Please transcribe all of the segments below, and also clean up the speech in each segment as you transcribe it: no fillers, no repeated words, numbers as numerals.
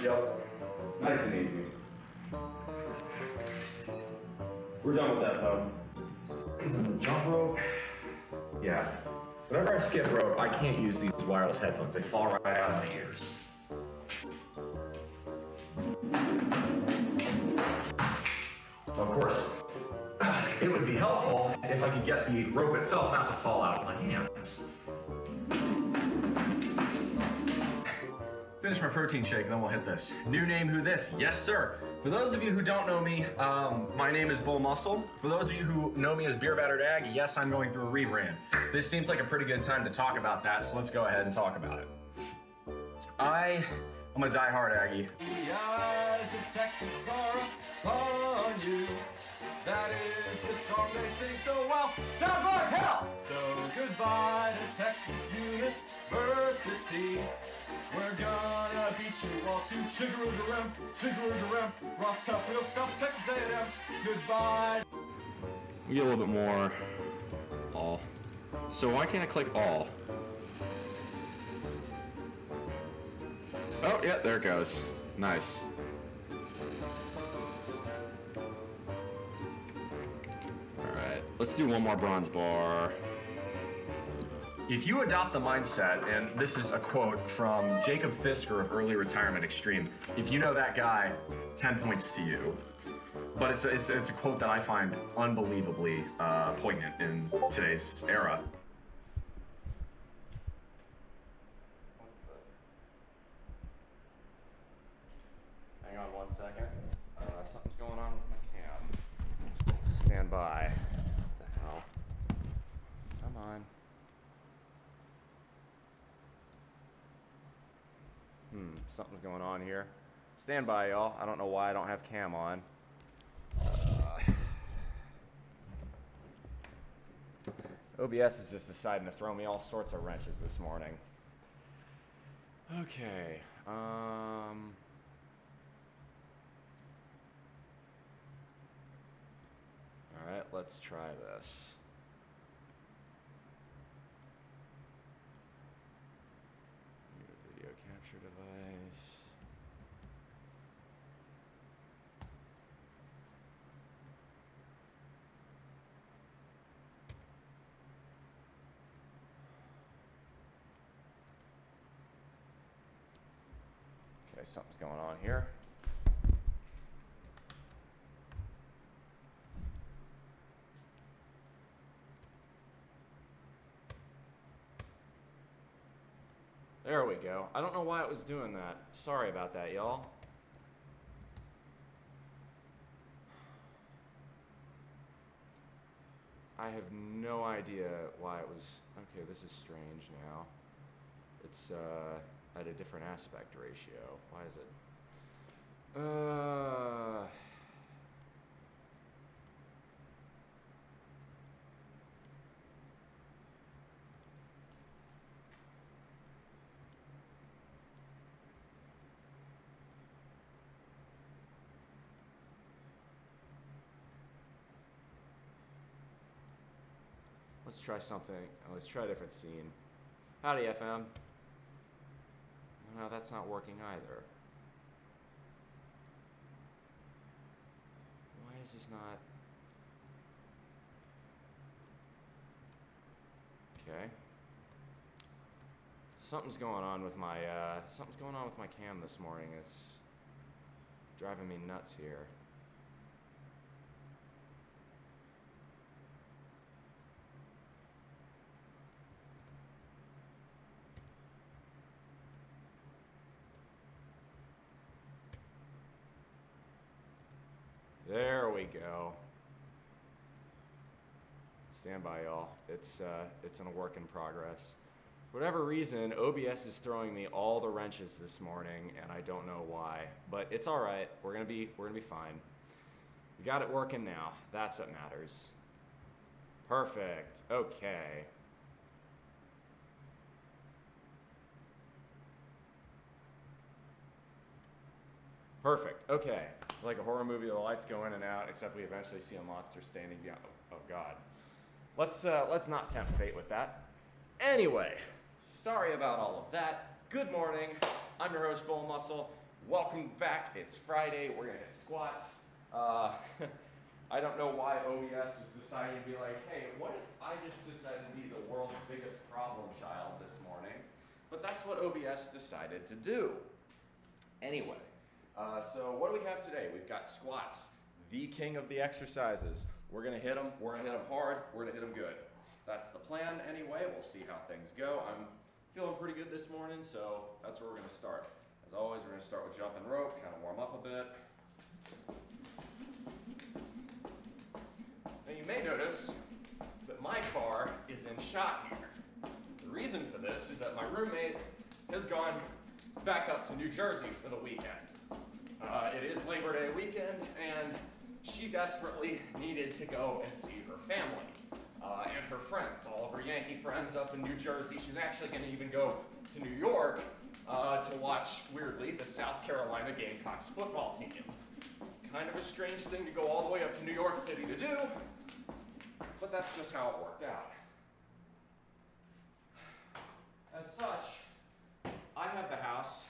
Yep, nice and easy. We're done with that though. The jump rope. Yeah. Whenever I skip rope, I can't use these wireless headphones. They fall right out of my ears. So of course, it would be helpful if I could get the rope itself not to fall out of my hands. Finish my protein shake, then we'll hit this. New name, who this? Yes, sir. For those of you who don't know me, my name is BullMuscle. For those of you who know me as Beer Battered Ag, yes, I'm going through a rebrand. This seems like a pretty good time to talk about that, so let's go ahead and talk about it. I'm a die-hard Aggie. The eyes of Texas are upon you. That is the song they sing so well. Sounds like hell! So goodbye to Texas University. We're gonna beat you all to chiggaroo-garem, rough, tough, real stuff, Texas A&M. Goodbye. We get a little bit more all. So why can't I click all? Oh, yeah, there it goes. Nice. Alright, let's do one more bronze bar. If you adopt the mindset, and this is a quote from Jacob Fisker of Early Retirement Extreme, if you know that guy, 10 points to you. But it's a quote that I find unbelievably poignant in today's era. Hang on 1 second. Something's going on with my cam. Stand by. What the hell? Come on. Something's going on here. Stand by, y'all. I don't know why I don't have cam on. OBS is just deciding to throw me all sorts of wrenches this morning. Okay. All right, let's try this. Need a video capture device. Okay, something's going on here. There we go. I don't know why it was doing that. Sorry about that, y'all. I have no idea why it was... Okay, this is strange now. It's at a different aspect ratio. Why is it? Let's try something. Let's try a different scene. Howdy, FM. No, that's not working either. Why is this not... Okay. Something's going on with my cam this morning. It's driving me nuts here. There we go. Stand by, y'all. It's in a work in progress. For whatever reason, OBS is throwing me all the wrenches this morning, and I don't know why. But it's all right. We're gonna be fine. We got it working now. That's what matters. Perfect. Okay. Perfect. Okay. Like a horror movie, the lights go in and out, except we eventually see a monster standing behind. Oh God. Let's not tempt fate with that. Anyway, sorry about all of that. Good morning. I'm your host, BullMuscle. Welcome back. It's Friday. We're gonna hit squats. I don't know why OBS is deciding to be like, hey, what if I just decided to be the world's biggest problem child this morning? But that's what OBS decided to do. Anyway, so what do we have today? We've got squats, the king of the exercises. We're gonna hit them. We're gonna hit them hard. We're gonna hit them good. That's the plan anyway. We'll see how things go. I'm feeling pretty good this morning, so that's where we're gonna start. As always, we're gonna start with jump and rope, kind of warm up a bit. Now you may notice that my car is in shot here. The reason for this is that my roommate has gone back up to New Jersey for the weekend. It is Labor Day weekend, and she desperately needed to go and see her family and her friends, all of her Yankee friends up in New Jersey. She's actually going to even go to New York to watch, weirdly, the South Carolina Gamecocks football team. Kind of a strange thing to go all the way up to New York City to do, but that's just how it worked out. As such, I have the house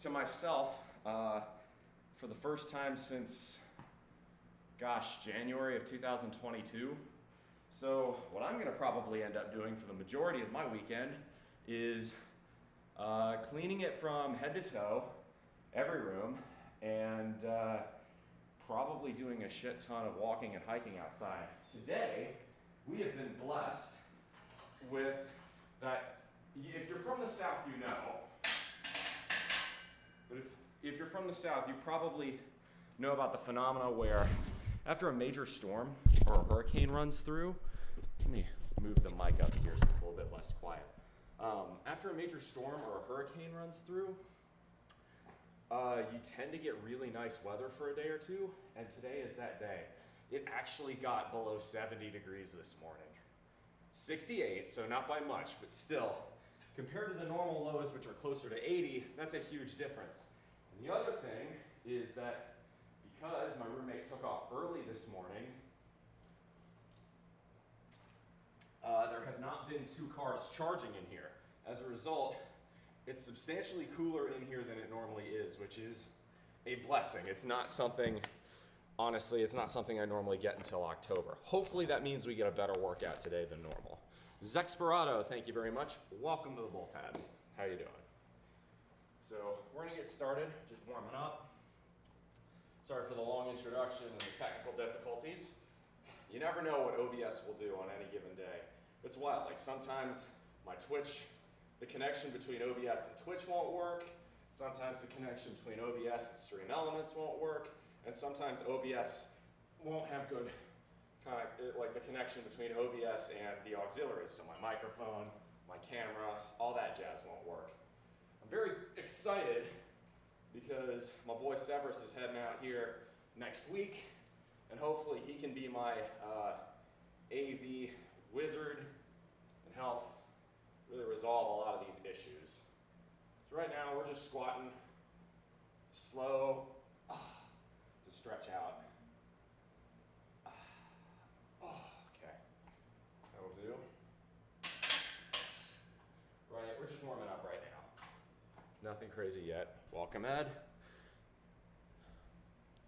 to myself for the first time since, January of 2022. So what I'm gonna probably end up doing for the majority of my weekend is cleaning it from head to toe, every room, and probably doing a shit ton of walking and hiking outside. Today, we have been blessed with that. If you're from the South, you know. But if you're from the South, you probably know about the phenomena where after a major storm or a hurricane runs through, let me move the mic up here so it's a little bit less quiet. After a major storm or a hurricane runs through, you tend to get really nice weather for a day or two, and today is that day. It actually got below 70 degrees this morning. 68, so not by much, but still, compared to the normal lows, which are closer to 80, that's a huge difference. And the other thing is that because my roommate took off early this morning, there have not been 2 cars charging in here. As a result, it's substantially cooler in here than it normally is, which is a blessing. It's not something, honestly, it's not something I normally get until October. Hopefully that means we get a better workout today than normal. Zexperado, thank you very much. Welcome to the bull pad. How you doing? So we're gonna get started, just warming up. Sorry for the long introduction and the technical difficulties. You never know what OBS will do on any given day. It's wild, like sometimes my Twitch, the connection between OBS and Twitch won't work. Sometimes the connection between OBS and Stream Elements won't work. And sometimes OBS won't have good, like the connection between OBS and the auxiliaries. So my microphone, my camera, all that jazz won't work. I'm very excited because my boy Severus is heading out here next week, and hopefully he can be my AV wizard and help really resolve a lot of these issues. So right now we're just squatting slow to stretch out. Okay, that'll do. Right, we're just warming up right now. Nothing crazy yet. Welcome, Ed.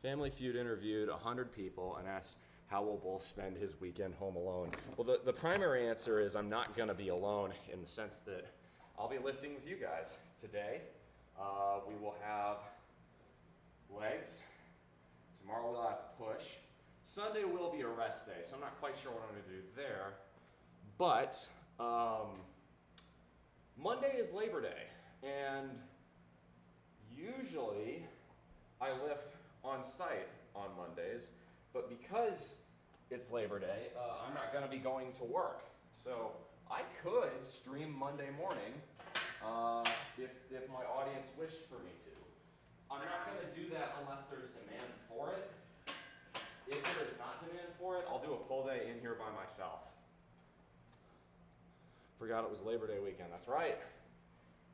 Family Feud interviewed 100 people and asked how will Bull spend his weekend home alone. Well, the primary answer is I'm not gonna be alone in the sense that I'll be lifting with you guys. Today, we will have legs. Tomorrow we'll have push. Sunday will be a rest day, so I'm not quite sure what I'm gonna do there. But Monday is Labor Day, and usually I lift on site on Mondays, but because it's Labor Day, I'm not gonna be going to work. So I could stream Monday morning if my audience wished for me to. I'm not gonna do that unless there's demand for it. If there is not demand for it, I'll do a pull day in here by myself. Forgot it was Labor Day weekend, that's right.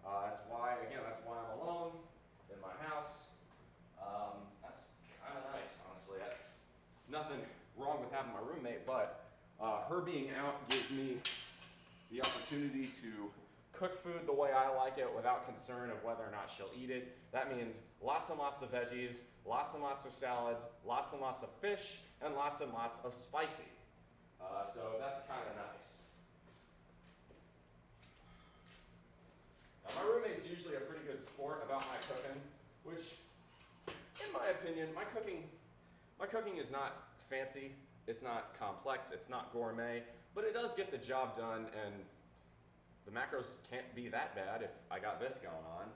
That's why I'm alone in my house. That's kind of nice, honestly. Nothing wrong with having my roommate, but her being out gives me the opportunity to cook food the way I like it without concern of whether or not she'll eat it. That means lots and lots of veggies, lots and lots of salads, lots and lots of fish, and lots of spicy. So that's kind of nice. Now, my roommate's usually a pretty good sport about my cooking, which, in my opinion, my cooking is not fancy, it's not complex, it's not gourmet, but it does get the job done, and the macros can't be that bad if I got this going on.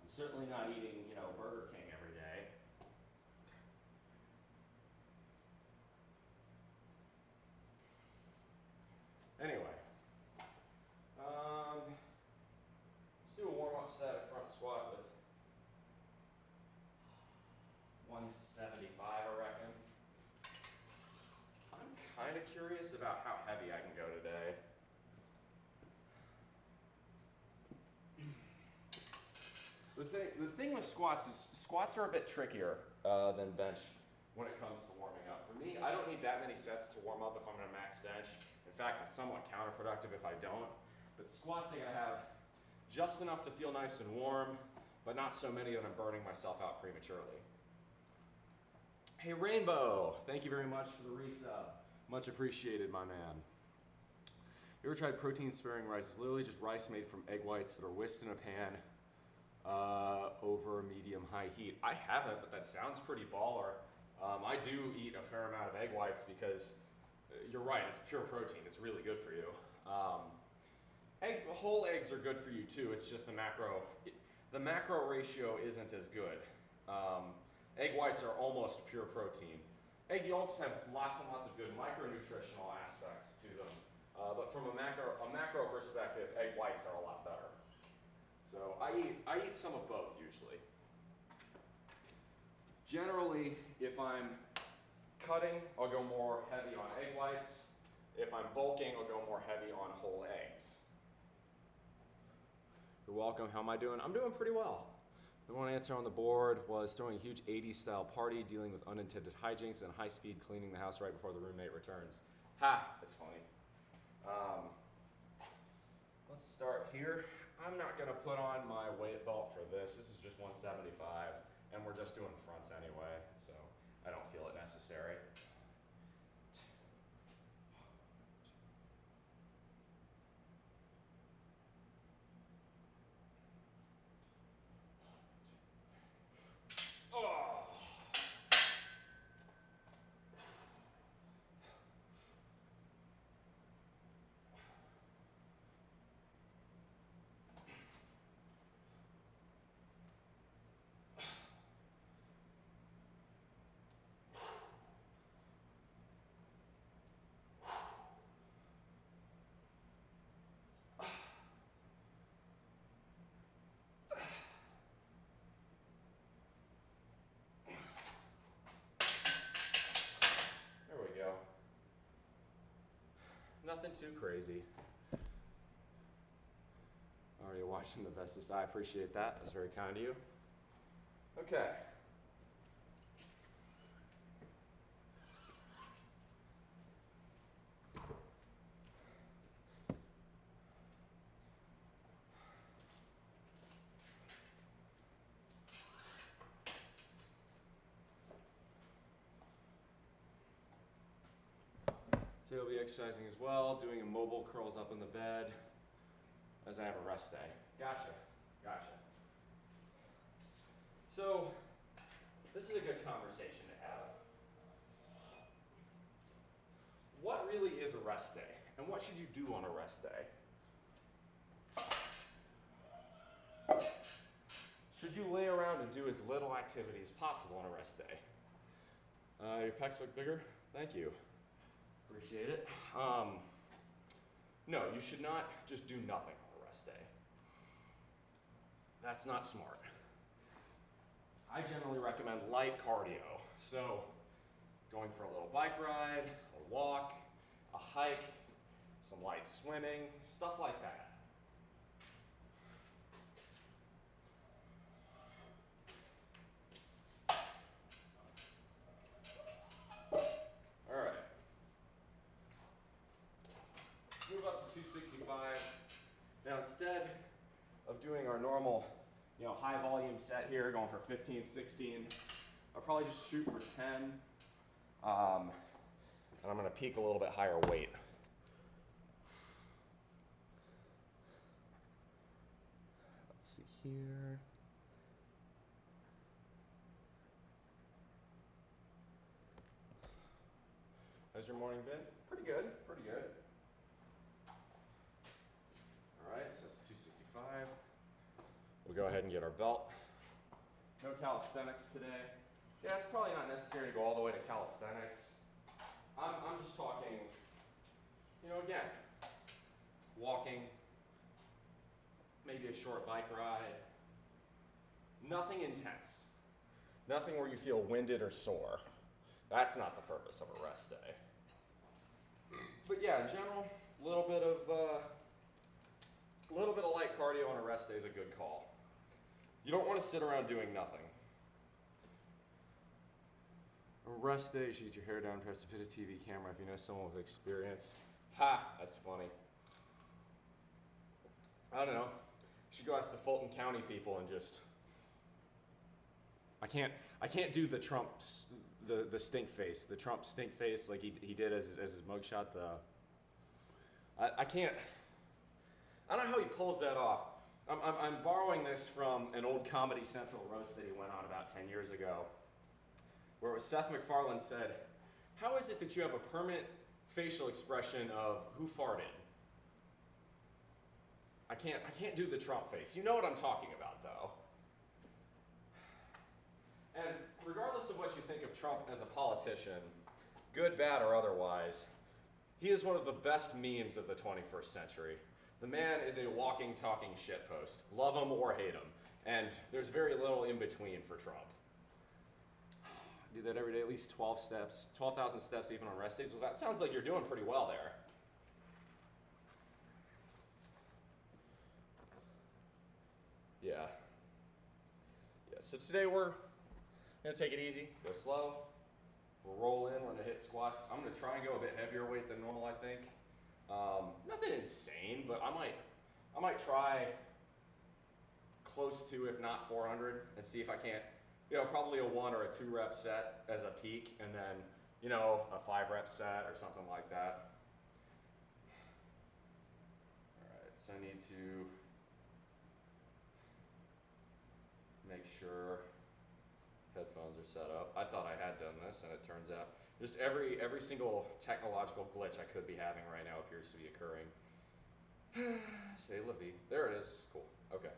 I'm certainly not eating, Burger King every day. Anyway, let's do a warm-up set at front squat with 175, I reckon. I'm kind of curious about how heavy I can go today. The thing with squats is squats are a bit trickier than bench when it comes to warming up. For me, I don't need that many sets to warm up if I'm going to max bench. In fact, it's somewhat counterproductive if I don't. But squats, I gotta have just enough to feel nice and warm, but not so many that I'm burning myself out prematurely. Hey Rainbow, thank you very much for the resub. Much appreciated, my man. You ever tried protein sparing rice? It's literally just rice made from egg whites that are whisked in a pan over medium-high heat. I haven't, but that sounds pretty baller. I do eat a fair amount of egg whites because you're right, it's pure protein. It's really good for you. Whole eggs are good for you too. It's just the macro ratio isn't as good. Egg whites are almost pure protein. Egg yolks have lots and lots of good micronutritional aspects to them, but from a macro perspective, egg whites are a lot better. So I eat some of both usually. Generally, if I'm cutting, I'll go more heavy on egg whites. If I'm bulking, I'll go more heavy on whole eggs. You're welcome. How am I doing? I'm doing pretty well. The one answer on the board was throwing a huge 80s style party, dealing with unintended hijinks, and high speed cleaning the house right before the roommate returns. Ha, that's funny. Let's start here. I'm not gonna put on my weight belt for this. This is just 175, and we're just doing fronts anyway, so I don't feel it necessary. Oh. There we go. Nothing too crazy. Already watching the bestest. I appreciate that. That's very kind of you. Okay. Today we'll be exercising as well, doing a mobile curls up in the bed as I have a rest day. Gotcha. So, this is a good conversation to have. What really is a rest day? And what should you do on a rest day? Should you lay around and do as little activity as possible on a rest day? Your pecs look bigger? Thank you. Appreciate it. No, you should not just do nothing on a rest day. That's not smart. I generally recommend light cardio. So, going for a little bike ride, a walk, a hike, some light swimming, stuff like that. Now instead of doing our normal, high volume set here, going for 15, 16, I'll probably just shoot for 10. And I'm gonna peak a little bit higher weight. Let's see here. How's your morning been? Pretty good, pretty good. All right, so that's 265. We'll go ahead and get our belt. No calisthenics today. Yeah, it's probably not necessary to go all the way to calisthenics. I'm just talking, again, walking, maybe a short bike ride. Nothing intense. Nothing where you feel winded or sore. That's not the purpose of a rest day. But yeah, in general, a little bit of light cardio on a rest day is a good call. You don't want to sit around doing nothing. A rest day, you should get your hair down, perhaps put a TV camera if you know someone with experience. Ha, that's funny. I don't know. You should go ask the Fulton County people and just. I can't do the Trump's the stink face, the Trump stink face like he did as his mugshot. I can't. I don't know how he pulls that off. I'm borrowing this from an old Comedy Central roast that he went on about 10 years ago, where it was Seth MacFarlane said, "How is it that you have a permanent facial expression of who farted?" I can't do the Trump face. You know what I'm talking about, though. And regardless of what you think of Trump as a politician, good, bad, or otherwise, he is one of the best memes of the 21st century. The man is a walking, talking shitpost. Love him or hate him. And there's very little in between for Trump. I do that every day, at least 12,000 steps even on rest days. Well, that sounds like you're doing pretty well there. Yeah, so today we're gonna take it easy, go slow. We'll roll in when I hit squats. I'm gonna try and go a bit heavier weight than normal, I think. Nothing insane, but I might try close to, if not 400, and see if I can't, probably a 1 or a 2 rep set as a peak, and then, a 5 rep set or something like that. All right, so I need to make sure headphones are set up. I thought I had done this, and it turns out just every single technological glitch I could be having right now appears to be occurring. Say la vie. There it is. Cool. Okay.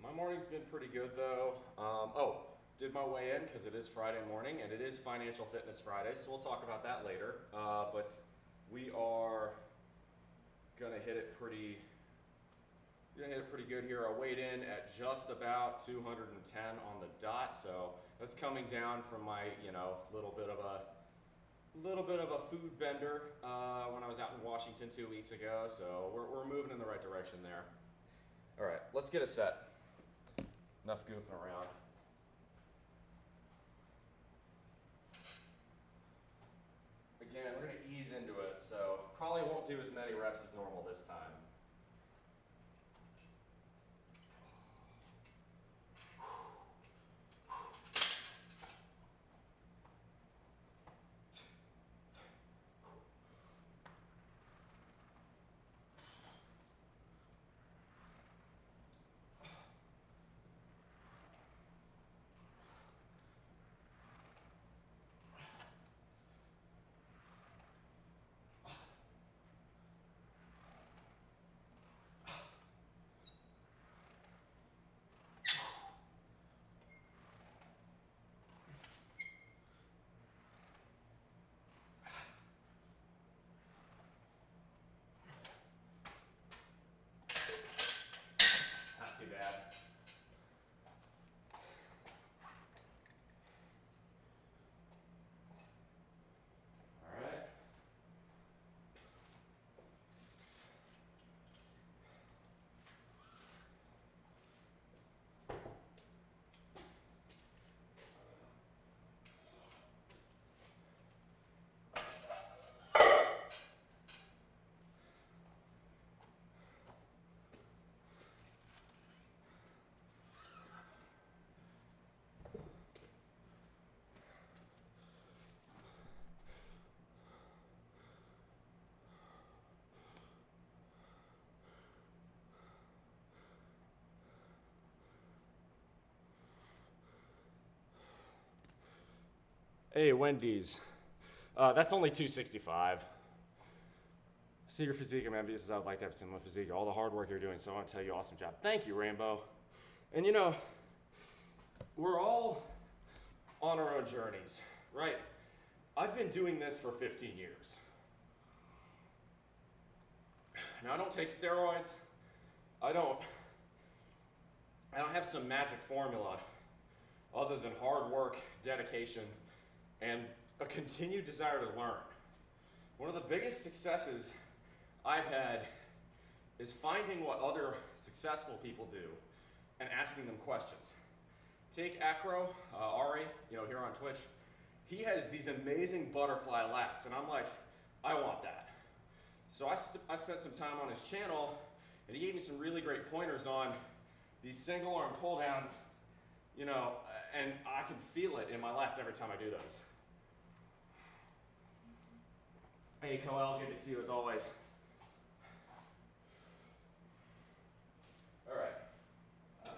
My morning's been pretty good though. Did my weigh in because it is Friday morning and it is Financial Fitness Friday, so we'll talk about that later. But we are gonna hit it pretty good here. I weighed in at just about 210 on the dot, so that's coming down from my little bit of a food bender when I was out in Washington 2 weeks ago. So we're moving in the right direction there. All right, let's get a set. Enough goofing around. Again, we're gonna ease into it, so probably won't do as many reps as normal this time. Hey, Wendy's. That's only $265. See your physique, man. Because I would like to have similar physique. All the hard work you're doing, so I want to tell you, awesome job. Thank you, Rainbow. And you know, we're all on our own journeys, right? I've been doing this for 15 years. Now, I don't take steroids. I don't have some magic formula other than hard work, dedication, and a continued desire to learn. One of the biggest successes I've had is finding what other successful people do and asking them questions. Take Acro, Ari, here on Twitch. He has these amazing butterfly lats, and I'm like, I want that. So I spent some time on his channel, and he gave me some really great pointers on these single arm pull downs, and I can feel it in my lats every time I do those. Hey, Coel, good to see you as always. All right.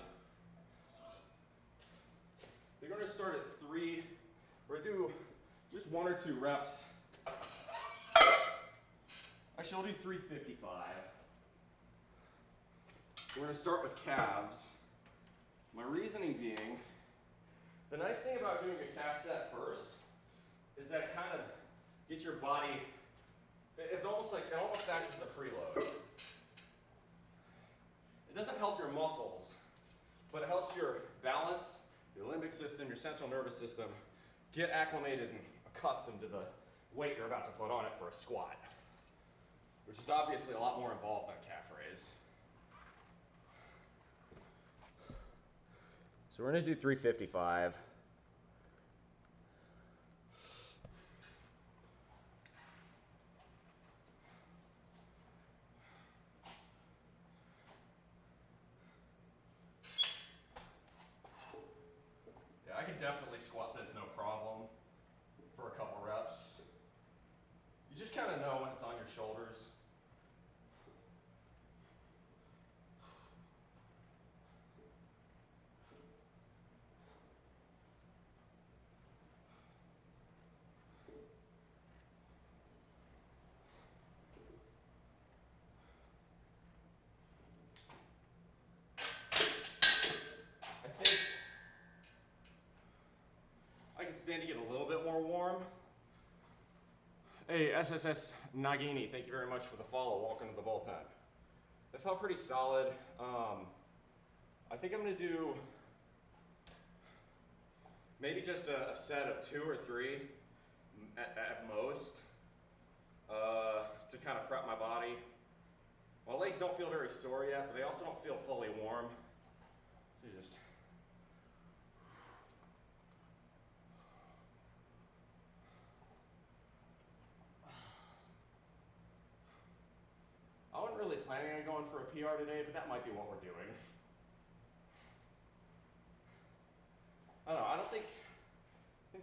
They're going to start at 3. We're going to do just 1 or 2 reps. Actually, I'll do 355. We're going to start with calves. My reasoning being, the nice thing about doing a calf set first is that it kind of gets your body, it almost acts as a preload. It doesn't help your muscles, but it helps your balance, your limbic system, your central nervous system get acclimated and accustomed to the weight you're about to put on it for a squat, which is obviously a lot more involved than calf raise. So we're going to do 355. Yeah, I could definitely squat this no problem for a couple reps. You just kind of know when it's on your shoulders. Stand to get a little bit more warm. Hey, SSS Nagini, thank you very much for the follow. Welcome to the bullpen. It felt pretty solid. I think I'm going to do maybe just a set of 2 or 3 at most to kind of prep my body. My legs don't feel very sore yet, but they also don't feel fully warm. So just I wasn't really planning on going for a PR today, but that might be what we're doing. I don't know, I think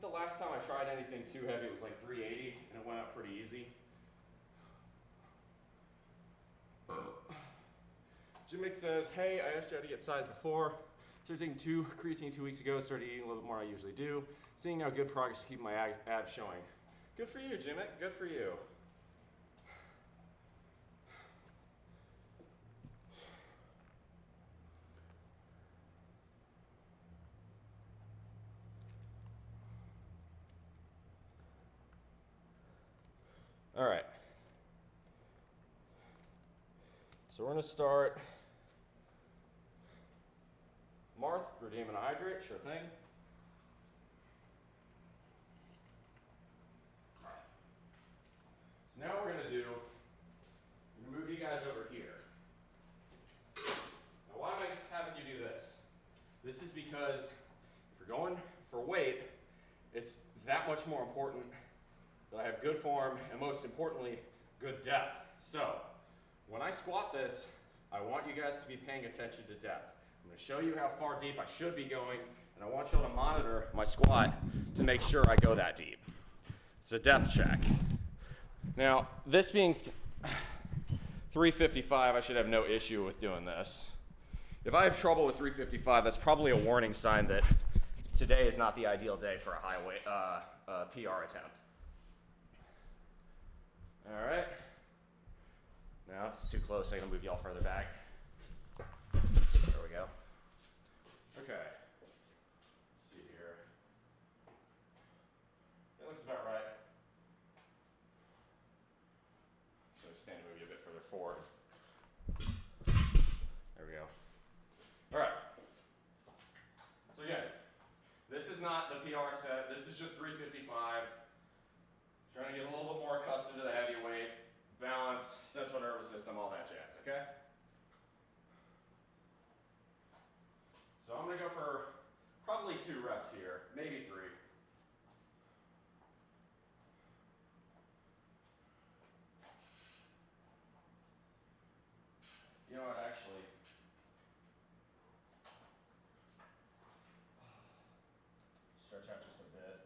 the last time I tried anything too heavy was like 380, and it went out pretty easy. Jimmick says, hey, I asked you how to get size before. Started taking creatine 2 weeks ago, started eating a little bit more than I usually do. Seeing now good progress to keep my abs showing. Good for you, Jimmick, good for you. All right. So we're going to start Marth, redeem and hydrate, sure thing. All right. So now what we're going to do, I'm going to move you guys over here. Now why am I having you do this? This is because if you're going for weight, it's that much more important that I have good form, and most importantly, good depth. So, when I squat this, I want you guys to be paying attention to depth. I'm going to show you how far deep I should be going, and I want you all to monitor my squat to make sure I go that deep. It's a depth check. Now, this being 355, I should have no issue with doing this. If I have trouble with 355, that's probably a warning sign that today is not the ideal day for a high weight PR attempt. All right. Now it's too close, so I'm gonna move y'all further back. There we go. Okay. Let's see here. It looks about right. So stand and move you a bit further forward. There we go. All right. So again, this is not the PR set. This is just 355. Trying to get a little bit more accustomed to the heavy weight, balance, central nervous system, all that jazz, okay? So I'm gonna go for probably 2 reps here, maybe 3. You know what, actually, stretch out just a bit.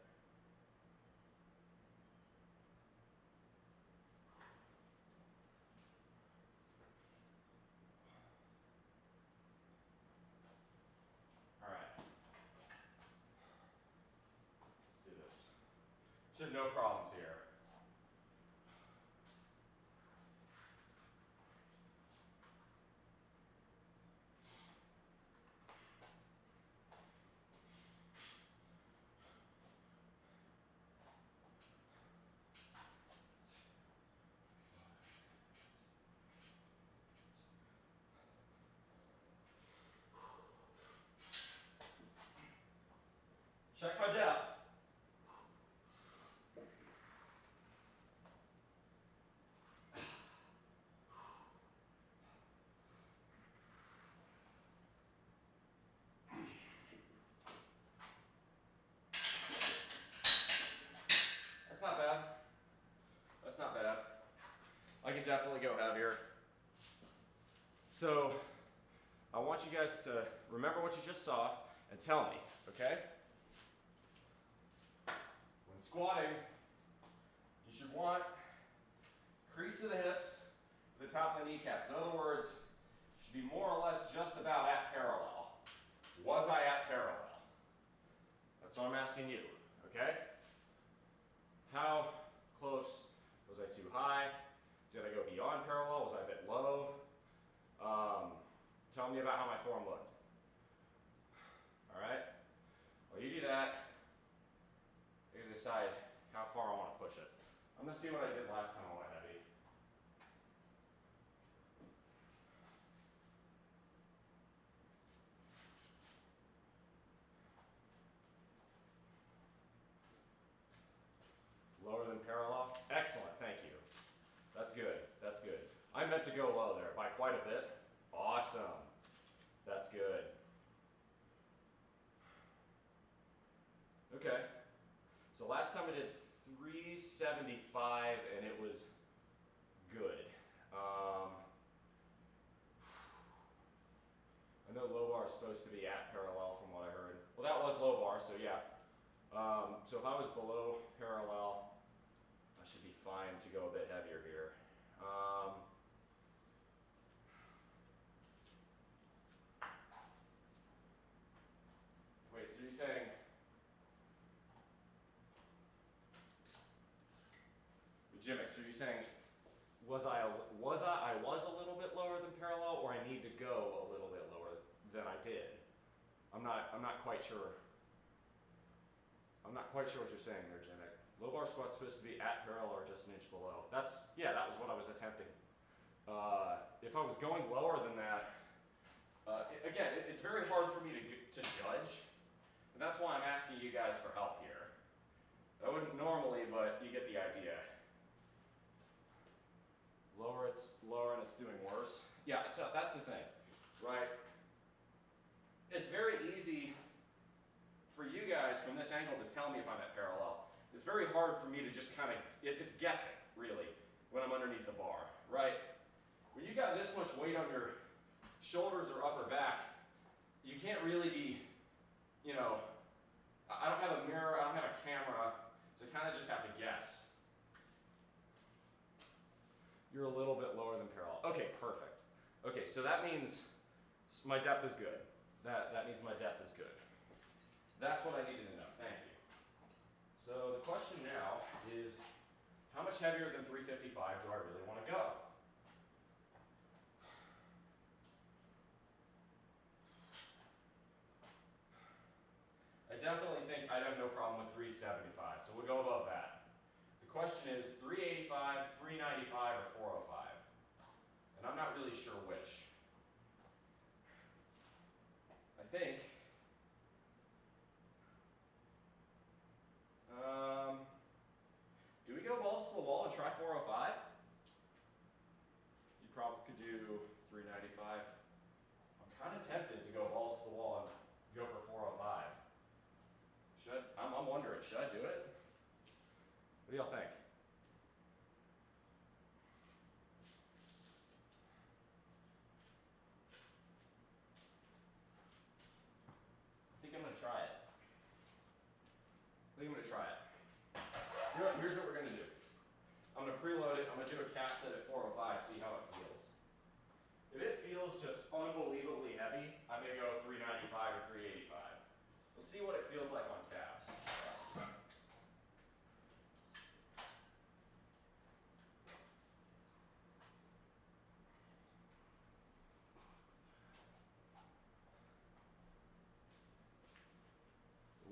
All right. Let's do this. Should have no problems here. Check my depth. That's not bad. That's not bad. I can definitely go heavier. So I want you guys to remember what you just saw and tell me, okay? When squatting, you should want crease of the hips, the top of the kneecaps. In other words, you should be more or less just about at parallel. Was I at parallel? That's what I'm asking you, okay? How close? Was I too high? Did I go beyond parallel? Was I a bit low? Tell me about how my form looked. All right? While you do that, you're gonna decide how far I want to push it. I'm gonna see what I did last time I went heavy. Lower than parallel? Excellent, thank you. That's good, that's good. I meant to go low there by quite a bit. Awesome, that's good. Okay, so last time I did 375 and it was good. I know low bar is supposed to be at parallel from what I heard. Well, that was low bar, so yeah. So if I was below parallel, I should be fine to go a bit heavier here. Wait, so you're saying Jimmy, so you're saying was I a little bit lower than parallel, or I need to go a little bit lower than I did? I'm not quite sure. I'm not quite sure what you're saying there, Jimmy. Low bar squat's supposed to be at parallel or just an inch below. That was what I was attempting. If I was going lower than that, again, it's very hard for me to judge, and that's why I'm asking you guys for help here. I wouldn't normally, but you get the idea. Lower and it's doing worse. Yeah, so that's the thing, right? It's very easy for you guys from this angle to tell me if I'm at parallel. It's very hard for me to just kind of, it's guessing, really, when I'm underneath the bar, right? When you got this much weight on your shoulders or upper back, you can't really be, you know, I don't have a mirror, I don't have a camera, so I kind of just have to guess. You're a little bit lower than parallel. Okay, perfect. Okay, so that means my depth is good. That means my depth is good. That's what I needed to know. Thank you. So the question now is, how much heavier than 355 do I really want to go? I definitely think I'd have no problem with 375, so we'll go above that. The question is 385, 395, or 405. And I'm not really sure which. I think, do we go balls to the wall and try 405? You probably could do 395. I'm kind of tempted to go balls to the wall and go for 405. I'm wondering, should I do it? What do y'all think? I think I'm going to try it. Here's what we're going to do. I'm going to preload it. I'm going to do a cap set at 405, see how it feels. If it feels just unbelievably heavy, I may go 395 or 385. We'll see what it feels like on calves.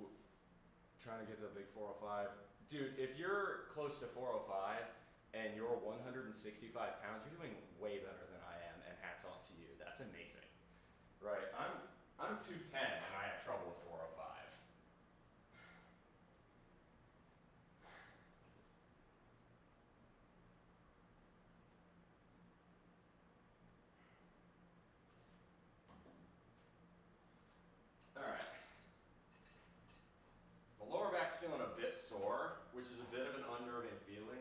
Ooh. Trying to get to the big 405. Dude, if you're close to 405 and you're 165 pounds, you're doing way better than I am, and hats off to you. That's amazing. Right, I'm 210 and I have trouble with 405. All right. The lower back's feeling a bit sore, which is a bit of an unnerving feeling.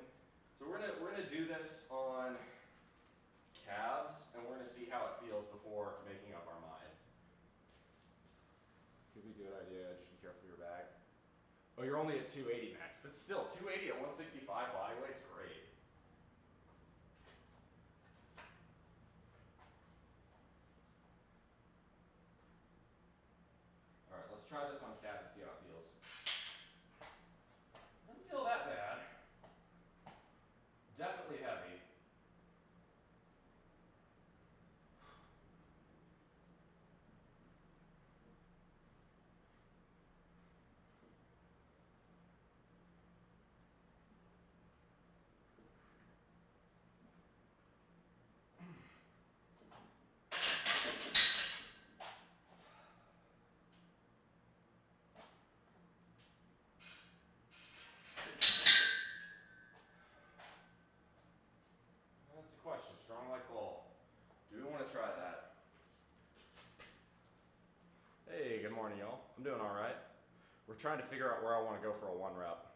So we're gonna do this on calves, and we're gonna see how it feels before making up our mind. Could be a good idea. Just be careful of your back. Oh, you're only at 280 max, but still, 280 at 165 body weight's great. All right, let's try this on calves to see how it feels. Doesn't feel that bad. Definitely heavy. That's the question. Strong like bull. Do we want to try that? Hey, good morning, y'all. I'm doing all right. We're trying to figure out where I want to go for a 1 rep.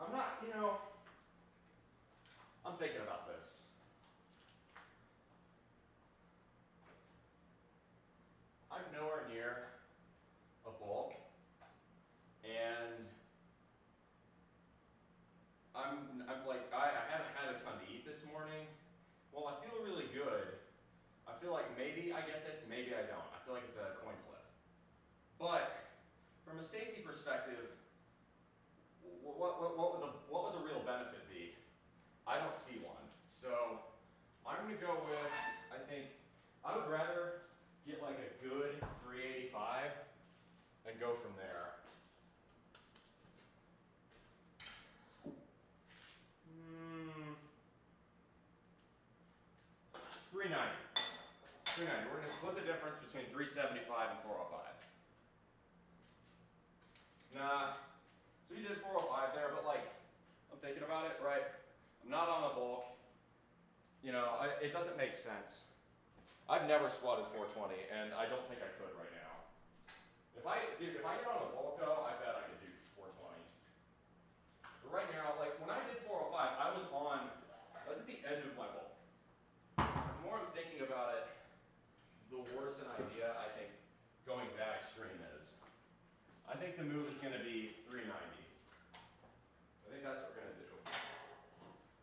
I'm not, I'm thinking about this. I'm nowhere near a bulk, and I'm like, I haven't had a ton to eat this morning. Well, I feel really good. I feel like maybe I get this, maybe I don't. I feel like it's a coin flip. But from a safety perspective, what would the real benefit be? I don't see one. So I'm gonna go with, I think, I would rather get like a good 385 and go from there. 390. 390. We're going to split the difference between 375 and 405. Nah. So you did 405 there, but like, I'm thinking about it, right? I'm not on a bulk. It doesn't make sense. I've never squatted 420, and I don't think I could right now. If I get on a bulk though, I bet I could do 420. But right now, like when I did 405, I was at the end of my bulk. The more I'm thinking about it, the worse an idea I think going that extreme is. I think the move is going to be 390. I think that's what we're going to do.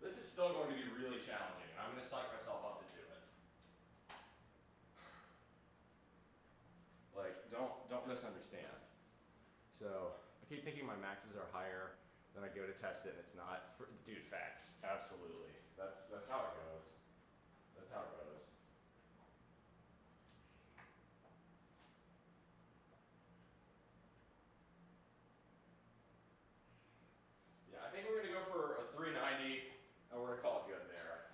This is still going to be really challenging, and I'm going to psych myself up to do it. misunderstand. So I keep thinking my maxes are higher, then I go to test it and it's not. Dude, facts, absolutely. That's how it goes. That's how it goes. Yeah, I think we're gonna go for a 390 and we're gonna call it good there.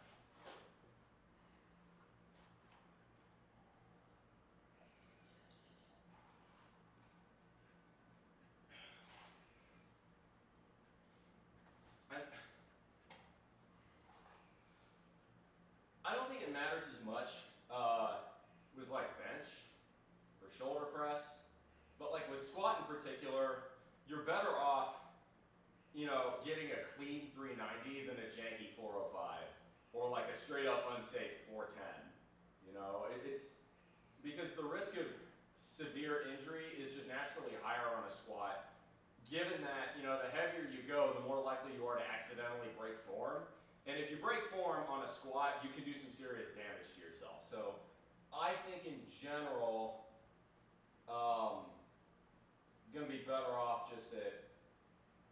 I don't think it matters as much with like bench or shoulder press, but like with squat in particular, you're better off, you know, getting a clean 390 than a janky 405 or like a straight up unsafe 410. You know, it's because the risk of severe injury is just naturally higher on a squat, given that, you know, the heavier you go, the more likely you are to accidentally break form. And if you break form on a squat, you can do some serious damage to yourself. So I think in general, gonna be better off just at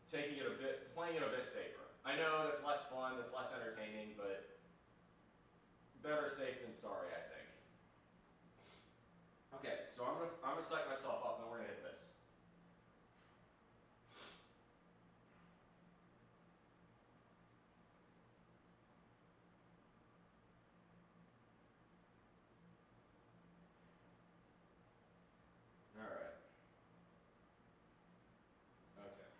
taking it a bit, playing it a bit safer. I know that's less fun, that's less entertaining, but better safe than sorry, I think. Okay, so I'm gonna psych myself up and then we're gonna hit this. All right. Okay.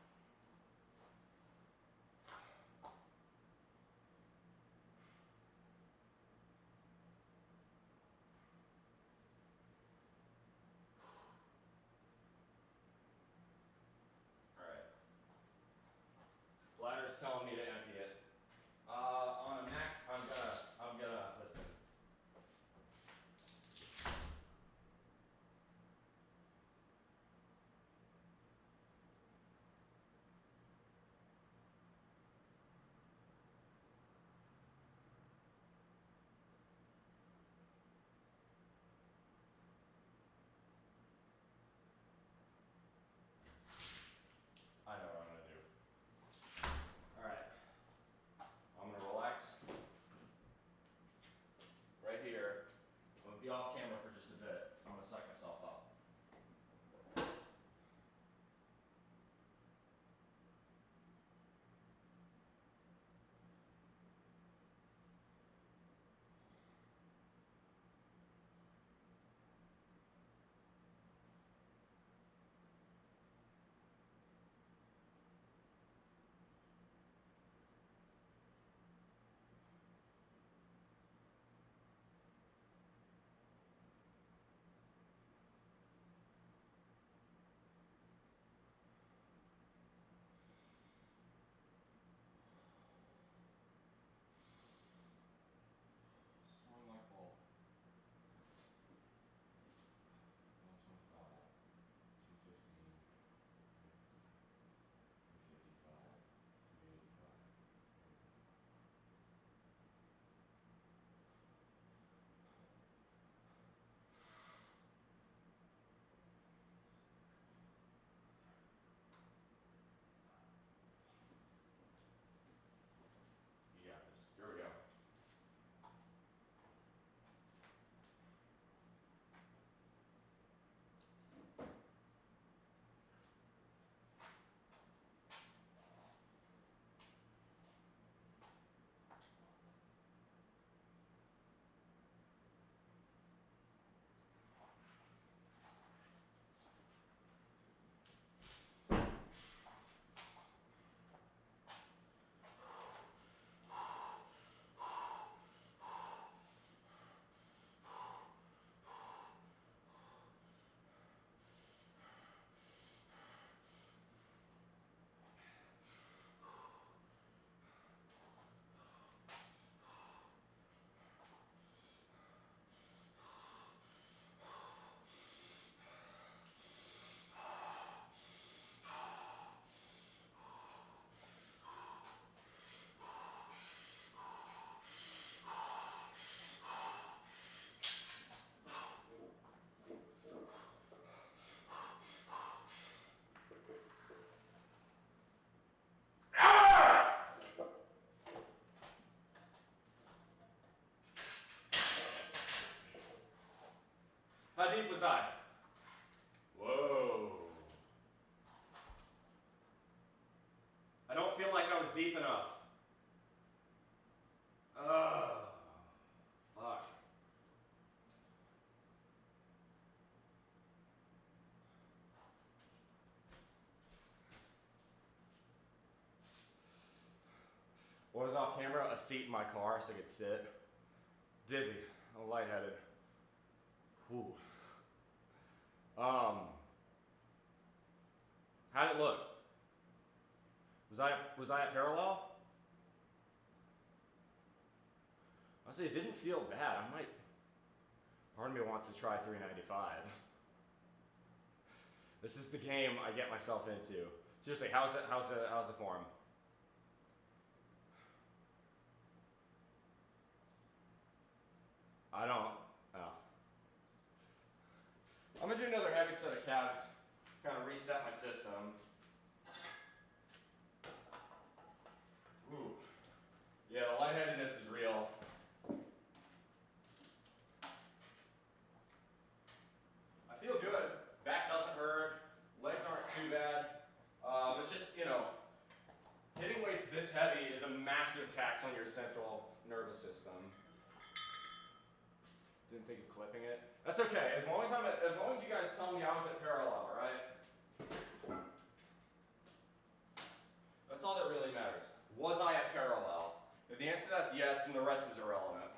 was I? Whoa. I don't feel like I was deep enough. Fuck. What was off camera? A seat in my car so I could sit. Dizzy. I'm lightheaded. Whew. How'd it look? Was I at parallel? Honestly, it didn't feel bad. Part of me wants to try 395. This is the game I get myself into. Seriously, how's the form? I don't, oh. I'm gonna do another heavy set of calves, kind of reset my system. Ooh. Yeah, the lightheadedness is real. I feel good. Back doesn't hurt. Legs aren't too bad. It's just, hitting weights this heavy is a massive tax on your central nervous system. Didn't think of clipping it. That's okay. As long as you guys tell me I was at parallel, all right? That's all that really matters. Was I at parallel? If the answer to that's yes, then the rest is irrelevant.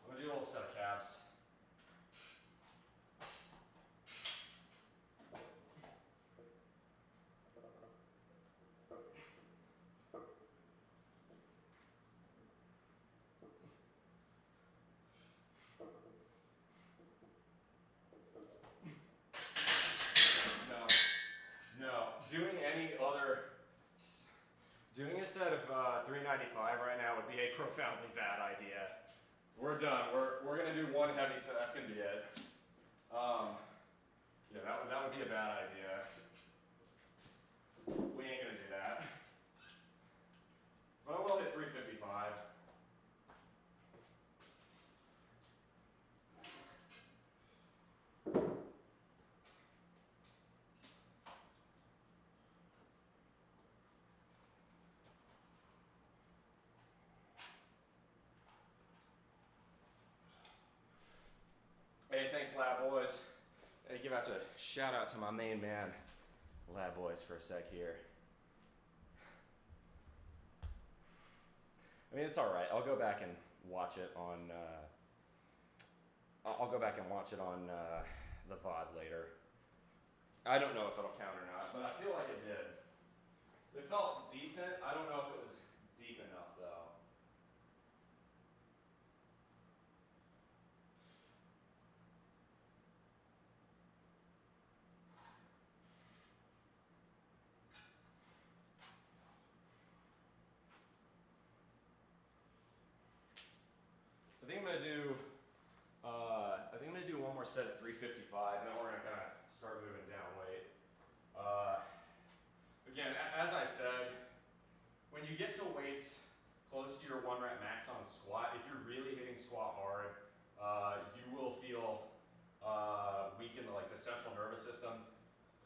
I'm gonna do a little set of calves. Doing a set of 395 right now would be a profoundly bad idea. We're done. We're gonna do one heavy set. That's gonna be it. Yeah, that would be a bad idea. We ain't gonna do that. But I will hit 355. Hey, thanks, Lab Boys. Hey, give out a shout out to my main man, Lab Boys, for a sec here. I mean, it's all right. I'll go back and watch it on. I'll go back and watch it on the VOD later. I don't know if it'll count or not, but I feel like it did. It felt decent. I don't know if it was deep enough though. I think I'm gonna do one more set at 355, and then we're gonna kind of start moving down weight. Again, as I said, when you get to weights close to your 1 rep max on squat, if you're really hitting squat hard, you will feel weak in the central nervous system.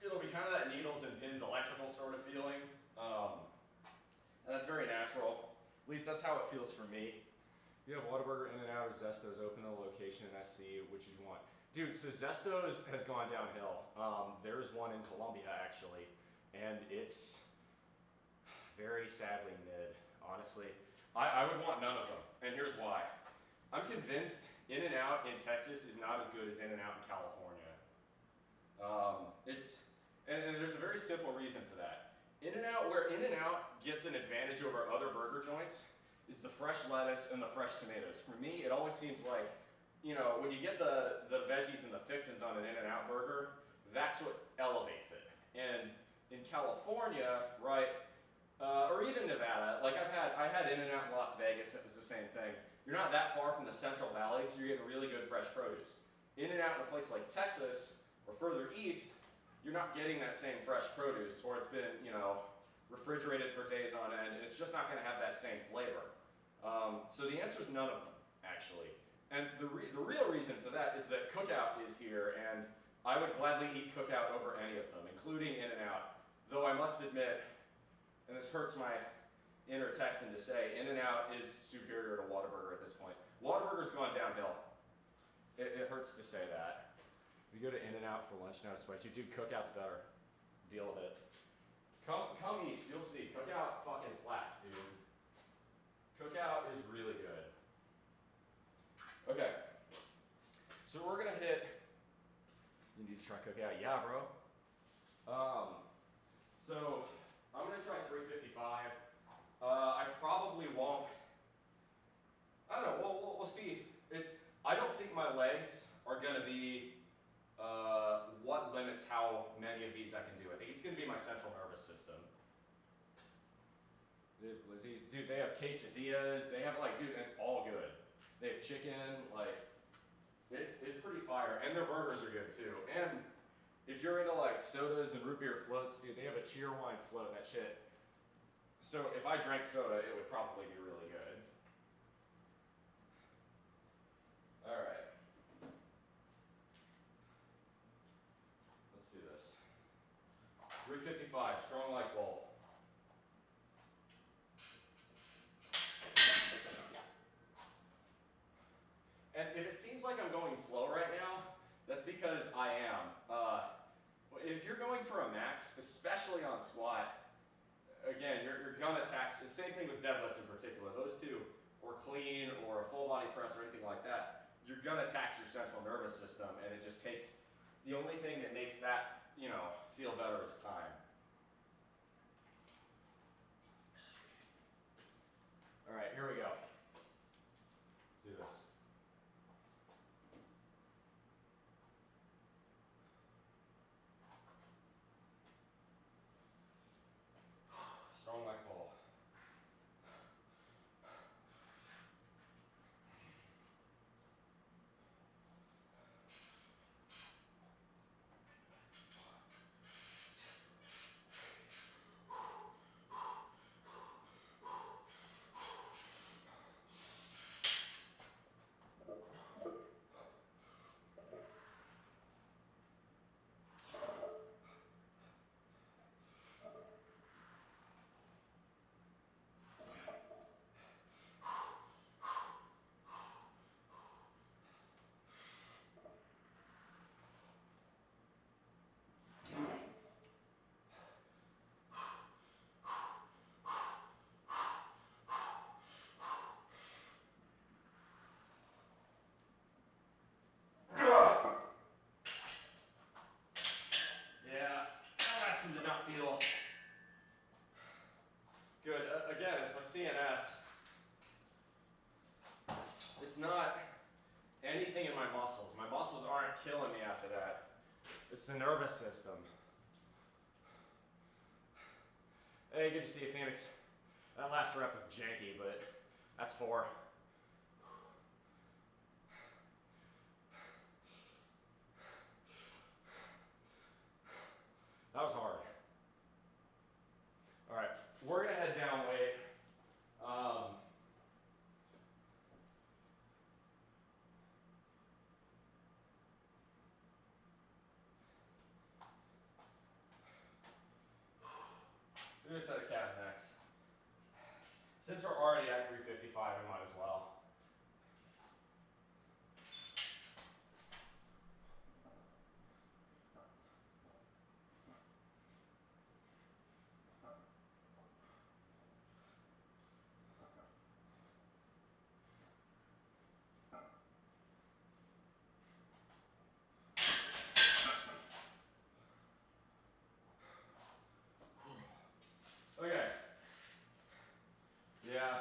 It'll be kind of that needles and pins electrical sort of feeling, and that's very natural. At least that's how it feels for me. You have Whataburger, In-N-Out, or Zesto's open a location in SC, which you want. Dude, so Zesto's has gone downhill. There's one in Columbia, actually, and it's very sadly mid, honestly. I would want none of them, and here's why. I'm convinced In-N-Out in Texas is not as good as In-N-Out in California. And there's a very simple reason for that. Where In-N-Out gets an advantage over other burger joints is the fresh lettuce and the fresh tomatoes. For me, it always seems like, when you get the veggies and the fixins on an In-N-Out burger, that's what elevates it. And in California, right, or even Nevada, I had In-N-Out in Las Vegas, it was the same thing. You're not that far from the Central Valley, so you're getting really good fresh produce. In-N-Out in a place like Texas, or further east, you're not getting that same fresh produce, or it's been, refrigerated for days on end, and it's just not gonna have that same flavor. So the answer is none of them, actually. And the real reason for that is that Cookout is here, and I would gladly eat Cookout over any of them, including In-N-Out. Though I must admit, and this hurts my inner Texan to say, In-N-Out is superior to Whataburger at this point. Whataburger's gone downhill. It hurts to say that. If you go to In-N-Out for lunch, no sweat. You do Cookout's better. Deal with it. Come east, you'll see. Cookout fucking slaps, dude. Cookout is really good. Okay. So we're gonna hit. You need to try Cookout, yeah, bro. So I'm gonna try 355. I probably won't. I don't know. We'll see. I don't think my legs are gonna be what limits how many of these I can do. I think it's gonna be my central nervous system. Dude, they have quesadillas. They have like, dude, and it's all good. They have chicken, like, it's pretty fire. And their burgers are good too. And if you're into like sodas and root beer floats, dude, they have a cheer wine float, that shit. So if I drank soda, it would probably be really good. All right. Let's do this. 355, strong like bull. And if it seems like I'm going slow right now, that's because I am. If you're going for a max, especially on squat, again, you're gonna tax. The same thing with deadlift in particular. Those two, or clean, or a full body press, or anything like that, you're gonna tax your central nervous system, and it just takes. The only thing that makes that, feel better is time. All right, here we go. Let's do this. Strong like bull. Did not feel good. Again, it's my CNS. It's not anything in my muscles. My muscles aren't killing me after that. It's the nervous system. Hey, good to see you, Phoenix. That last rep was janky, but that's 4. That was hard. All right, we're gonna head down weight. Do a set of calves next. Since we're already at 355, we might as well. Okay. Yeah.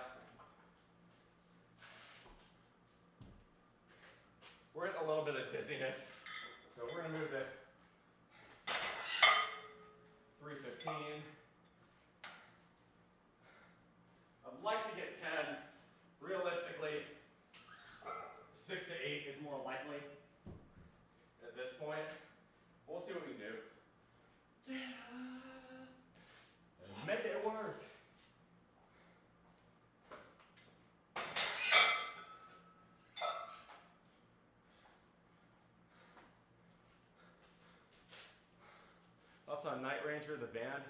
We're at a little bit of dizziness, so we're gonna move to 315. I'd like to get 10. Realistically, 6 to 8 is more likely at this point. We'll see what we can do. Get up and make it work. thoughts on Night Ranger, the band?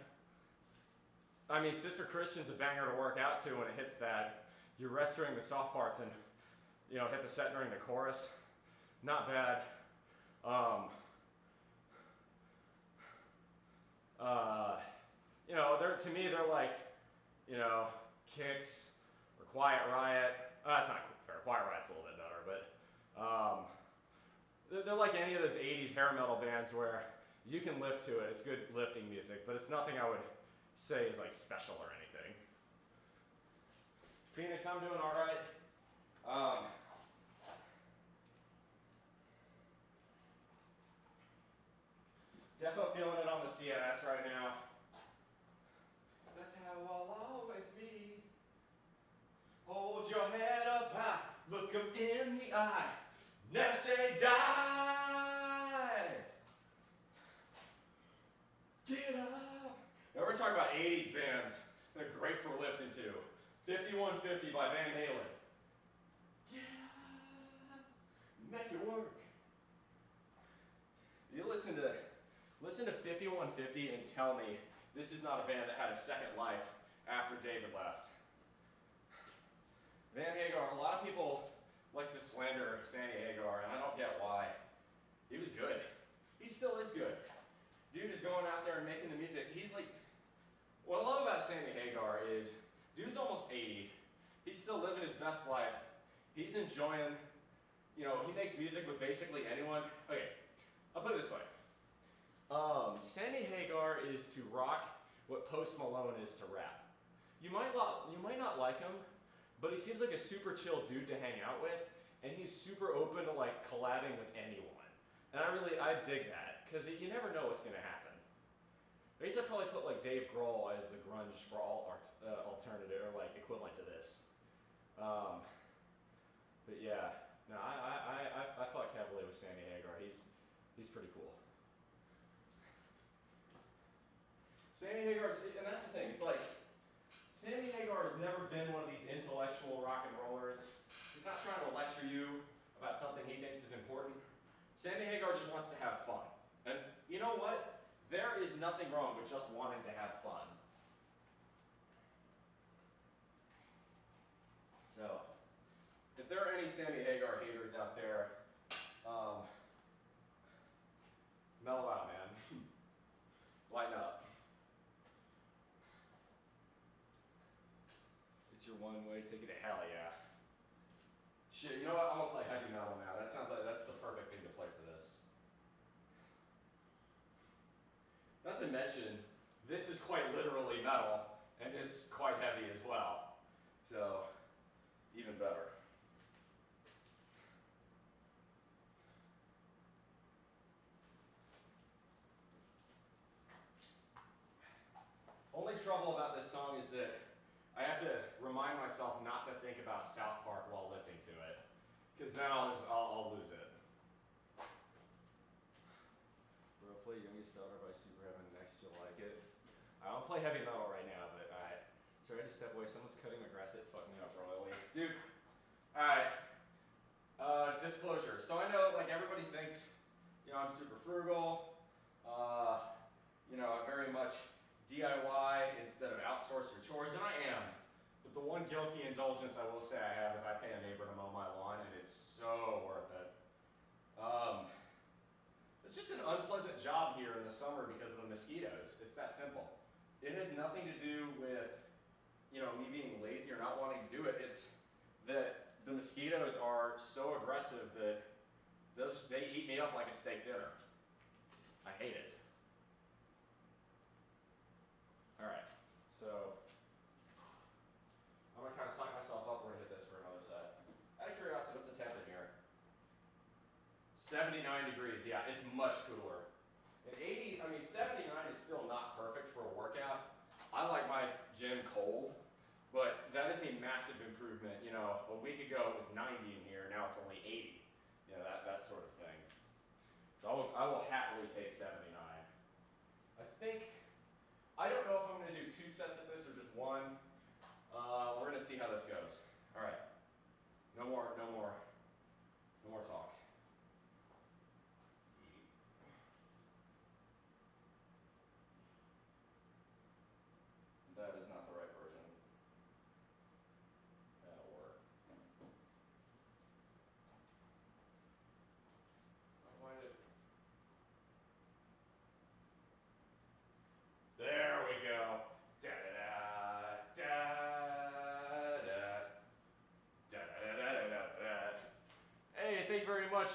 I mean, Sister Christian's a banger to work out to when it hits that. You rest during the soft parts and, you know, hit the set during the chorus. Not bad. You know, to me, they're like, you know, Kicks or Quiet Riot. That's not fair. Quiet Riot's a little bit better, but they're like any of those 80s hair metal bands where you can lift to it. It's good lifting music, but it's nothing I would say is like special or anything. Phoenix, I'm doing all right. Defo feeling it on the CNS right now. That's how I'll always be. Hold your head up high, look 'em in the eye, never say die. Get up. Now we're talking about 80s bands. They're great for lifting to. 5150 by Van Halen. Get up, make it work. You listen to 5150 and tell me this is not a band that had a second life after David left. Van Hagar, a lot of people like to slander Sammy Hagar, and I don't get why. He was good. He still is good. Dude is going out there and making the music. He's like, what I love about Sammy Hagar is, dude's almost 80. He's still living his best life. He's enjoying, you know, he makes music with basically anyone. Okay, I'll put it this way. Sammy Hagar is to rock what Post Malone is to rap. You might not like him, but he seems like a super chill dude to hang out with, and he's super open to like collabing with anyone. And I dig that, because you never know what's gonna happen. I used to probably put like Dave Grohl as the grunge for all alternative, or like equivalent to this. But yeah, no, I fuck heavily with Sammy Hagar. He's pretty cool. Sammy Hagar, and that's the thing, it's like, Sammy Hagar has never been one of these intellectual rock and rollers. He's not trying to lecture you about something he thinks is important. Sammy Hagar just wants to have fun. And you know what? There is nothing wrong with just wanting to have fun. So, if there are any Sammy Hagar haters out there, mellow out, man. Lighten up. It's your one-way ticket to hell, yeah. Shit, you know what? I'm gonna play heavy metal now. That sounds like that's the perfect thing to play for this. Not to mention, this is quite literally metal, and it's quite heavy as well. So, even better. Only trouble about this song is that I have to remind myself not to think about South Park while lifting to it, because then I'll lose it. Bro, play Youngest Daughter by Superheaven next, you'll like it. I don't play heavy metal right now, but alright. Sorry, I had to step away. Someone's cutting my grass. It fucked me up royally. Dude, alright. Disclosure. So I know, like, everybody thinks, you know, I'm super frugal. You know, I'm very much DIY instead of outsource your chores, and I am. But the one guilty indulgence I will say I have is I pay a neighbor to mow my lawn, and it's so worth it. It's just an unpleasant job here in the summer because of the mosquitoes. It's that simple. It has nothing to do with, you know, me being lazy or not wanting to do it. It's that the mosquitoes are so aggressive that they eat me up like a steak dinner. I hate it. Alright, so I'm gonna kind of psych myself up. We're gonna hit this for another set. Out of curiosity, what's the temp in here? 79 degrees, yeah, it's much cooler. At 80, I mean, 79 is still not perfect for a workout. I like my gym cold, but that is a massive improvement. You know, a week ago it was 90 in here, now it's only 80. You know, that sort of thing. So I will happily take 79. I don't know if I'm gonna do 2 sets of this or just one. We're gonna see how this goes. All right, no more talk.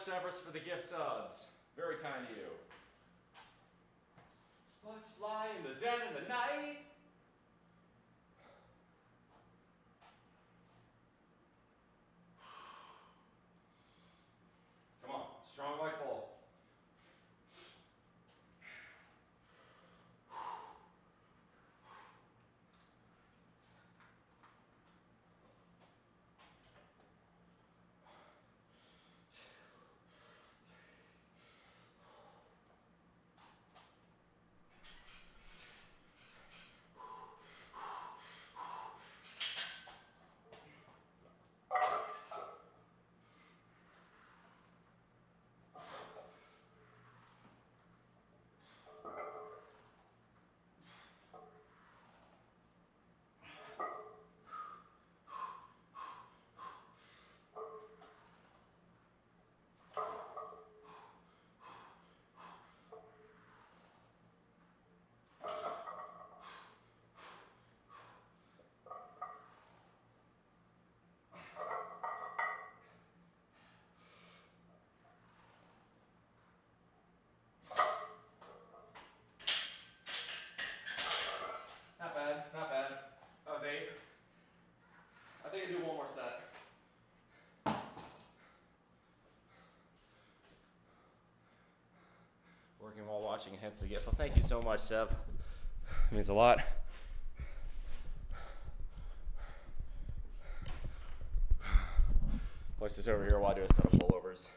Severus, for the gift subs. Very kind of you. Sparks fly in the dead of the night. Come on, strong white bull. Not bad, not bad. That was 8. I think I do one more set. Working while watching, hence the gift. Well, thank you so much, Seb. It means a lot. Place this over here while I do a set of pullovers.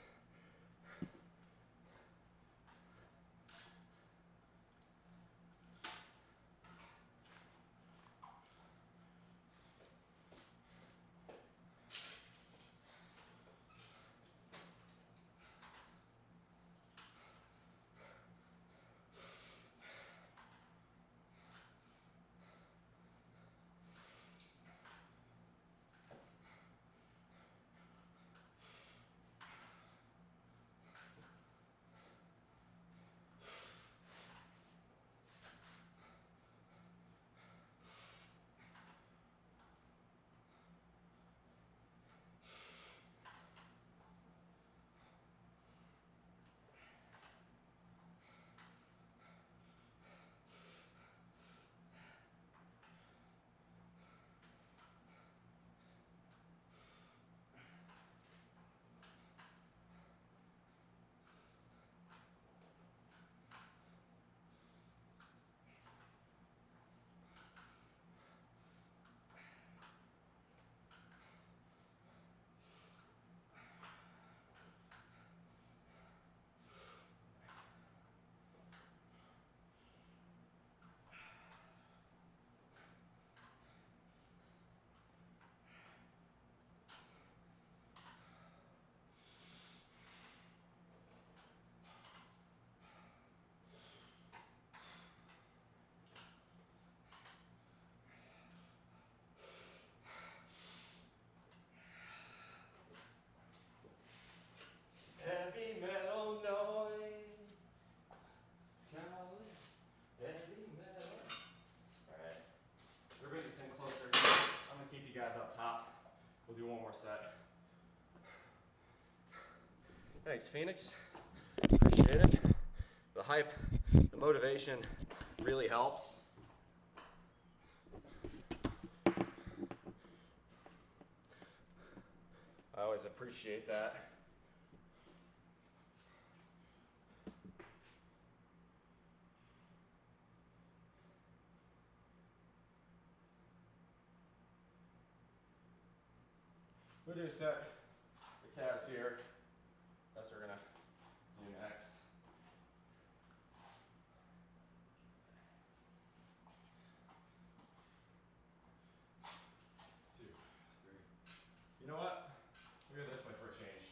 Heavy metal noise. Heavy metal. Alright. We're bringing this in closer. I'm going to keep you guys up top. We'll do one more set. Thanks, Phoenix. Appreciate it. The hype, the motivation really helps. I always appreciate that. We'll do a set the calves here. That's what we're gonna do next. Two, three. You know what? We'll go this way for a change.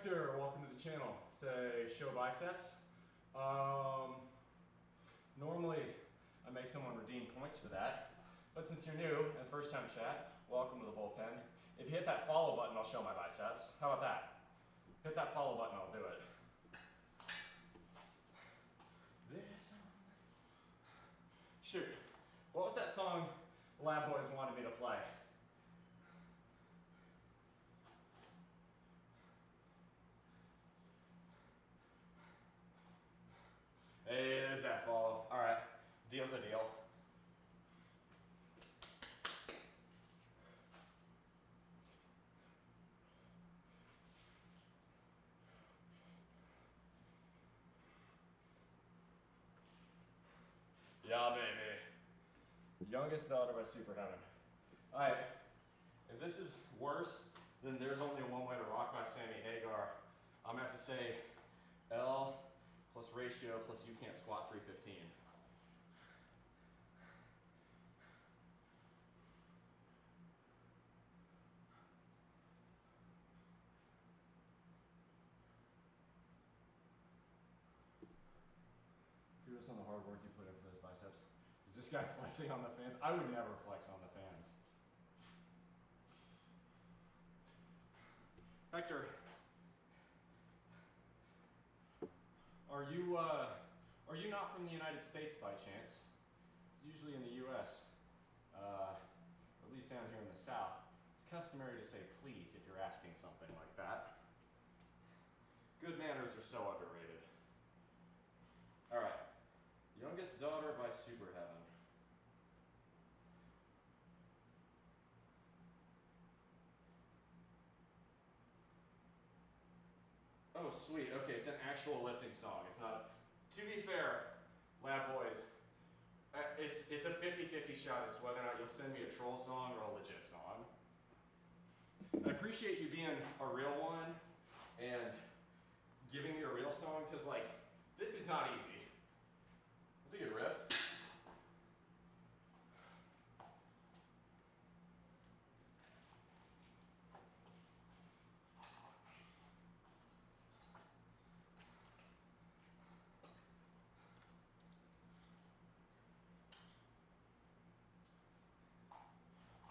Hector, welcome to the channel. Say show biceps. Normally I make someone redeem points for that, but since you're new and first time chat, welcome to the bullpen. If you hit that follow button, I'll show my biceps. How about that? Hit that follow button, I'll do it. Shoot, what was that song Lab Boys wanted me to play? Hey, there's that follow. All right, deal's a deal. Yeah, baby. Youngest daughter by Super Heaven. All right, if this is worse, then there's only one way to rock by Sammy Hagar. I'm gonna have to say L plus ratio plus you can't squat 315. Kudos on the hard work you put in for those biceps. Is this guy flexing on the fans? I would never flex on the fans. Hector, are you not from the United States by chance? It's usually in the U.S., or at least down here in the South. It's customary to say please if you're asking something like that. Good manners are so underrated. All right, youngest daughter by Super Heaven. Oh, sweet. Okay, it's an actual lifting song. It's not. To be fair, Lab Boys, it's a 50-50 shot as to whether or not you'll send me a troll song or a legit song. I appreciate you being a real one and giving me a real song, because, like, this is not easy. That's a good riff.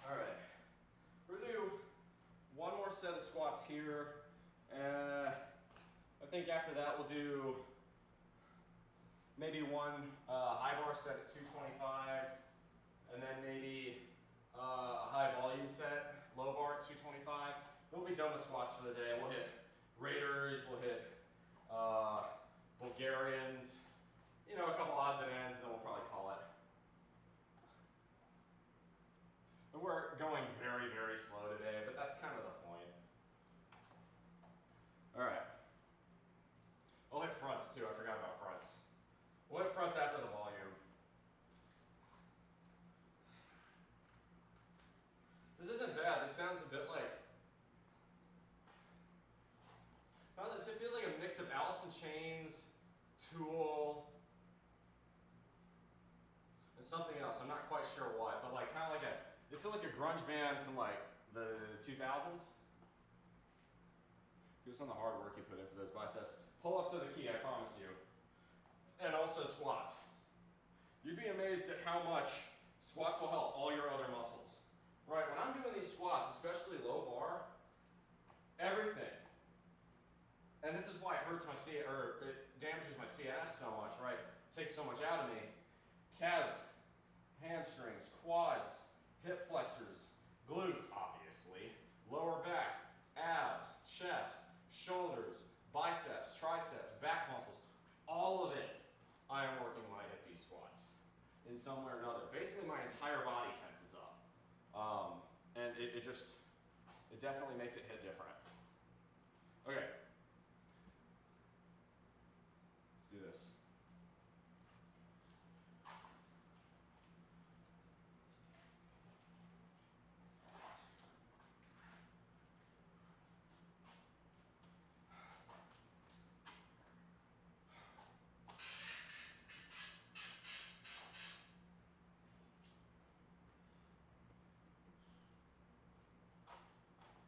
All right, we're gonna do one more set of squats here. I think after that we'll do maybe one high bar set at 225, and then maybe a high volume set, low bar at 225. We'll be done with squats for the day. We'll hit Raiders, we'll hit Bulgarians, you know, a couple odds and ends, and then we'll probably call it. And we're going very, very slow today, but that's kind of the point. All right. We'll hit fronts too. I forgot about fronts. We'll hit fronts after the volume. This isn't bad. This sounds a bit like, it feels like a mix of Alice in Chains, Tool, and something else. I'm not quite sure what, but like kind of like they feel like a grunge band from like the 2000s. Give us on the hard work you put in for those biceps. Pull-ups are the key, I promise you. And also squats. You'd be amazed at how much squats will help all your other muscles. Right, when I'm doing these squats, especially low bar, everything. And this is why it hurts my it damages my CNS so much, right? It takes so much out of me. Calves, hamstrings, quads, hip flexors, glutes, obviously, lower back, abs, chest, shoulders, biceps, triceps, back muscles, all of it I am working when I hit these squats in some way or another. Basically my entire body tenses up. And it definitely makes it hit different. Okay. Let's do this.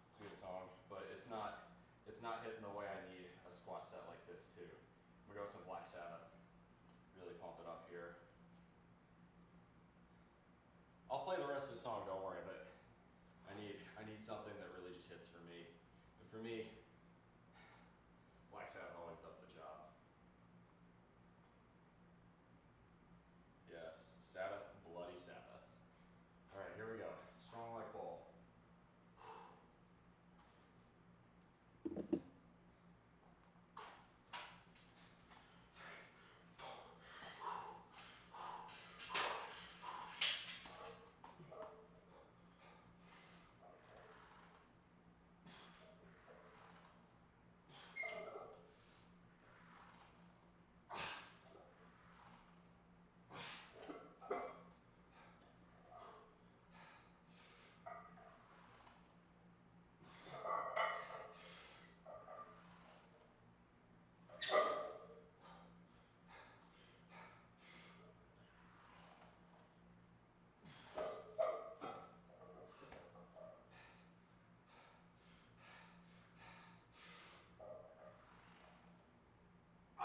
It's a good song, but it's not hitting the here. I'll play the rest of the song, don't worry, but I need something that really just hits for me. And for me, Black Sabbath always does the job. Yes, Sabbath, bloody Sabbath. All right, here we go. Strong like bull.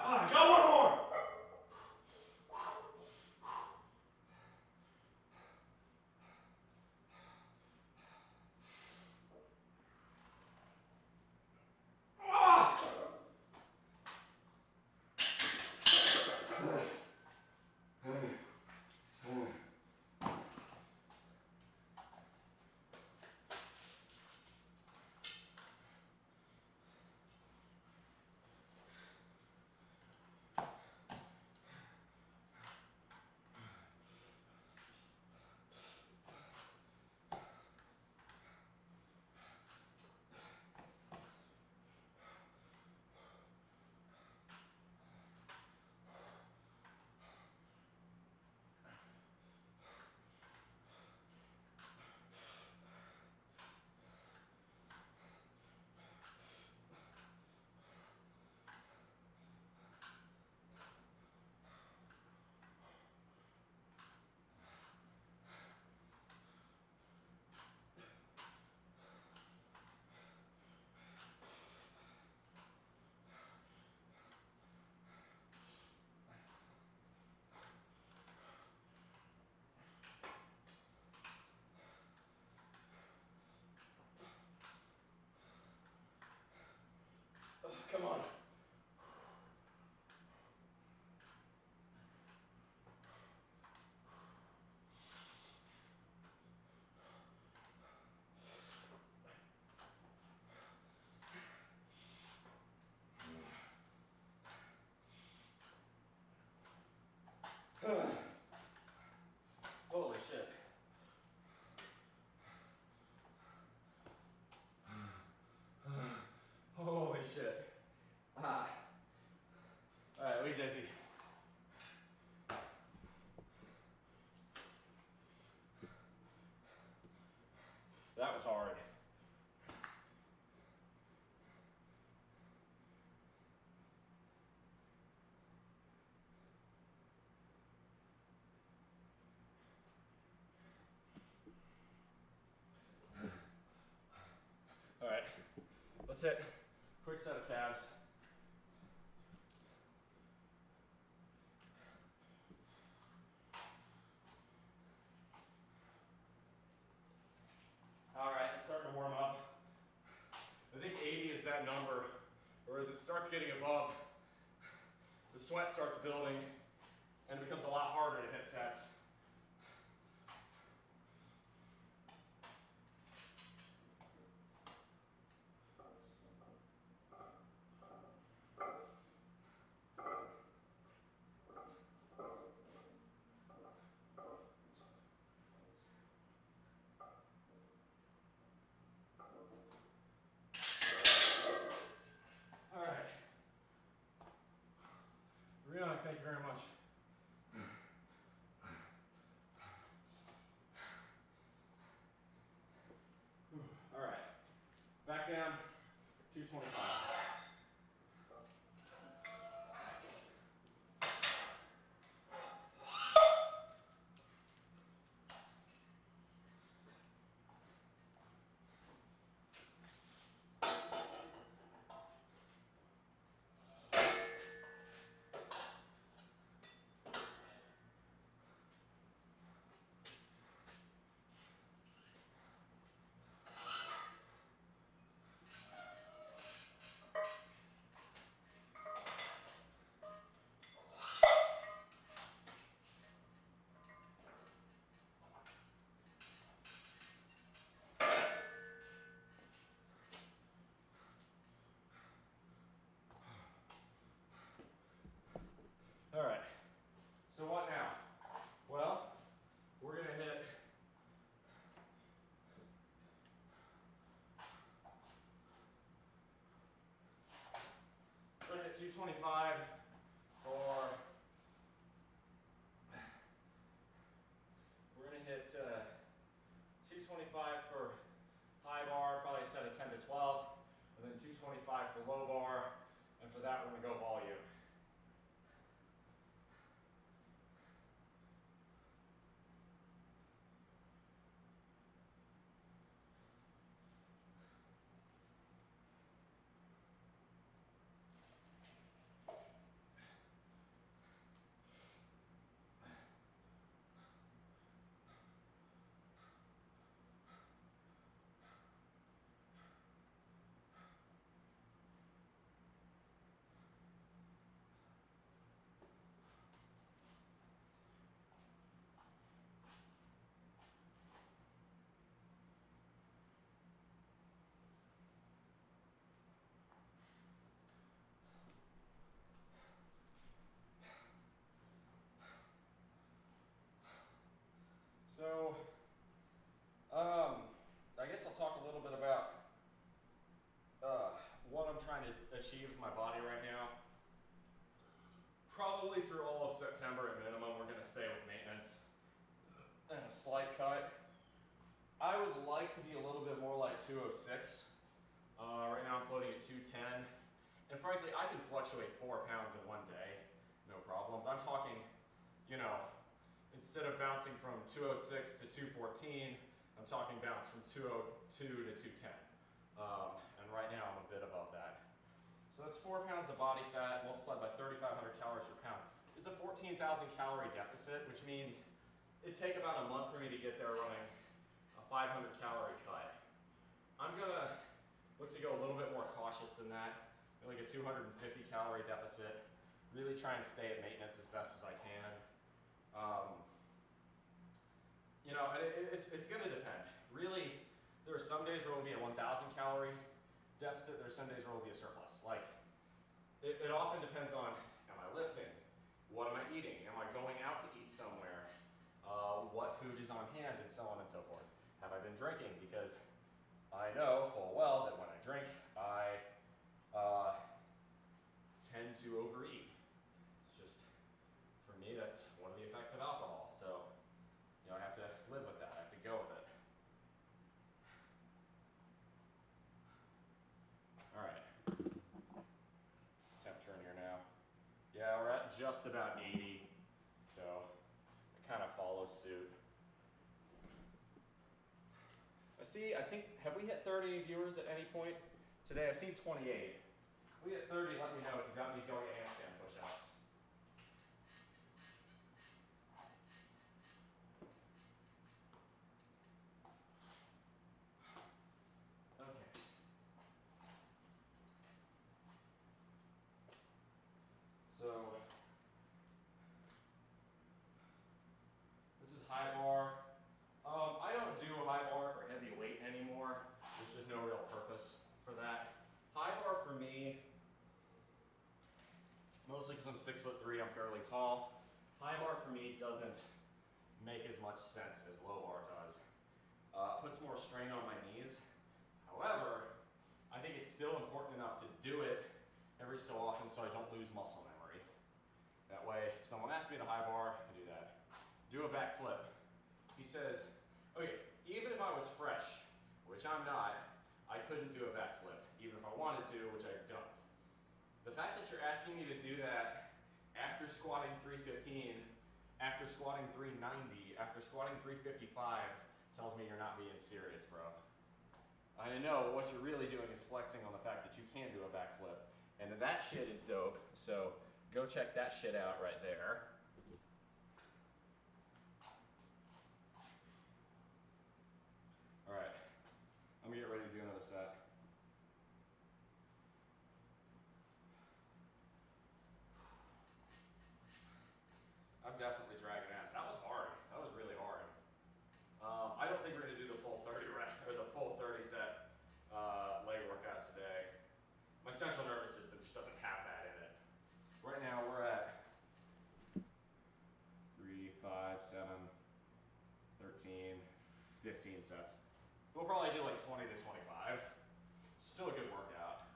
I got one more! Come on. Holy shit. Holy shit. Ah. Alright, wait, Jesse. That was hard. Alright, let's hit quick set of calves. Alright, it's starting to warm up. I think 80 is that number, or as it starts getting above, the sweat starts building and it becomes a lot harder to hit sets. Alright. Rihanna, thank you very much. Alright. Back down, 225. 225 for, we're gonna hit 225 for high bar, probably a set of 10 to 12, and then 225 for low bar, and for that we're gonna go volume. So, I guess I'll talk a little bit about what I'm trying to achieve with my body right now. Probably through all of September at minimum, we're gonna stay with maintenance and a slight cut. I would like to be a little bit more like 206. Right now I'm floating at 210. And frankly, I can fluctuate 4 pounds in one day, no problem. But I'm talking, you know, instead of bouncing from 206 to 214, I'm talking bounce from 202 to 210. And right now I'm a bit above that. So that's 4 pounds of body fat multiplied by 3,500 calories per pound. It's a 14,000 calorie deficit, which means it'd take about a month for me to get there running a 500 calorie cut. I'm gonna look to go a little bit more cautious than that, like a 250 calorie deficit. Really try and stay at maintenance as best as I can. You know, it's gonna depend. Really, there are some days where it'll be a 1,000 calorie deficit. There's some days where it'll be a surplus. Like, it often depends on, am I lifting? What am I eating? Am I going out to eat somewhere? What food is on hand, and so on and so forth. Have I been drinking? Because I know full well that when I drink, I tend to overeat. It's just, for me, that's one of the effects of alcohol. So, you know, I have to live with that. I have to go with it. All right. Temperature in here now. Yeah, we're at just about 80. So it kind of follows suit. I think, have we hit 30 viewers at any point today? I've seen 28. If we hit 30, let me know, because that means y'all get handstand push-ups. Okay. So, this is high bar. I don't do high bar for heavy weight anymore. There's just no real purpose for that. High bar for me, mostly because I'm 6'3", I'm fairly tall. High bar for me doesn't make as much sense as low bar does. Puts more strain on my knees. However, I think it's still important enough to do it every so often so I don't lose muscle memory. That way, if someone asks me to high bar, I do that. Do a back flip. He says, okay, even if I was fresh, which I'm not, I couldn't do a back flip, even if I wanted to, which I don't. The fact that you're asking me to do that after squatting 315, after squatting 390, after squatting 355, tells me you're not being serious, bro. I know what you're really doing is flexing on the fact that you can do a back flip. And that shit is dope, so go check that shit out right there. All right, I'm gonna get ready to do another set. I'm definitely dragging ass. That was hard. That was really hard. I don't think we're gonna do the full 30 or the full 30 set leg workout today. My central nervous system just doesn't have that in it. Right now we're at 3, 5, 7, 13, 15 sets. We'll probably do like 20 to 25. Still a good workout.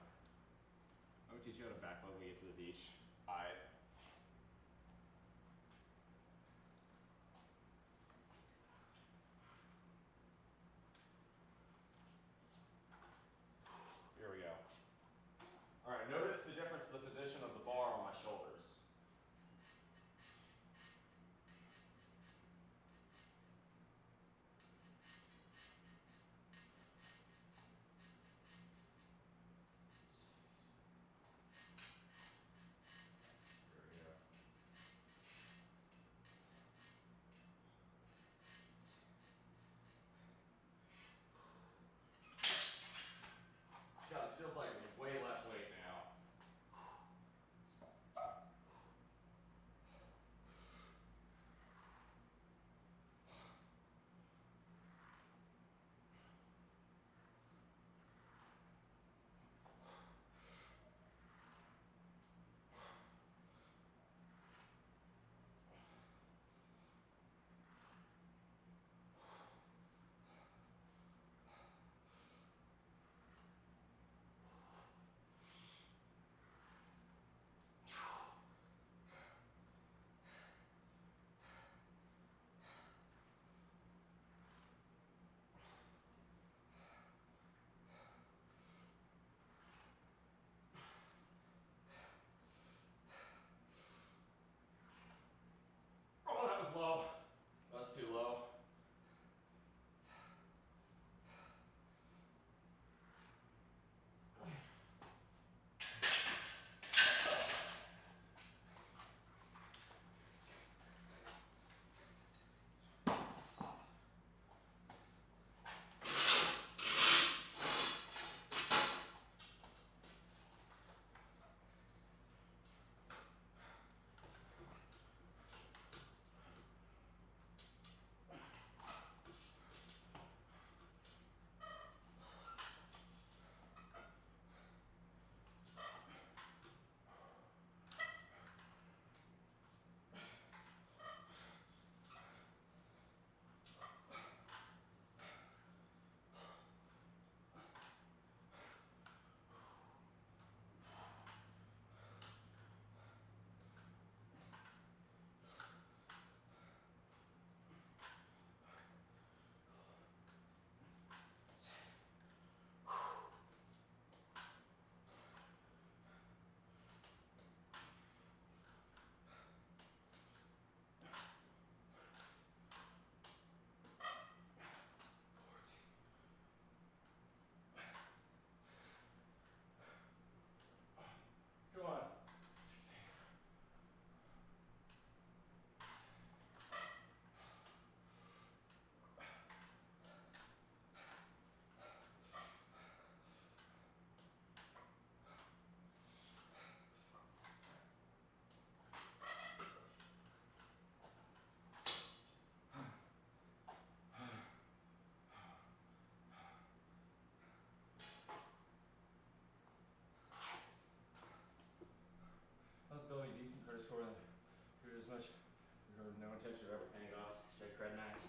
OT teach you how to backflip when we get to the beach? Alright. Here we go. Alright, notice the difference in the position of the bar on my shoulders. Here we go. God, this feels like way less weight now. Oh, that was low. That's too low. Come on. 16. I was building a decent credit score and as much no intention of ever paying it off. Straight credit max.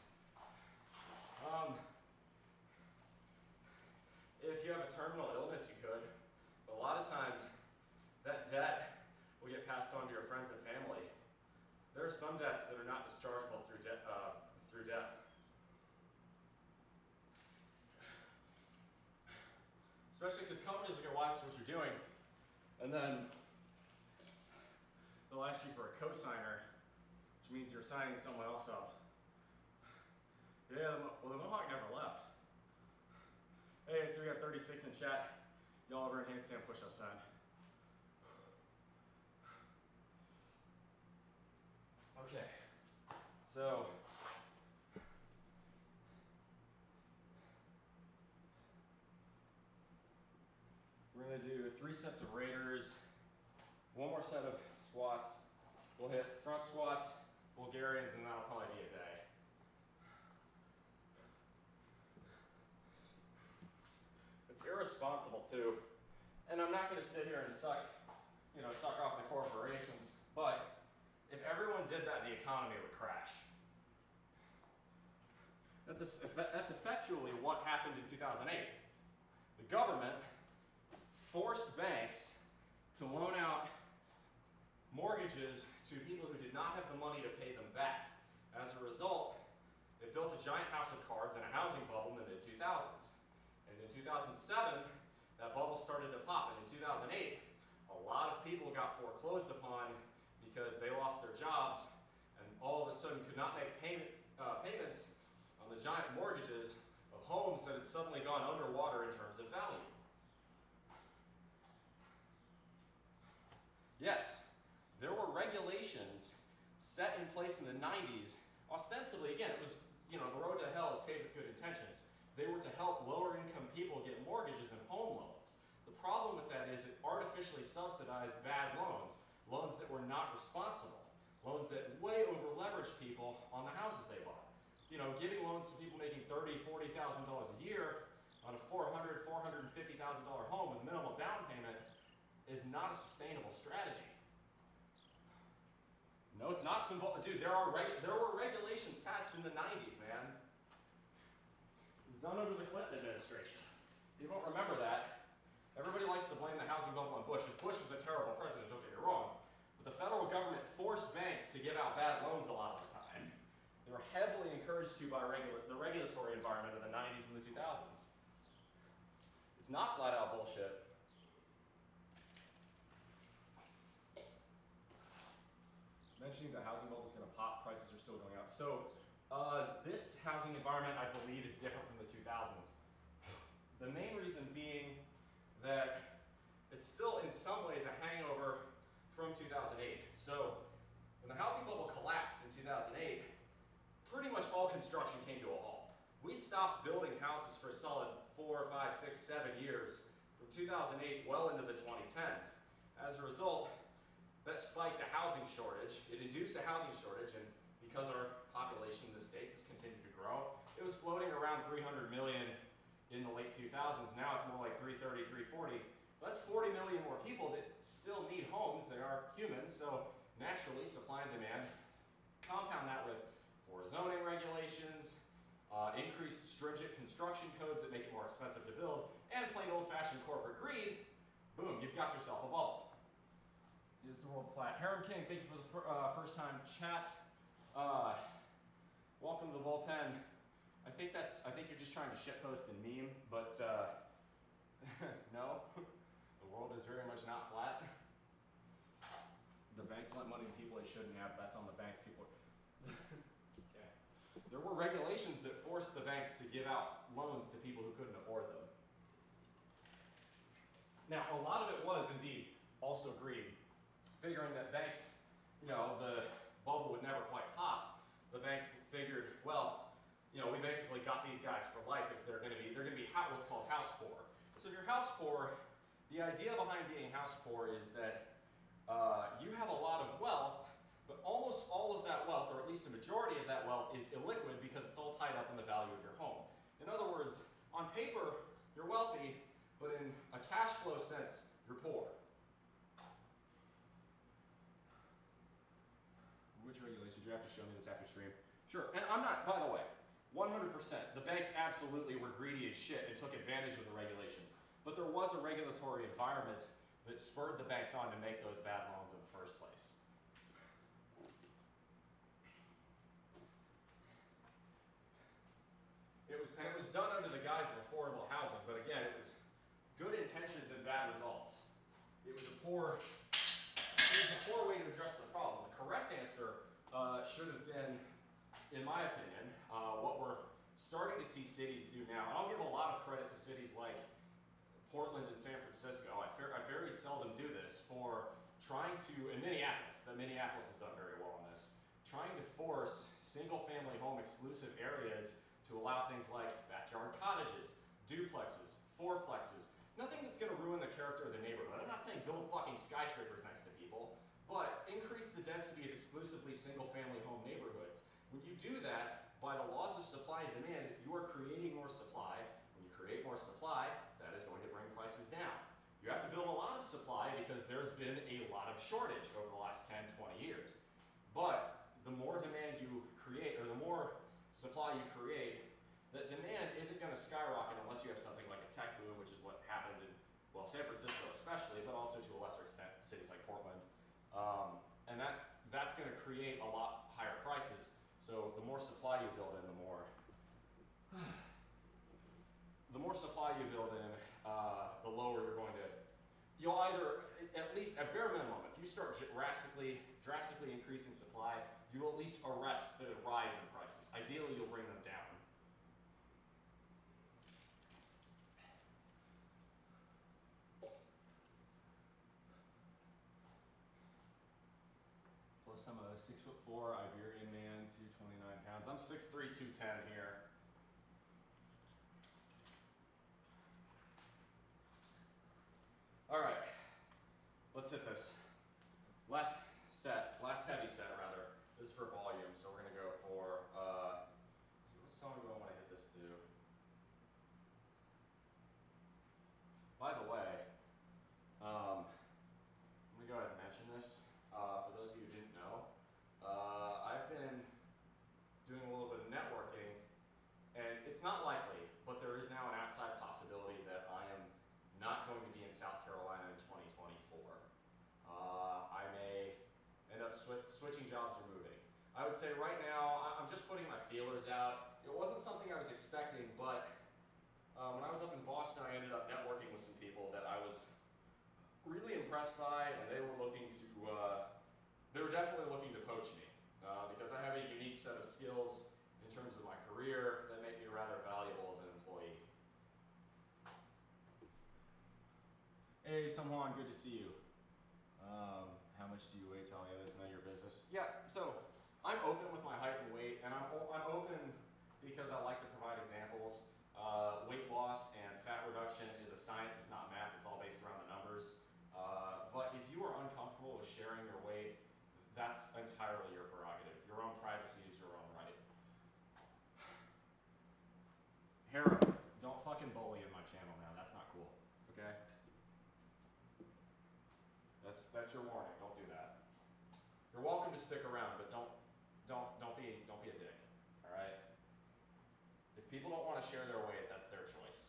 If you have a terminal illness, you could. But a lot of times, that debt will get passed on to your friends and family. There are some debts that are not dischargeable through death. Especially because companies will get wise to what you're doing, and then they'll ask you for a cosigner, which means you're signing someone else up. Yeah, well, the Mohawk never left. Hey, so we got 36 in chat. Y'all ever in handstand push-ups then? Okay, so we're gonna do 3 sets of Raiders, 1 more set of squats. We'll hit front squats, Bulgarians, and that'll probably be a day. It's irresponsible too, and I'm not gonna sit here and suck off the corporations, but if everyone did that, the economy would crash. That's effectually what happened in 2008. The government forced banks to loan out mortgages to people who did not have the money to pay them back. As a result, it built a giant house of cards and a housing bubble in the mid-2000s. And in 2007, that bubble started to pop. And in 2008, a lot of people got foreclosed upon because they lost their jobs and all of a sudden could not make payments on the giant mortgages of homes that had suddenly gone underwater in terms of value. Yes, there were regulations set in place in the 90s. Ostensibly, again, it was, the road to hell is paved with good intentions. They were to help lower income people get mortgages and home loans. The problem with that is it artificially subsidized bad loans, loans that were not responsible, loans that way over leveraged people on the houses they bought. Giving loans to people making $30,000, $40,000 a year on a $400,000, $450,000 home with minimal down payment is not a sustainable strategy. No, it's not simple. Dude, there were regulations passed in the 90s, man. It was done under the Clinton administration. You don't remember that. Everybody likes to blame the housing bubble on Bush, and Bush was a terrible president, don't get me wrong. But the federal government forced banks to give out bad loans a lot of the time. They were heavily encouraged to by the regulatory environment of the 90s and the 2000s. It's not flat out bullshit. Mentioning the housing bubble is going to pop, prices are still going up. So this housing environment, I believe, is different from the 2000s. The main reason being that it's still in some ways a hangover from 2008. So when the housing bubble collapsed in 2008, pretty much all construction came to a halt. We stopped building houses for a solid 4, 5, 6, 7 years from 2008 well into the 2010s. As a result, that spiked a housing shortage. It induced a housing shortage, and because our population in the States has continued to grow, it was floating around 300 million in the late 2000s. Now it's more like 330, 340. That's 40 million more people that still need homes. They are humans, so naturally, supply and demand. Compound that with poor zoning regulations, increased stringent construction codes that make it more expensive to build, and plain old-fashioned corporate greed, boom, you've got yourself a bubble. Is the world flat? Harem King, thank you for the first time chat. Welcome to the bullpen. I think you're just trying to shitpost and meme, but no, the world is very much not flat. The banks lent money to people they shouldn't have. That's on the banks. People. Okay. There were regulations that forced the banks to give out loans to people who couldn't afford them. Now, a lot of it was indeed also greed. Figuring that banks, the bubble would never quite pop, the banks figured, well, we basically got these guys for life if they're going to be what's called house poor. So if you're house poor, the idea behind being house poor is that you have a lot of wealth, but almost all of that wealth, or at least a majority of that wealth, is illiquid because it's all tied up in the value of your home. In other words, on paper, you're wealthy, but in a cash flow sense, you're poor. Which regulations? You have to show me this after stream. Sure, and I'm not, by the way, 100%. The banks absolutely were greedy as shit and took advantage of the regulations. But there was a regulatory environment that spurred the banks on to make those bad loans in the first place. It was done under the guise of affordable housing, but again, it was good intentions and bad results. It was a poor way to address the problem. The correct answer should have been, in my opinion, what we're starting to see cities do now. And I'll give a lot of credit to cities like Portland and San Francisco. I very seldom do this for trying to, in Minneapolis, Minneapolis has done very well on this, trying to force single-family home exclusive areas to allow things like backyard cottages, duplexes, fourplexes, nothing that's going to ruin the character of the neighborhood. I'm not saying build fucking skyscrapers next to people, but increase the density of exclusively single-family home neighborhoods. When you do that, by the laws of supply and demand, you are creating more supply. When you create more supply, that is going to bring prices down. You have to build a lot of supply because there's been a lot of shortage over the last 10, 20 years. But the more demand you create, or the more supply you create, that demand isn't going to skyrocket unless you have something like a tech boom, which is what happened in, well, San Francisco especially, but also to a lesser extent And that's going to create a lot higher prices. So the more supply you build in, the more supply you build in, the lower you're going to. You'll either, at least at bare minimum, if you start drastically increasing supply, you will at least arrest the rise in prices. Ideally, you'll bring them down. Plus, I'm a 6'4" Iberian man, 229 pounds. I'm 6'3", 210 here. All right, let's hit this. Last heavy set rather. This is for volume, so we're gonna go for, see what song do I wanna hit this to? By the way, let me go ahead and mention this. For those of you who didn't know, I've been doing a little bit of networking, and it's not likely, but there is now an outside possibility that I am not going to be in South Carolina in 2024. I may end up switching jobs or moving. I would say right now, I'm just putting my feelers out. It wasn't something I was expecting, but when I was up in Boston, I ended up networking with some people that I was really impressed by, and they were definitely looking to poach me because I have a unique set of skills in terms of my career that make me rather valuable as an employee. Hey, Sungwon, good to see you. How much do you weigh? Tell me, that's none of your business. Yeah, so I'm open with my height and weight, and I'm open because I like to provide examples. Weight loss and fat reduction is a science, it's not math, it's all based around the numbers. But if you are uncomfortable with sharing your weight, that's entirely your prerogative. Your own privacy is your own right. Hera, don't fucking bully in my channel now, that's not cool, okay? That's your warning. Don't do that. You're welcome to stick around, but don't be a dick. All right. If people don't want to share their weight, that's their choice.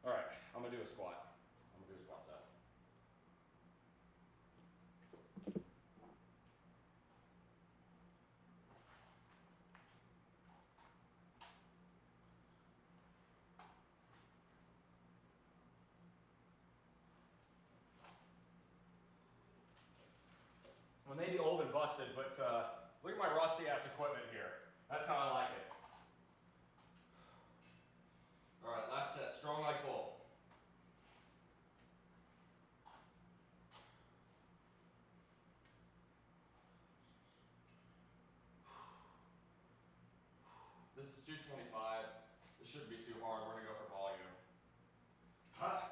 All right. I'm gonna do a squat. I'm gonna do a squat set. I may be old and busted, but look at my rusty ass equipment here. That's how I like it. All right, last set, strong like bull. This is 225. This shouldn't be too hard. We're gonna go for volume. Ha!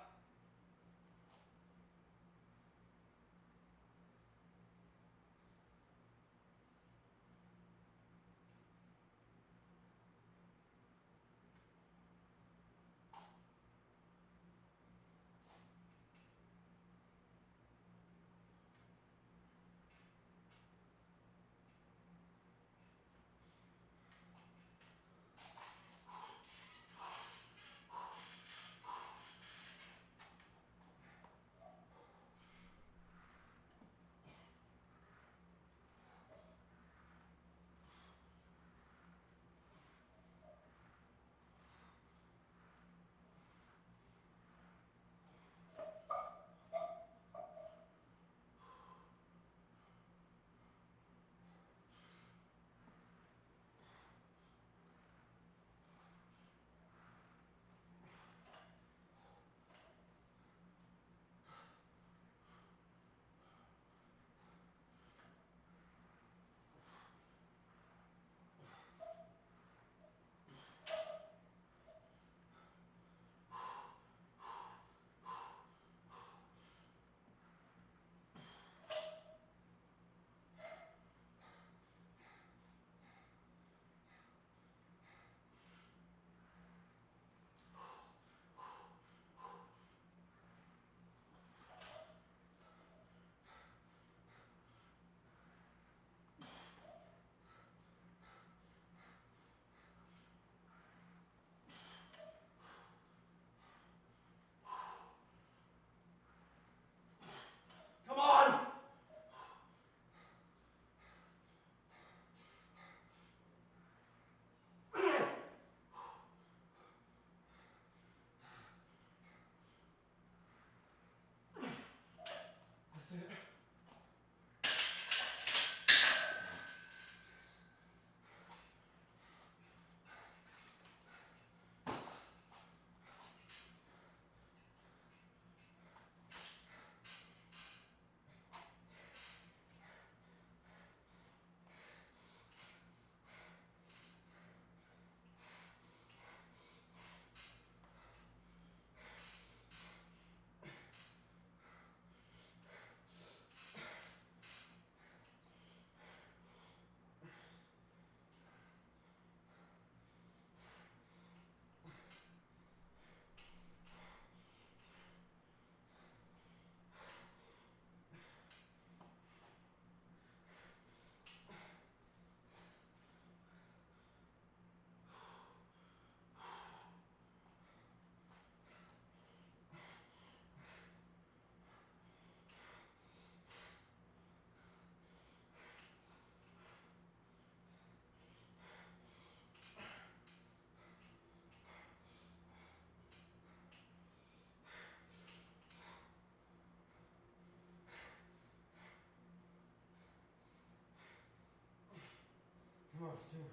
Come on, 2 more.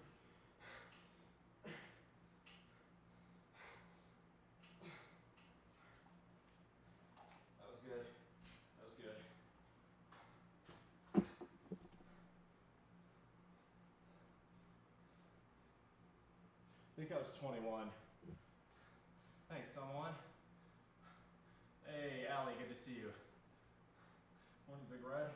That was good. That was good. I think that was 21. Thanks, someone. Hey, Allie, good to see you. Morning, Big Red.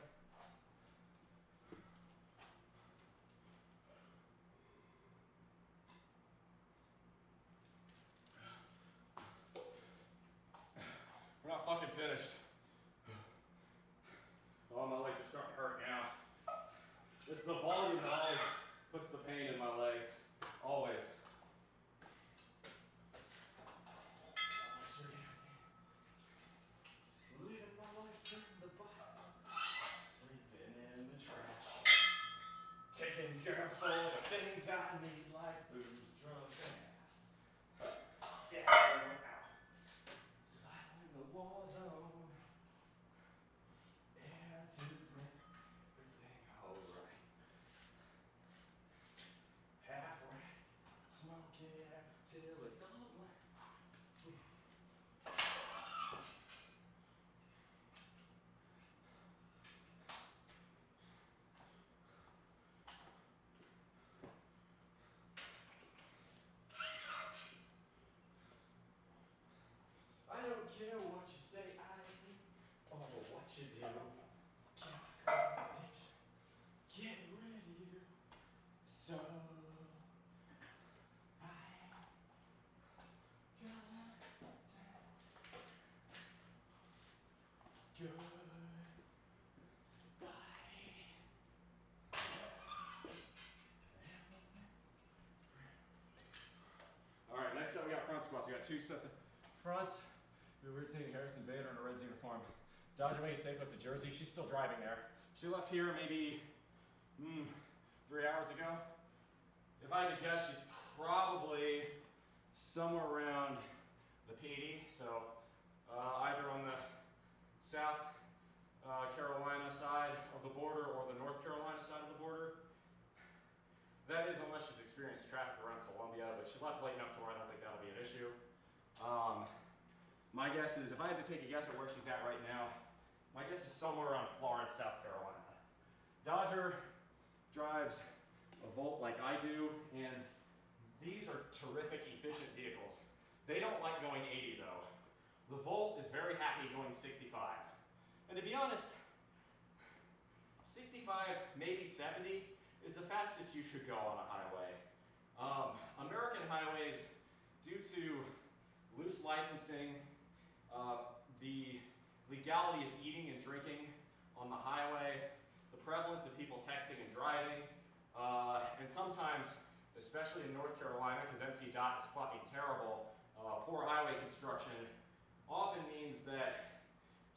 We're not fucking finished. Oh, my legs are starting to hurt now. It's the volume that always puts the pain in my legs. Always. Living my life in the box, sleeping in the trash, taking girls for the things I need like booze, drugs, and ass. Dad, out. Survival in the war zone. Attitudes make everything alright. Half right, smoke it out till it's all black. I don't care what you say, I think, or what you do. Chemical addiction, get rid of you. So I gotta take goodbye. All right, next up we got front squats. We got 2 sets of fronts. We were rotating Harrison Bader in a Reds uniform. Dodger made it safe up to Jersey. She's still driving there. She left here maybe 3 hours ago. If I had to guess, she's probably somewhere around the PD. So either on the South Carolina side of the border or the North Carolina side of the border. That is unless she's experienced traffic around Columbia, but she left late enough to where I don't think that'll be an issue. My guess is, if I had to take a guess at where she's at right now, my guess is somewhere around Florence, South Carolina. Dodger drives a Volt like I do, and these are terrific, efficient vehicles. They don't like going 80 though. The Volt is very happy going 65. And to be honest, 65, maybe 70 is the fastest you should go on a highway. American highways, due to loose licensing, the legality of eating and drinking on the highway, the prevalence of people texting and driving, and sometimes, especially in North Carolina, because NC-DOT is fucking terrible, poor highway construction often means that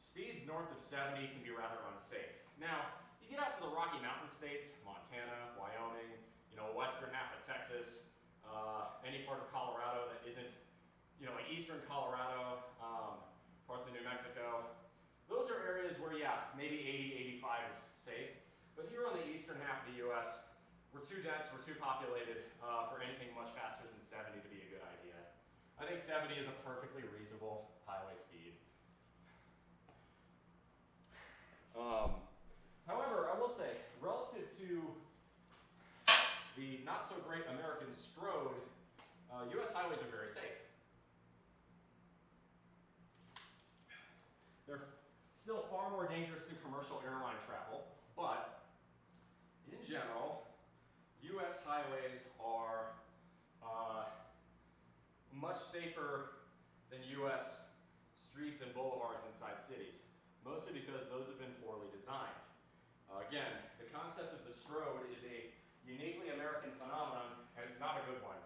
speeds north of 70 can be rather unsafe. Now, you get out to the Rocky Mountain states, Montana, Wyoming, western half of Texas, any part of Colorado that isn't, like eastern Colorado, parts of New Mexico. Those are areas where, yeah, maybe 80, 85 is safe. But here on the eastern half of the US, we're too dense, we're too populated for anything much faster than 70 to be a good idea. I think 70 is a perfectly reasonable highway speed. However, I will say, relative to the not so great American Strode, US highways are very safe. They're still far more dangerous than commercial airline travel, but in general, US highways are much safer than US streets and boulevards inside cities, mostly because those have been poorly designed. Again, the concept of the Strode is a uniquely American phenomenon, and it's not a good one.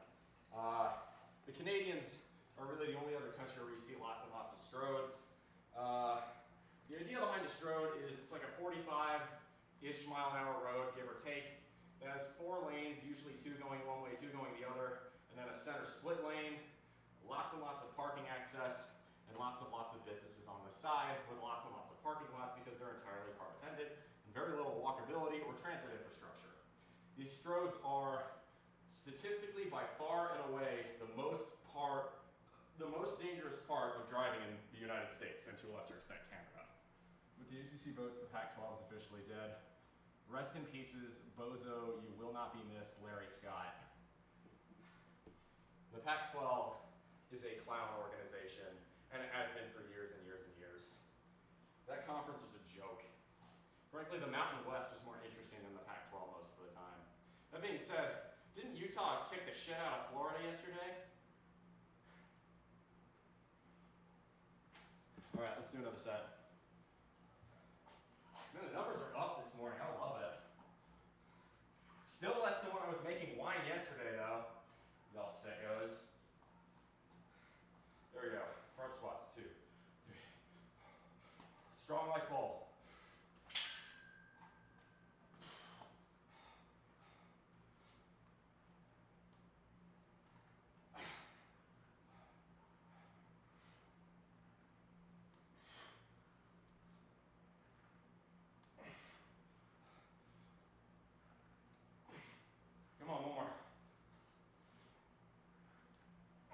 The Canadians are really the only other country where you see lots and lots of Strodes. The idea behind a Strode is it's like a 45-ish mile-an-hour road, give or take. It has 4 lanes, usually 2 going one way, 2 going the other, and then a center split lane, lots and lots of parking access, and lots of businesses on the side with lots and lots of parking lots because they're entirely car dependent and very little walkability or transit infrastructure. These strodes are statistically by far and away the most dangerous part of driving in the United States and to a lesser extent Canada. With the ACC votes, the Pac-12 is officially dead. Rest in pieces, bozo, you will not be missed, Larry Scott. The Pac-12 is a clown organization, and it has been for years and years and years. That conference was a joke. Frankly, the Mountain West was more interesting than the Pac-12 most of the time. That being said, didn't Utah kick the shit out of Florida yesterday? All right, let's do another set. Man, the numbers are up this morning. I love it. Still less than when I was making wine yesterday, though. Y'all sickos. There we go. Front squats, 2, 3. Strong like bull. Come on, one more.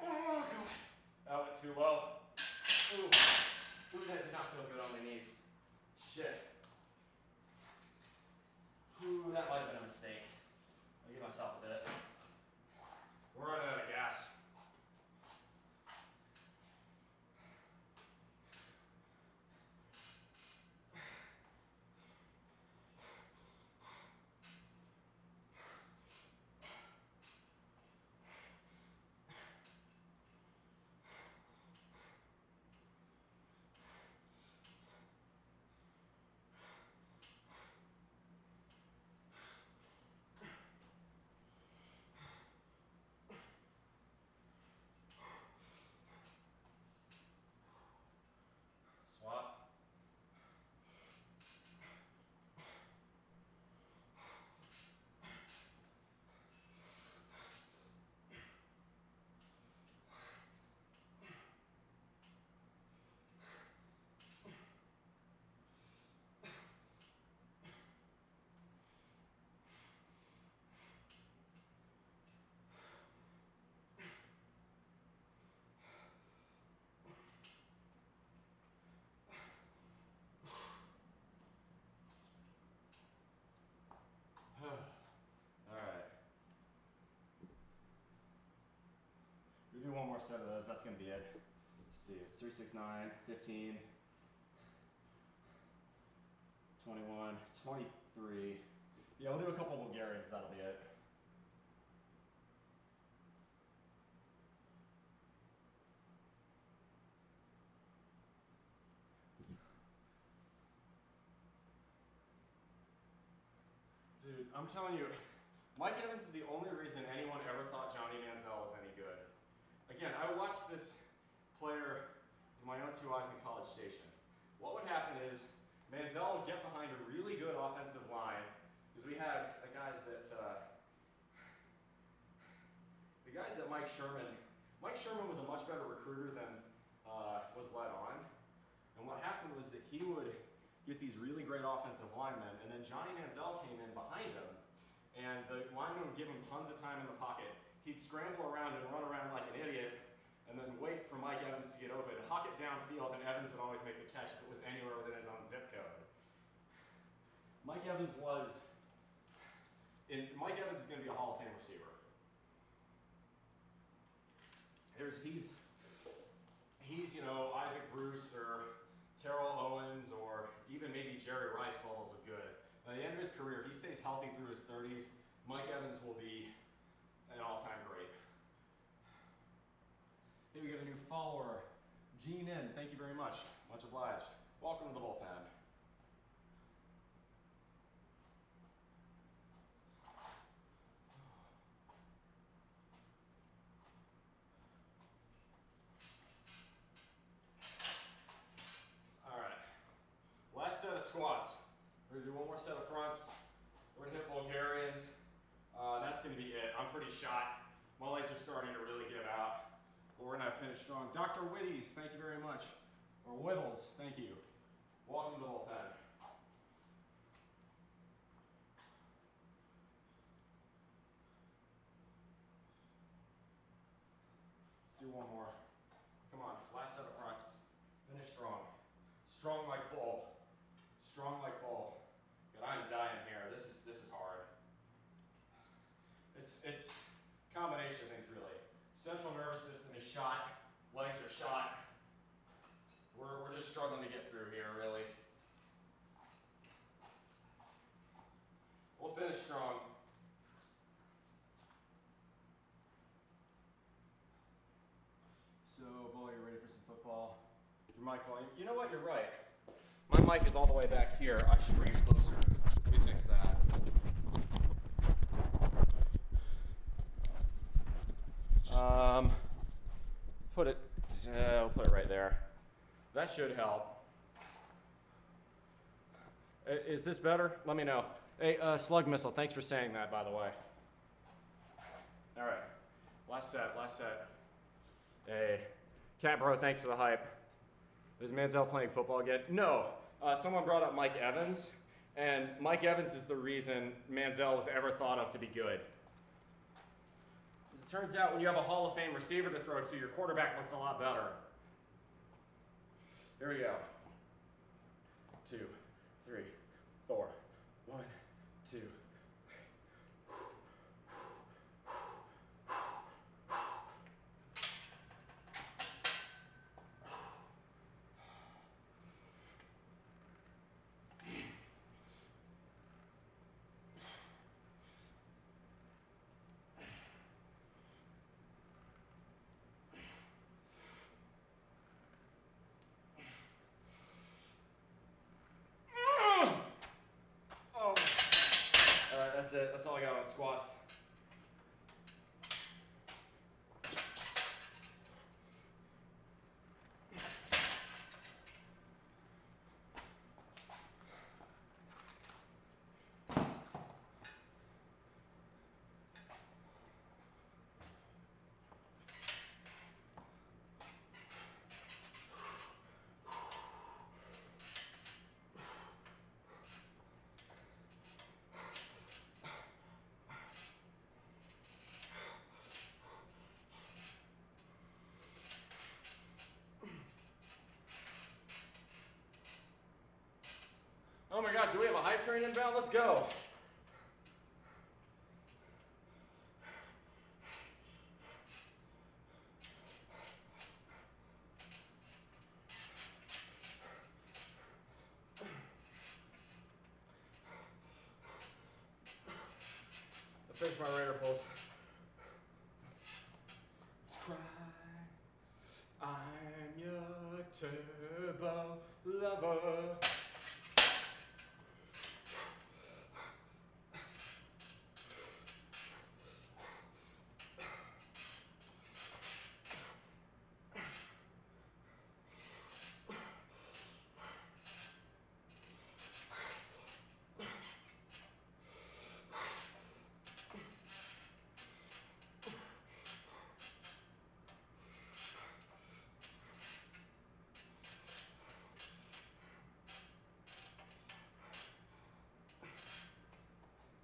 Oh, God. That went too low. Ooh. Ooh, that did not feel good on my knees. Shit. Ooh, that might have been a mistake. I'll give myself a bit. We're running out of gas. Swap. Alright. We do one more set of those, that's gonna be it. Let's see, it's 3, 6, 9, 15, 21, 23. Yeah, we'll do a couple Bulgarians, that'll be it. Dude, I'm telling you, Mike Evans is the only reason anyone ever thought Johnny Manziel was any good. Again, I watched this player with my own 2 eyes in College Station. What would happen is Manziel would get behind a really good offensive line because we had the guys that Mike Sherman was a much better recruiter than was led on. And what happened was that he would get these really great offensive linemen, and then Johnny Manziel came in behind him, and the lineman would give him tons of time in the pocket. He'd scramble around and run around like an idiot, and then wait for Mike Evans to get open, huck it downfield, and Evans would always make the catch if it was anywhere within his own zip code. Mike Evans is going to be a Hall of Fame receiver. He's Isaac Bruce or Terrell Owens or even maybe Jerry Rice levels of good. By the end of his career, if he stays healthy through his 30s, Mike Evans will be an all-time great. Here we got a new follower, Gene N. Thank you very much. Much obliged. Welcome to the bullpen. All right. Last set of squats. We're gonna do one more set of fronts. We're gonna hit Bulgarians. That's gonna be it. I'm pretty shot. My legs are starting to really give out. But we're gonna finish strong. Dr. Whitties, thank you very much. Or Whittles, thank you. Welcome to the bullpen. Strong like bull. And I'm dying here. This is hard. It's combination of things really. Central nervous system is shot. Legs are shot. We're just struggling to get through here, really. We'll finish strong. So, Bull, you ready for some football? Your mic volume. You know what? You're right. My mic is all the way back here. I should bring it closer. Let me fix that. I'll put it right there. That should help. Is this better? Let me know. Hey, Slug Missile, thanks for saying that, by the way. All right, last set. Hey, Cat Bro, thanks for the hype. Is Manziel playing football again? No. Someone brought up Mike Evans, and Mike Evans is the reason Manziel was ever thought of to be good. It turns out when you have a Hall of Fame receiver to throw to, your quarterback looks a lot better. Here we go. 2, 3, 4. 1, 2. That's it. That's all I got on squats. Oh my God, do we have a hype train inbound? Let's go. I finished my Raider pulse. Cry, I'm your turbo lover.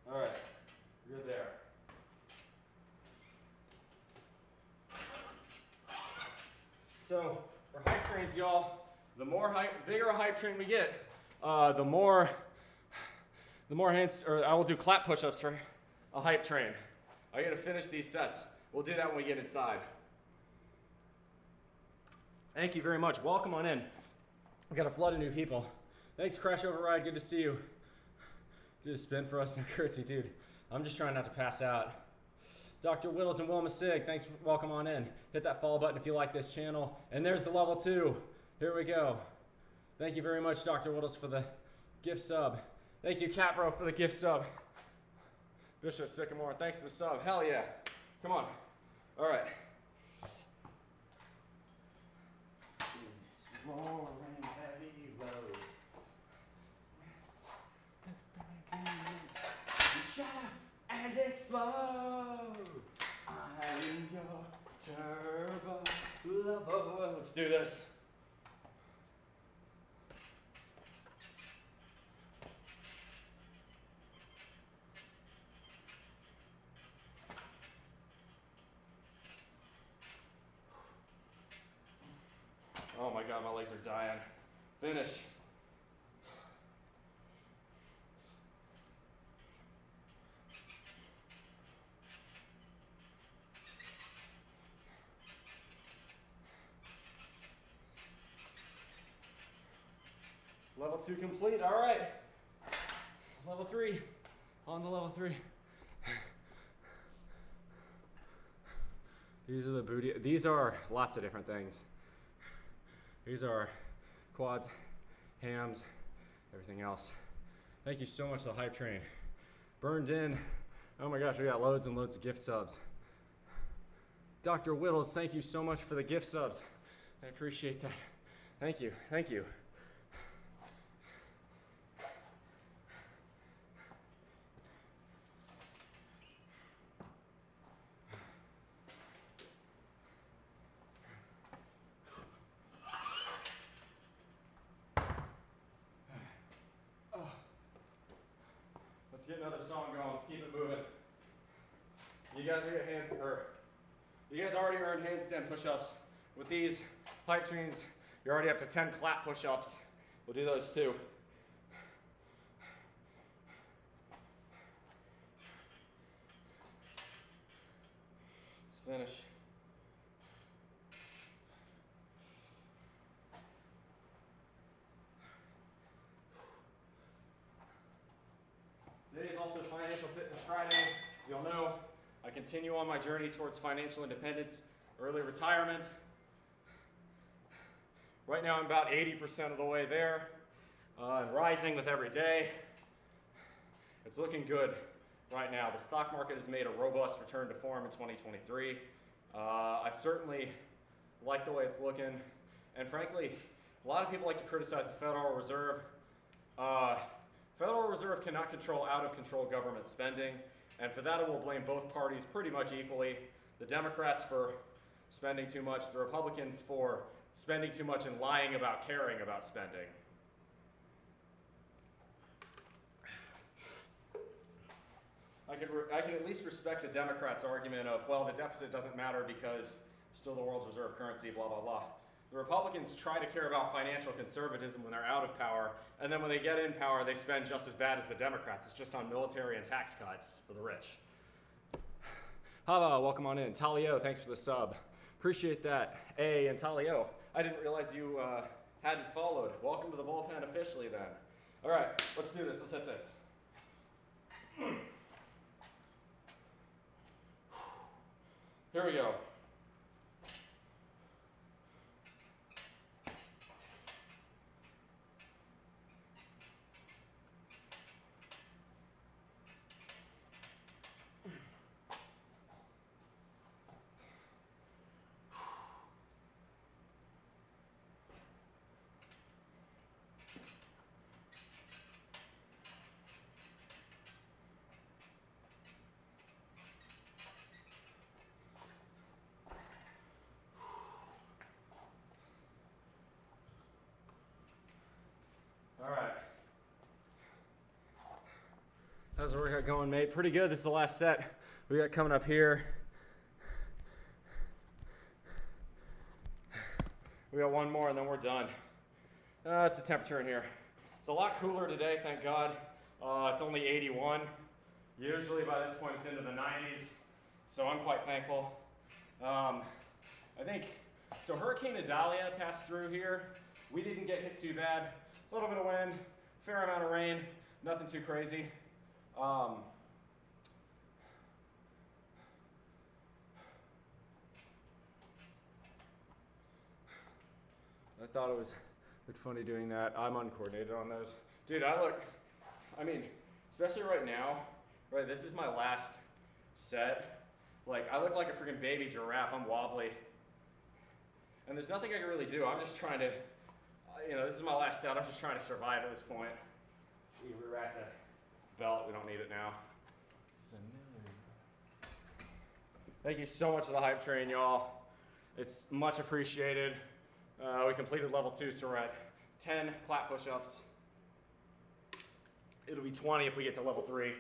All right, you're there. So for hype trains, y'all, the bigger a hype train we get, the more hands, or I will do clap push-ups for a hype train. I gotta finish these sets. We'll do that when we get inside. Thank you very much. Welcome on in. We got a flood of new people. Thanks, Crash Override. Good to see you. Do a spin for us, no curtsy, dude. I'm just trying not to pass out. Dr. Whittles and Wilma Sig, thanks, welcome on in. Hit that follow button if you like this channel. And there's the level 2. Here we go. Thank you very much, Dr. Whittles, for the gift sub. Thank you, Capro, for the gift sub. Bishop Sycamore, thanks for the sub. Hell yeah. Come on. All right. Roaring heavy road. Shatter and explode. I'm your turbo lover. Let's do this. Oh my God, my legs are dying. Finish. Level 2 complete. All right. Level 3. On to level 3. These are the booty. These are lots of different things. These are quads, hams, everything else. Thank you so much to the hype train. Burned in. Oh my gosh, we got loads and loads of gift subs. Dr. Whittles, thank you so much for the gift subs. I appreciate that. Thank you. Thank you. Let's get another song going. Let's keep it moving. You guys already earned handstand push-ups. With these hype trains, you're already up to 10 clap push-ups. We'll do those too. Let's finish. Today is also Financial Fitness Friday. As you all know, I continue on my journey towards financial independence, early retirement. Right now I'm about 80% of the way there, and rising with every day. It's looking good right now. The stock market has made a robust return to form in 2023. I certainly like the way it's looking, and frankly, a lot of people like to criticize the Federal Reserve. Federal Reserve cannot control out-of-control government spending, and for that I will blame both parties pretty much equally. The Democrats for spending too much, the Republicans for spending too much and lying about caring about spending. I can at least respect the Democrats' argument of, well, the deficit doesn't matter because still the world's reserve currency, blah, blah, blah. The Republicans try to care about financial conservatism when they're out of power, and then when they get in power, they spend just as bad as the Democrats. It's just on military and tax cuts for the rich. Hava, welcome on in. Talio, thanks for the sub. Appreciate that. Hey, and Talio, I didn't realize you hadn't followed. Welcome to the bullpen officially then. All right, let's do this. Let's hit this. Here we go. All right. How's the workout going, mate? Pretty good. This is the last set we got coming up here. We got one more and then we're done. It's the temperature in here. It's a lot cooler today, thank God. It's only 81. Usually by this point it's into the 90s, so I'm quite thankful. I think, so Hurricane Idalia passed through here. We didn't get hit too bad. A little bit of wind, fair amount of rain, nothing too crazy. I thought it looked funny doing that. I'm uncoordinated on those. Dude, I mean, especially right now, right, this is my last set. Like, I look like a freaking baby giraffe. I'm wobbly. And there's nothing I can really do. I'm just trying to, this is my last set. I'm just trying to survive at this point. We racked a belt. We don't need it now. Thank you so much for the hype train, y'all. It's much appreciated. We completed level 2, so we're at 10 clap push-ups. It'll be 20 if we get to level 3.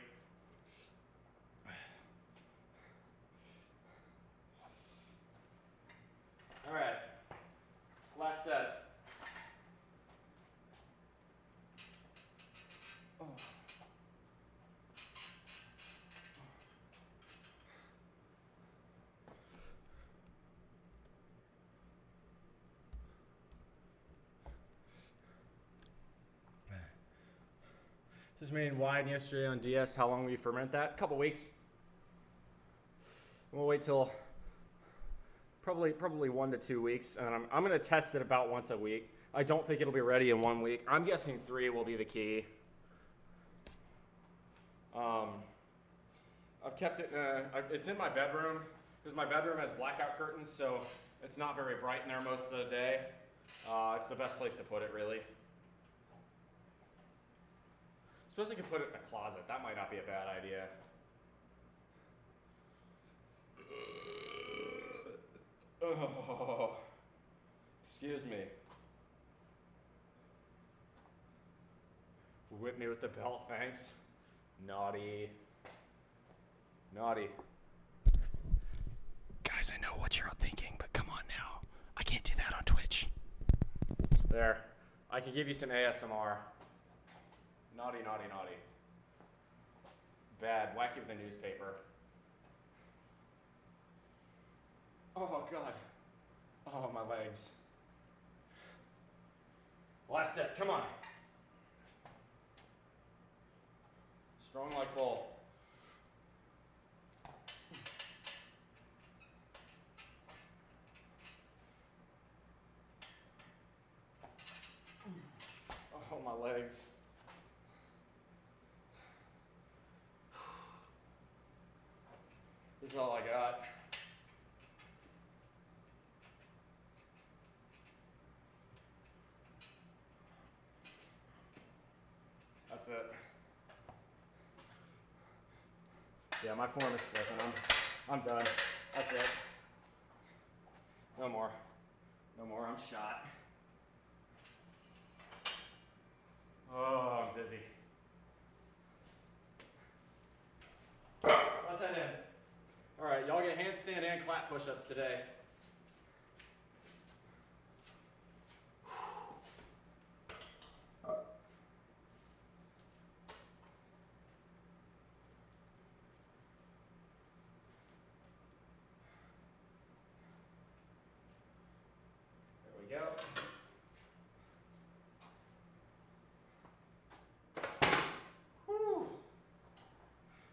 All right, last set. Oh. This is made in wide yesterday on DS. How long will you ferment that? A couple weeks. We'll wait till probably 1 to 2 weeks, and I'm gonna test it about once a week. I don't think it'll be ready in 1 week. I'm guessing 3 will be the key. I've kept it, it's in my bedroom, because my bedroom has blackout curtains, so it's not very bright in there most of the day. It's the best place to put it, really. I suppose I could put it in a closet. That might not be a bad idea. Oh, excuse me. Whip me with the belt, thanks. Naughty. Naughty. Guys, I know what you're all thinking, but come on now. I can't do that on Twitch. There. I could give you some ASMR. Naughty, naughty, naughty. Bad. Whack you with a newspaper. Oh, God. Oh, my legs. Last set. Come on. Strong like bull. Oh, my legs. This is all I got. That's it. Yeah, my form is slipping. I'm done. That's it. No more. No more. I'm shot. Oh, I'm dizzy. Let's head in. All right, y'all get handstand and clap push-ups today. There we go. Whew.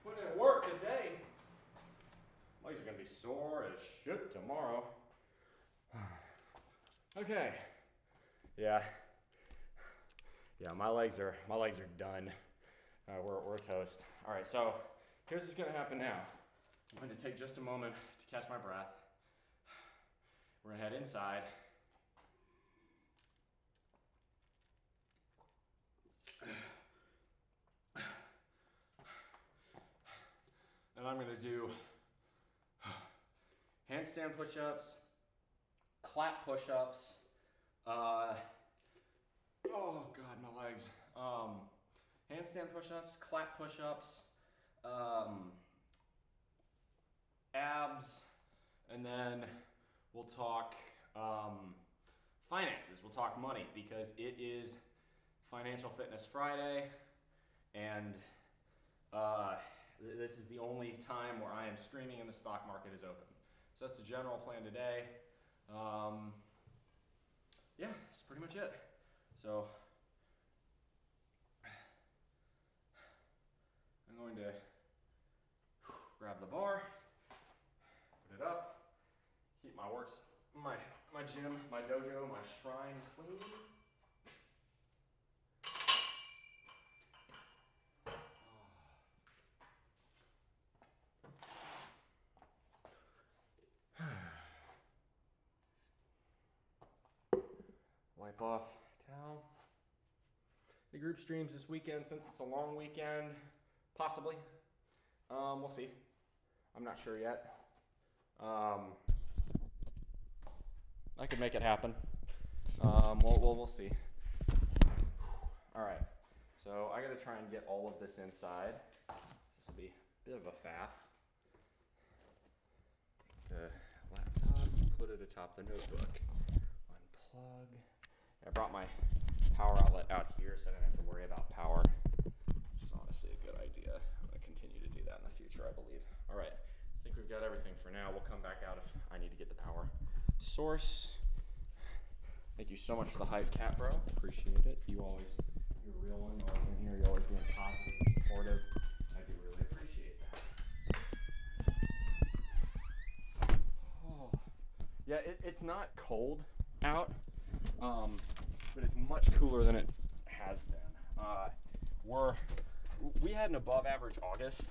Putting in work today. Legs are gonna be sore as shit tomorrow. Okay. Yeah. Yeah, my legs are done. We're toast. All right, so here's what's gonna happen now. I'm going to take just a moment to catch my breath. We're gonna head inside. And I'm gonna do handstand push-ups, clap push-ups, oh God, my legs. Handstand push-ups, clap push-ups, abs, and then we'll talk finances. We'll talk money because it is Financial Fitness Friday, and this is the only time where I am streaming and the stock market is open. So that's the general plan today. Yeah, that's pretty much it. So I'm going to grab the bar, put it up, keep my my gym, my dojo, my shrine clean. Wipe off towel. The group streams this weekend since it's a long weekend, possibly. We'll see. I'm not sure yet. I could make it happen. We'll see. All right. So I got to try and get all of this inside. This will be a bit of a faff. The laptop, put it atop the notebook. Unplug. I brought my power outlet out here so I don't have to worry about power, which is honestly a good idea. I'm going to continue to do that in the future, I believe. All right, I think we've got everything for now. We'll come back out if I need to get the power source. Thank you so much for the hype, cat bro. Appreciate it. You always You're a real one. You're always in here. You're always being positive and supportive. I do really appreciate that. Oh. Yeah, it's not cold out, but it's much cooler than it has been. We had an above average August.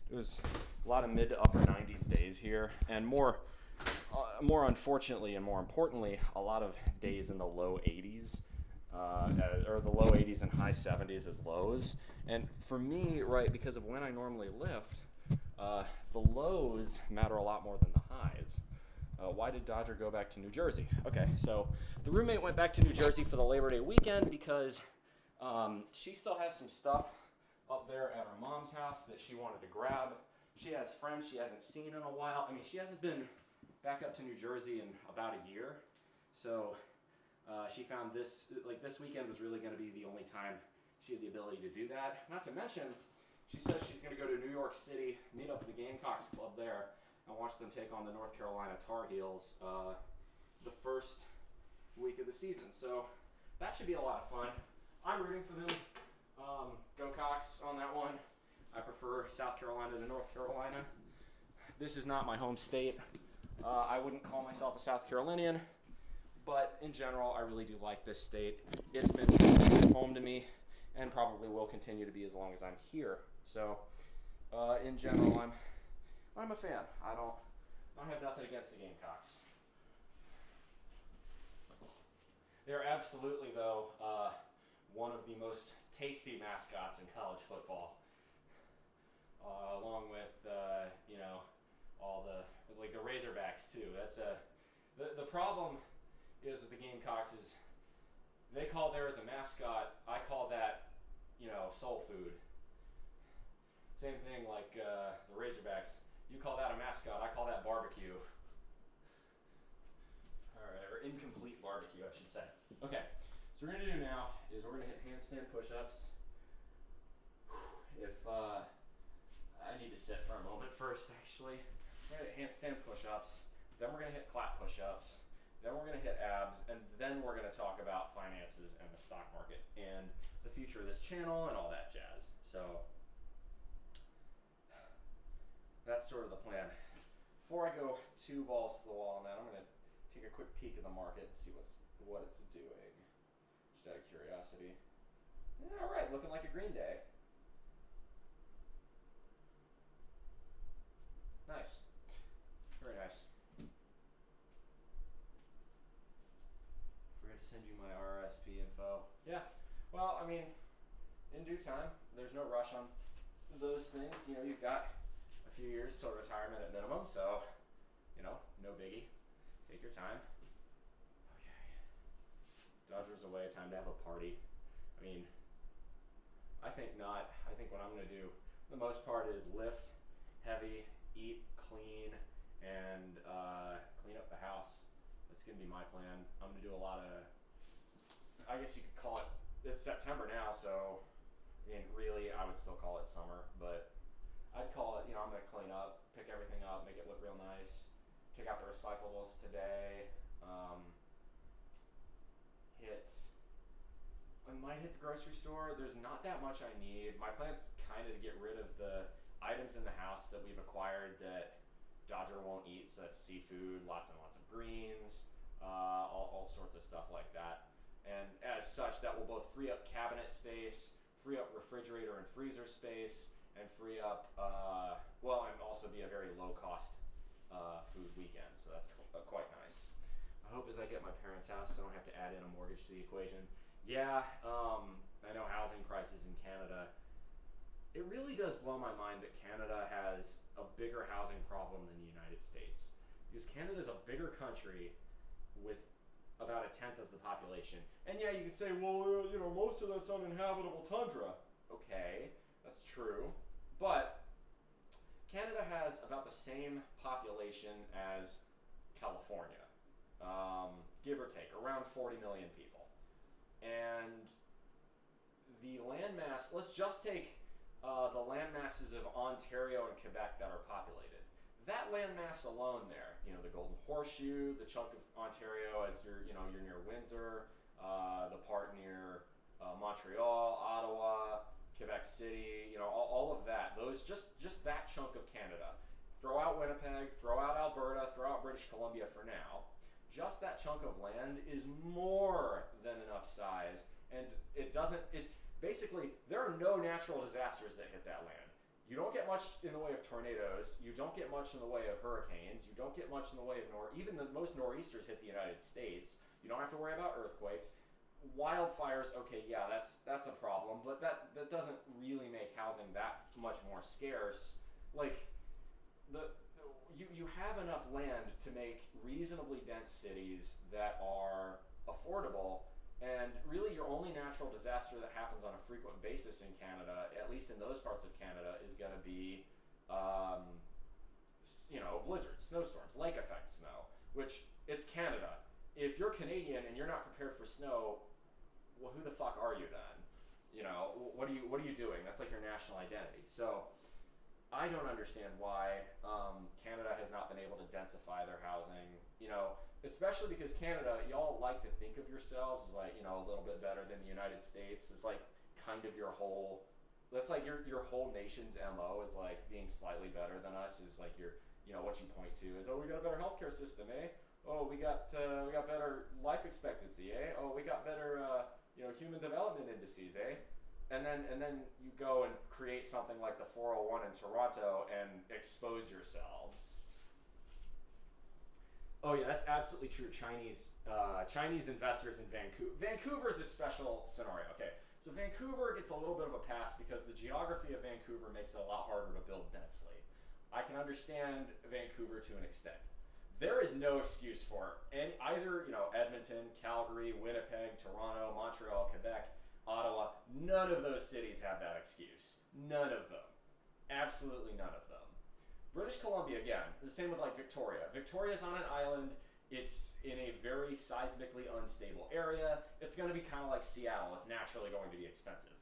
It was a lot of mid to upper 90s days here, and more unfortunately and more importantly, a lot of days in the low 80s, or the low 80s and high 70s as lows. And for me, right, because of when I normally lift, the lows matter a lot more than the highs. Why did Dodger go back to New Jersey? Okay, so the roommate went back to New Jersey for the Labor Day weekend because she still has some stuff up there at her mom's house that she wanted to grab. She has friends she hasn't seen in a while. I mean, she hasn't been back up to New Jersey in about a year. So she found this weekend was really going to be the only time she had the ability to do that. Not to mention, she says she's going to go to New York City, meet up with the Gamecocks club there, and watch them take on the North Carolina Tar Heels the first week of the season. So that should be a lot of fun. I'm rooting for them. Go Cox on that one. I prefer South Carolina to North Carolina. This is not my home state. I wouldn't call myself a South Carolinian, but in general, I really do like this state. It's been home to me and probably will continue to be as long as I'm here. So, in general, I'm a fan. I don't have nothing against the Gamecocks. They're absolutely, though, one of the most tasty mascots in college football, along with all the Razorbacks too. That's the problem is with the Gamecocks is they call theirs a mascot. I call that soul food. Same thing like the Razorbacks. You call that a mascot. I call that barbecue. All right, or incomplete barbecue, I should say. Okay. So what we're going to do now is we're going to hit handstand push-ups. If I need to sit for a moment first, actually. We're going to hit handstand push-ups, then we're going to hit clap push-ups, then we're going to hit abs, and then we're going to talk about finances and the stock market and the future of this channel and all that jazz. So that's sort of the plan. Before I go two balls to the wall on that, I'm going to take a quick peek at the market and see what it's doing. Out of curiosity. Yeah, all right, looking like a green day. Nice. Very nice. Forgot to send you my RRSP info. Yeah, well, I mean, in due time. There's no rush on those things. You've got a few years till retirement at minimum, so, no biggie. Take your time. Dodgers away, time to have a party. I mean, I think not. I think what I'm going to do, for the most part, is lift heavy, eat clean, and clean up the house. That's going to be my plan. I'm going to do a lot of, I guess you could call it, it's September now, so, I mean, really, I would still call it summer, but I'd call it, I'm going to clean up, pick everything up, make it look real nice, take out the recyclables today, I might hit the grocery store. There's not that much I need. My plan's kind of to get rid of the items in the house that we've acquired that Dodger won't eat. So that's seafood, lots and lots of greens, all sorts of stuff like that. And as such, that will both free up cabinet space, free up refrigerator and freezer space, and free up, and also be a very low cost food weekend. So that's quite nice. I hope as I get my parents' house, I don't have to add in a mortgage to the equation. Yeah, I know housing prices in Canada. It really does blow my mind that Canada has a bigger housing problem than the United States. Because Canada's a bigger country with about 1/10 of the population. And yeah, you could say, well, most of that's uninhabitable tundra. Okay, that's true. But Canada has about the same population as California, give or take, around 40 million people. And the landmass, let's just take the land masses of Ontario and Quebec that are populated. That landmass alone there, the Golden Horseshoe, the chunk of Ontario as you're near Windsor, the part near Montreal, Ottawa, Quebec City, all of that. Those just that chunk of Canada. Throw out Winnipeg, throw out Alberta, throw out British Columbia for now. Just that chunk of land is more than enough size, and it's basically, there are no natural disasters that hit that land. You don't get much in the way of tornadoes, you don't get much in the way of hurricanes, you don't get much in the way of even the most nor'easters hit the United States. You don't have to worry about earthquakes. Wildfires, okay, yeah, that's a problem, but that doesn't really make housing that much more scarce. Like, you have enough land to make reasonably dense cities that are affordable, and really your only natural disaster that happens on a frequent basis in Canada, at least in those parts of Canada, is going to be blizzards, snowstorms, lake effect snow, which it's Canada. If you're Canadian and you're not prepared for snow, well, who the fuck are you then? What are you doing? That's like your national identity. So I don't understand why Canada has not been able to densify their housing, especially because Canada, y'all like to think of yourselves as like, a little bit better than the United States. It's like kind of that's like your whole nation's MO is like being slightly better than us is like what you point to is, oh, we got a better healthcare system, eh? Oh, we got better life expectancy, eh? Oh, we got better, human development indices, eh? And then you go and create something like the 401 in Toronto and expose yourselves. Oh yeah, that's absolutely true. Chinese investors in Vancouver. Vancouver is a special scenario. Okay, so Vancouver gets a little bit of a pass because the geography of Vancouver makes it a lot harder to build densely. I can understand Vancouver to an extent. There is no excuse for either Edmonton, Calgary, Winnipeg, Toronto, Montreal, Quebec, Ottawa. None of those cities have that excuse. None of them. Absolutely none of them. British Columbia, again, the same with like Victoria. Victoria's on an island. It's in a very seismically unstable area. It's going to be kind of like Seattle. It's naturally going to be expensive.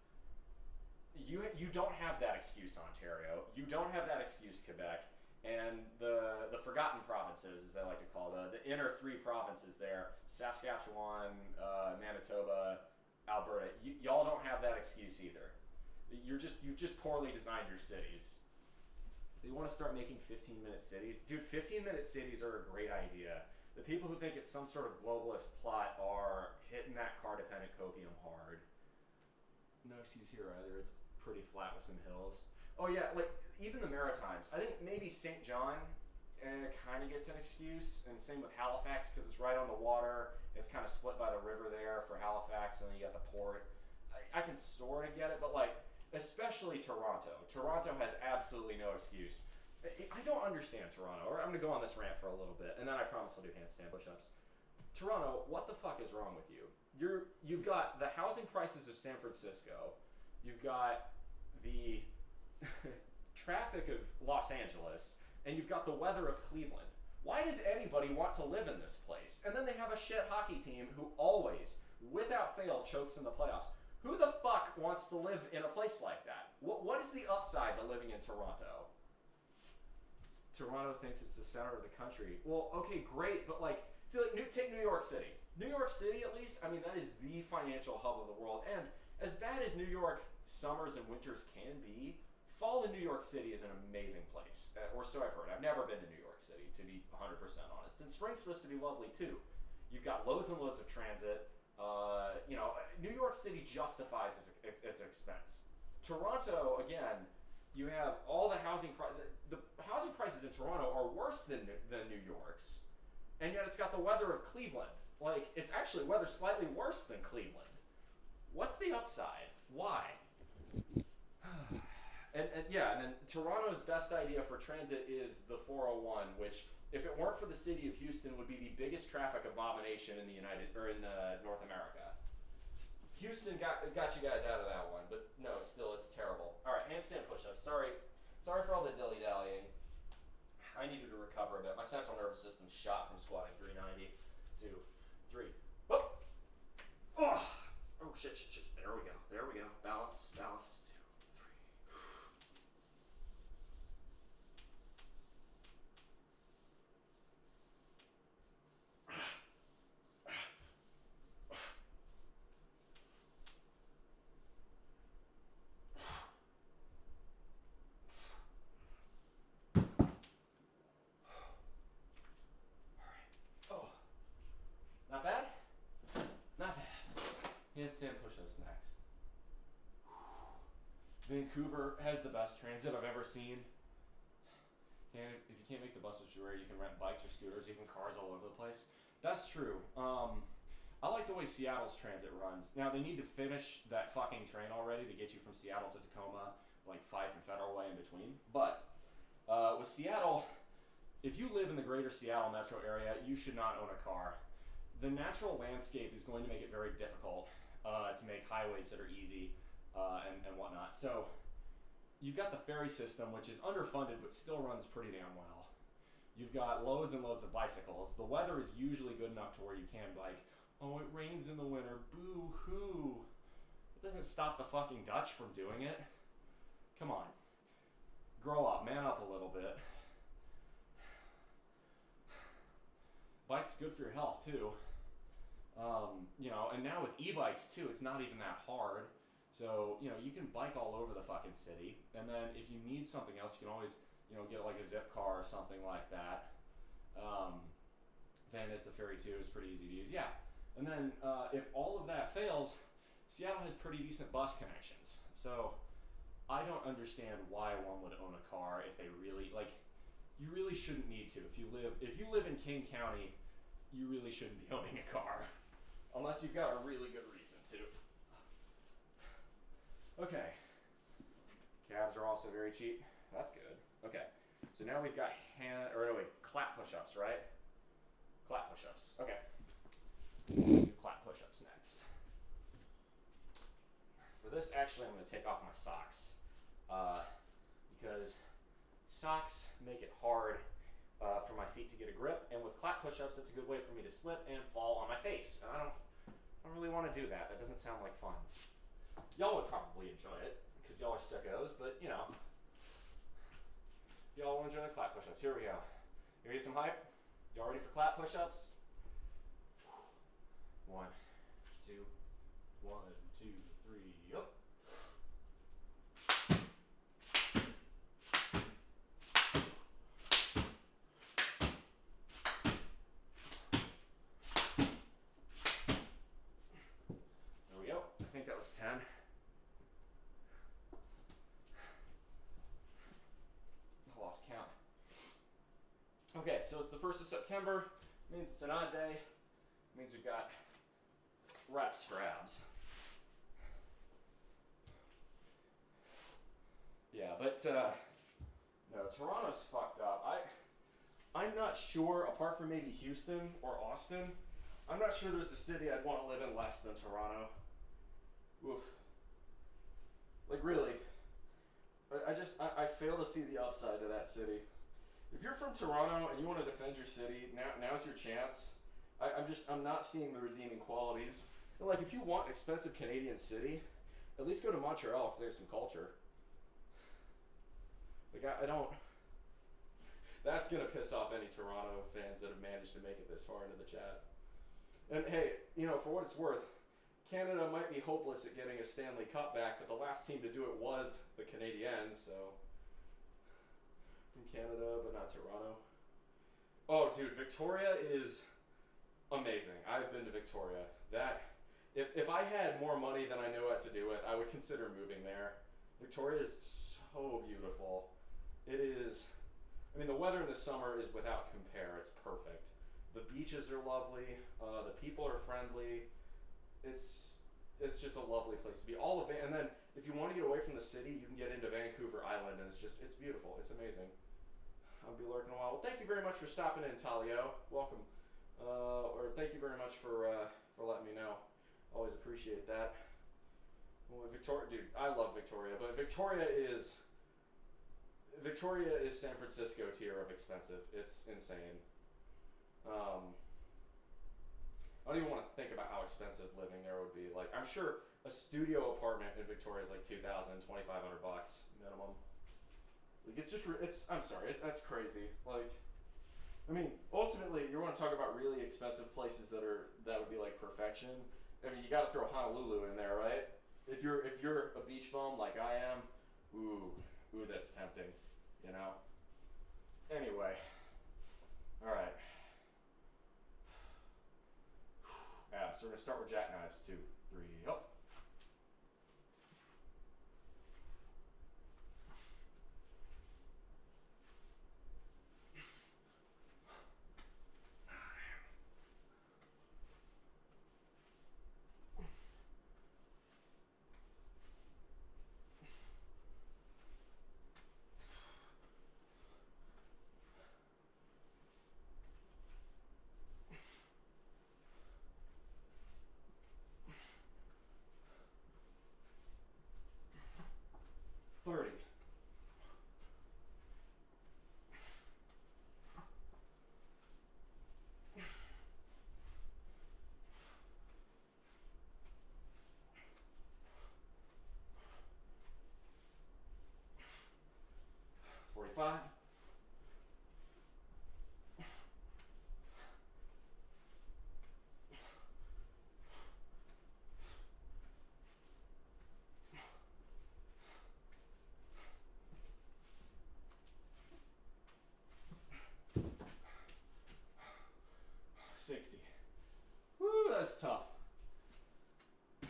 You don't have that excuse, Ontario. You don't have that excuse, Quebec. And the forgotten provinces, as they like to call the inner three provinces there, Saskatchewan, Manitoba, Alberta, y'all don't have that excuse either. You've just poorly designed your cities. They want to start making 15-minute cities. Dude, 15-minute cities are a great idea. The people who think it's some sort of globalist plot are hitting that car-dependent copium hard. No excuse here either. It's pretty flat with some hills. Oh yeah, like even the Maritimes. I think maybe St. John kind of gets an excuse, and same with Halifax because it's right on the water. It's kind of split by the river there for Halifax, and then you got the port. I can sort of get it, but like especially Toronto. Toronto has absolutely no excuse. I don't understand Toronto. Or I'm gonna go on this rant for a little bit, and then I promise I'll do handstand push-ups. Toronto, what the fuck is wrong with you? You've got the housing prices of San Francisco. You've got the traffic of Los Angeles, and you've got the weather of Cleveland. Why does anybody want to live in this place? And then they have a shit hockey team who always, without fail, chokes in the playoffs. Who the fuck wants to live in a place like that? What is the upside to living in Toronto? Toronto thinks it's the center of the country. Well, okay, great, but like, see, like, take New York City. New York City, at least, I mean, that is the financial hub of the world. And as bad as New York summers and winters can be, fall in New York City is an amazing place, or so I've heard. I've never been to New York City, to be 100% honest. And spring's supposed to be lovely too. You've got loads and loads of transit. New York City justifies its expense. Toronto, again, you have all the housing the housing prices in Toronto are worse than New York's, and yet it's got the weather of Cleveland. Like, it's actually weather slightly worse than Cleveland. What's the upside? Why? And then Toronto's best idea for transit is the 401, which, if it weren't for the city of Houston, would be the biggest traffic abomination in North America. Houston got you guys out of that one, but no, still, it's terrible. All right, handstand push-ups. Sorry for all the dilly-dallying. I needed to recover a bit. My central nervous system's shot from squatting 390. 2, 3. Oh, shit. There we go. Balance. 2, 3. handstand push-ups next. Vancouver has the best transit I've ever seen. If you can't make the buses everywhere, you can rent bikes or scooters, even cars all over the place. That's true. I like the way Seattle's transit runs. Now, they need to finish that fucking train already to get you from Seattle to Tacoma, like Fife and Federal Way in between. But with Seattle, if you live in the greater Seattle metro area, you should not own a car. The natural landscape is going to make it very difficult to make highways that are easy and whatnot. So you've got the ferry system, which is underfunded but still runs pretty damn well. You've got loads and loads of bicycles. The weather is usually good enough to where you can bike. Oh, it rains in the winter. Boo-hoo. It doesn't stop the fucking Dutch from doing it. Come on. Grow up. Man up a little bit. Bike's good for your health, too. You know, and now with e-bikes, too, it's not even that hard. So, you know, you can bike all over the fucking city. And then if you need something else, you can always, you know, get like a zip car or something like that. Van Nys, the ferry too, is pretty easy to use. Yeah. And then if all of that fails, Seattle has pretty decent bus connections. So I don't understand why one would own a car if they really, like, you really shouldn't need to. If you live in King County, you really shouldn't be owning a car. Unless you've got a really good reason to. Okay. Cabs are also very cheap. That's good. Okay. So now we've got clap push-ups, right? Clap push-ups. Okay. Do clap push-ups next. For this, actually, I'm going to take off my socks because socks make it hard for my feet to get a grip, and with clap push-ups, it's a good way for me to slip and fall on my face. And I don't really want to do that. That doesn't sound like fun. Y'all would probably enjoy it because y'all are sickos, but you know, y'all will enjoy the clap push-ups. Here we go. You ready some hype? Y'all ready for clap push-ups? 1, 2, 1, 2, 3, up. There we go. I think that was 10. I lost count. Okay, so it's the 1st of September. Means it's an odd day. Means we've got reps for abs. Yeah, but no, Toronto's fucked up. I'm not sure, apart from maybe Houston or Austin, I'm not sure there's a city I'd want to live in less than Toronto. Oof. Like really, I fail to see the upside to that city. If you're from Toronto and you want to defend your city, now's your chance. I'm not seeing the redeeming qualities. And like, if you want an expensive Canadian city, at least go to Montreal because they have some culture. Like, I don't. That's gonna piss off any Toronto fans that have managed to make it this far into the chat. And hey, you know, for what it's worth, Canada might be hopeless at getting a Stanley Cup back, but the last team to do it was the Canadiens, so. From Canada, but not Toronto. Oh, dude, Victoria is amazing. I've been to Victoria. If I had more money than I know what to do with, I would consider moving there. Victoria is so beautiful. It is. I mean, the weather in the summer is without compare. It's perfect. The beaches are lovely. The people are friendly. It's just a lovely place to be. And then if you want to get away from the city, you can get into Vancouver Island, and it's beautiful. It's amazing. I'll be lurking a while. Well, thank you very much for stopping in, Talio. Welcome. Or thank you very much for letting me know. Always appreciate that. Well, Victoria, dude, I love Victoria, but Victoria is San Francisco tier of expensive. It's insane. I don't even want to think about how expensive living there would be. Like, I'm sure a studio apartment in Victoria is like $2,000, $2,500 minimum. Like, that's crazy. Like, I mean, ultimately, you want to talk about really expensive places that would be like perfection. I mean, you got to throw Honolulu in there, right? If you're a beach bum like I am, ooh, that's tempting, you know. Anyway, all right. Abs jackknives. So we're gonna start with jackknives. 2, 3, up. $30. 45. 60. Woo, that's tough. Do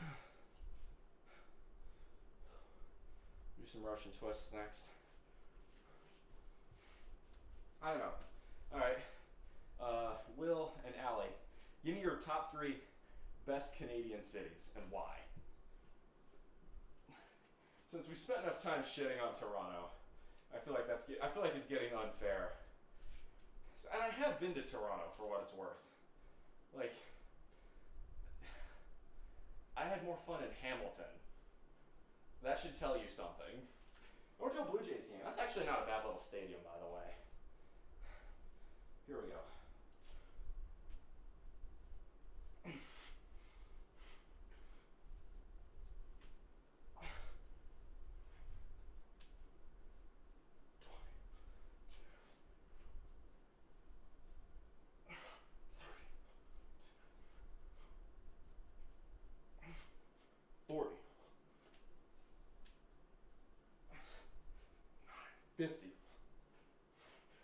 some Russian twists next. I don't know. All right. Will and Allie, give me your top 3 best Canadian cities and why. Since we spent enough time shitting on Toronto, I feel like it's getting unfair. And I have been to Toronto for what it's worth. Like, I had more fun in Hamilton. That should tell you something. I went to a Blue Jays game. That's actually not a bad little stadium, by the way. Here we go. $40. 50.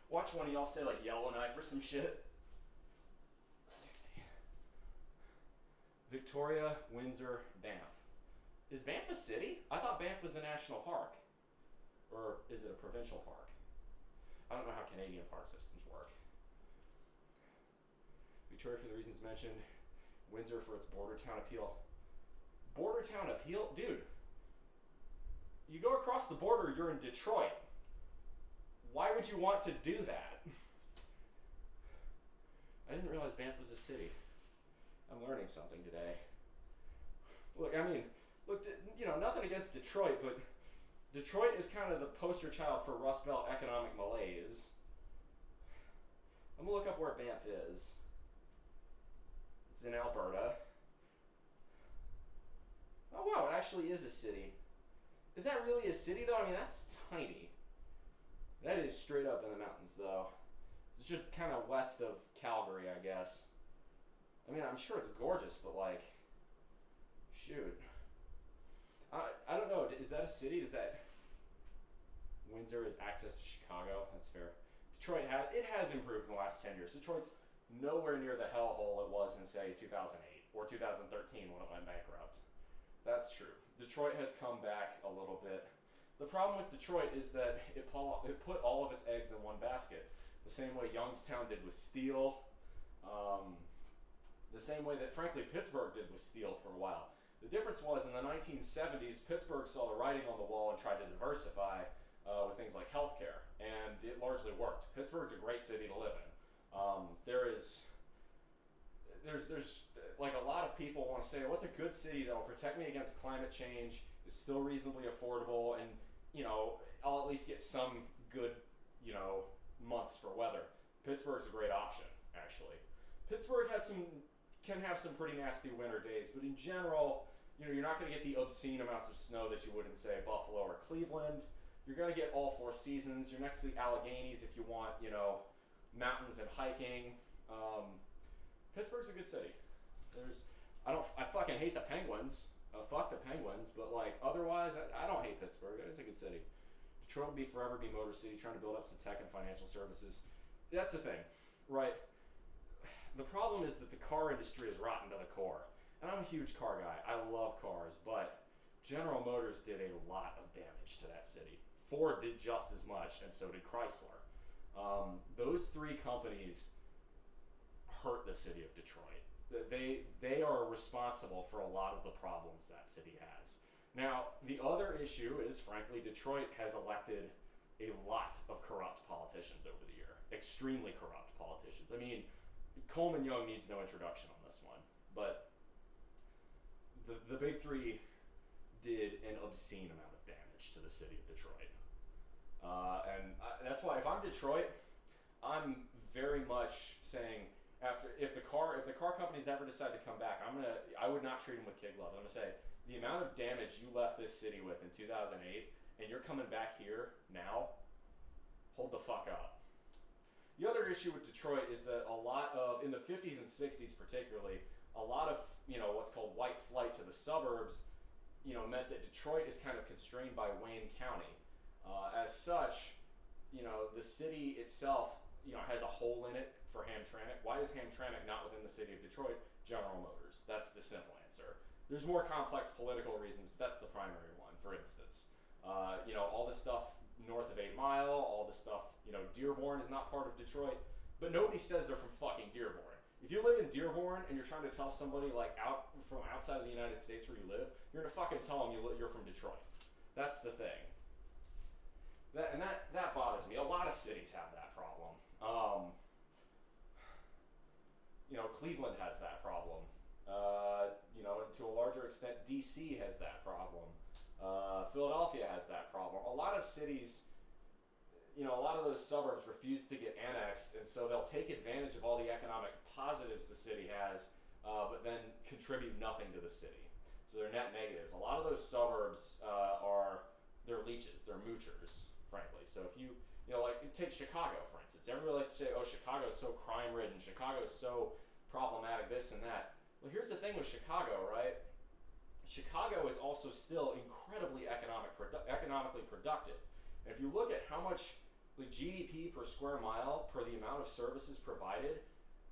Watch one of y'all say like Yellowknife or some shit. 60. Victoria, Windsor, Banff. Is Banff a city? I thought Banff was a national park. Or is it a provincial park? I don't know how Canadian park systems work. Victoria for the reasons mentioned. Windsor for its border town appeal. Border town appeal? Dude, you go across the border, you're in Detroit. Why would you want to do that? I didn't realize Banff was a city. I'm learning something today. Look, nothing against Detroit, but Detroit is kind of the poster child for Rust Belt economic malaise. I'm gonna look up where Banff is. It's in Alberta. Oh wow, it actually is a city. Is that really a city though? I mean, that's tiny. That is straight up in the mountains though. It's just kind of west of Calgary, I guess. I mean, I'm sure it's gorgeous, but like, shoot. I don't know, is that a city? Does that... Windsor is access to Chicago, that's fair. Detroit has improved in the last 10 years. Detroit's nowhere near the hellhole it was in, say, 2008 or 2013 when it went bankrupt. That's true. Detroit has come back a little bit. The problem with Detroit is that it put all of its eggs in one basket. The same way Youngstown did with steel. The same way that, frankly, Pittsburgh did with steel for a while. The difference was in the 1970s, Pittsburgh saw the writing on the wall and tried to diversify with things like healthcare, and it largely worked. Pittsburgh's a great city to live in. There's like a lot of people want to say, what's a good city that will protect me against climate change, is still reasonably affordable, and I'll at least get some good months for weather. Pittsburgh's a great option, actually. Pittsburgh can have some pretty nasty winter days, but in general, you're not going to get the obscene amounts of snow that you would in, say, Buffalo or Cleveland. You're going to get all 4 seasons. You're next to the Alleghenies if you want, mountains and hiking. Pittsburgh's a good city. I fucking hate the Penguins. Fuck the Penguins, but like otherwise, I don't hate Pittsburgh. It's a good city. Detroit will forever be Motor City, trying to build up some tech and financial services. That's the thing, right? The problem is that the car industry is rotten to the core. And I'm a huge car guy. I love cars, but General Motors did a lot of damage to that city. Ford did just as much, and so did Chrysler. Those three companies hurt the city of Detroit. They are responsible for a lot of the problems that city has. Now, the other issue is, frankly, Detroit has elected a lot of corrupt politicians over the year. Extremely corrupt politicians. I mean, Coleman Young needs no introduction on this one, but the big three did an obscene amount of damage to the city of Detroit. That's why if I'm Detroit, I'm very much saying, if the car companies ever decide to come back, I would not treat them with kid gloves. I'm gonna say, the amount of damage you left this city with in 2008, and you're coming back here now, hold the fuck up. The other issue with Detroit is that a lot of, in the 50s and 60s particularly, a lot of, what's called white flight to the suburbs, meant that Detroit is kind of constrained by Wayne County. As such, the city itself, has a hole in it for Hamtramck. Why is Hamtramck not within the city of Detroit? General Motors. That's the simple answer. There's more complex political reasons, but that's the primary one. For instance, all this stuff north of 8 Mile, all this stuff, Dearborn is not part of Detroit, but nobody says they're from fucking Dearborn. If you live in Dearborn and you're trying to tell somebody like from outside of the United States where you live, you're gonna fucking tell them you're from Detroit. That's the thing. That bothers me. A lot of cities have that problem. Cleveland has that problem. To a larger extent, DC has that problem. Philadelphia has that problem. A lot of cities, a lot of those suburbs refuse to get annexed, and so they'll take advantage of all the economic positives the city has, but then contribute nothing to the city. So they're net negatives. A lot of those suburbs they're leeches, they're moochers, frankly. So if you take Chicago, for instance. Everybody likes to say, oh, Chicago's so crime-ridden, Chicago's so problematic, this and that. Well, here's the thing with Chicago, right? Chicago is also still incredibly economically productive. And if you look at how much GDP per square mile per the amount of services provided,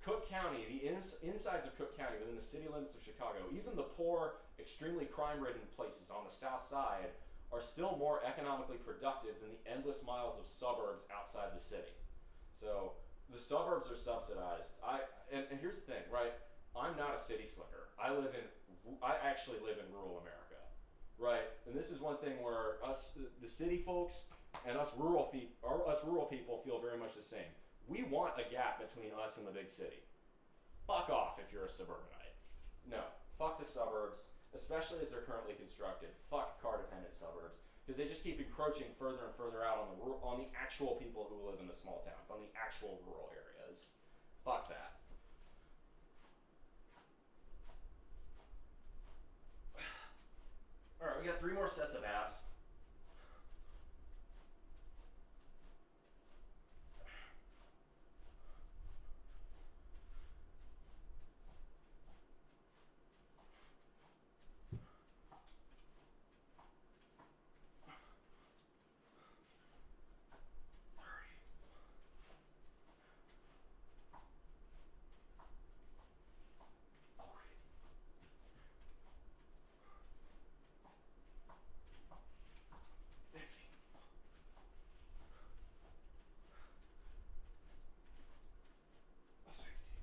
Cook County, the insides of Cook County within the city limits of Chicago, even the poor, extremely crime-ridden places on the south side are still more economically productive than the endless miles of suburbs outside the city. So the suburbs are subsidized. And here's the thing, right? I'm not a city slicker. I actually live in rural America, right? And this is one thing where us, the city folks, and us rural people feel very much the same. We want a gap between us and the big city. Fuck off if you're a suburbanite. No, fuck the suburbs, especially as they're currently constructed. Fuck car-dependent suburbs, because they just keep encroaching further and further out on the actual people who live in the small towns, on the actual rural areas. Fuck that. All right, we got 3 more sets of abs.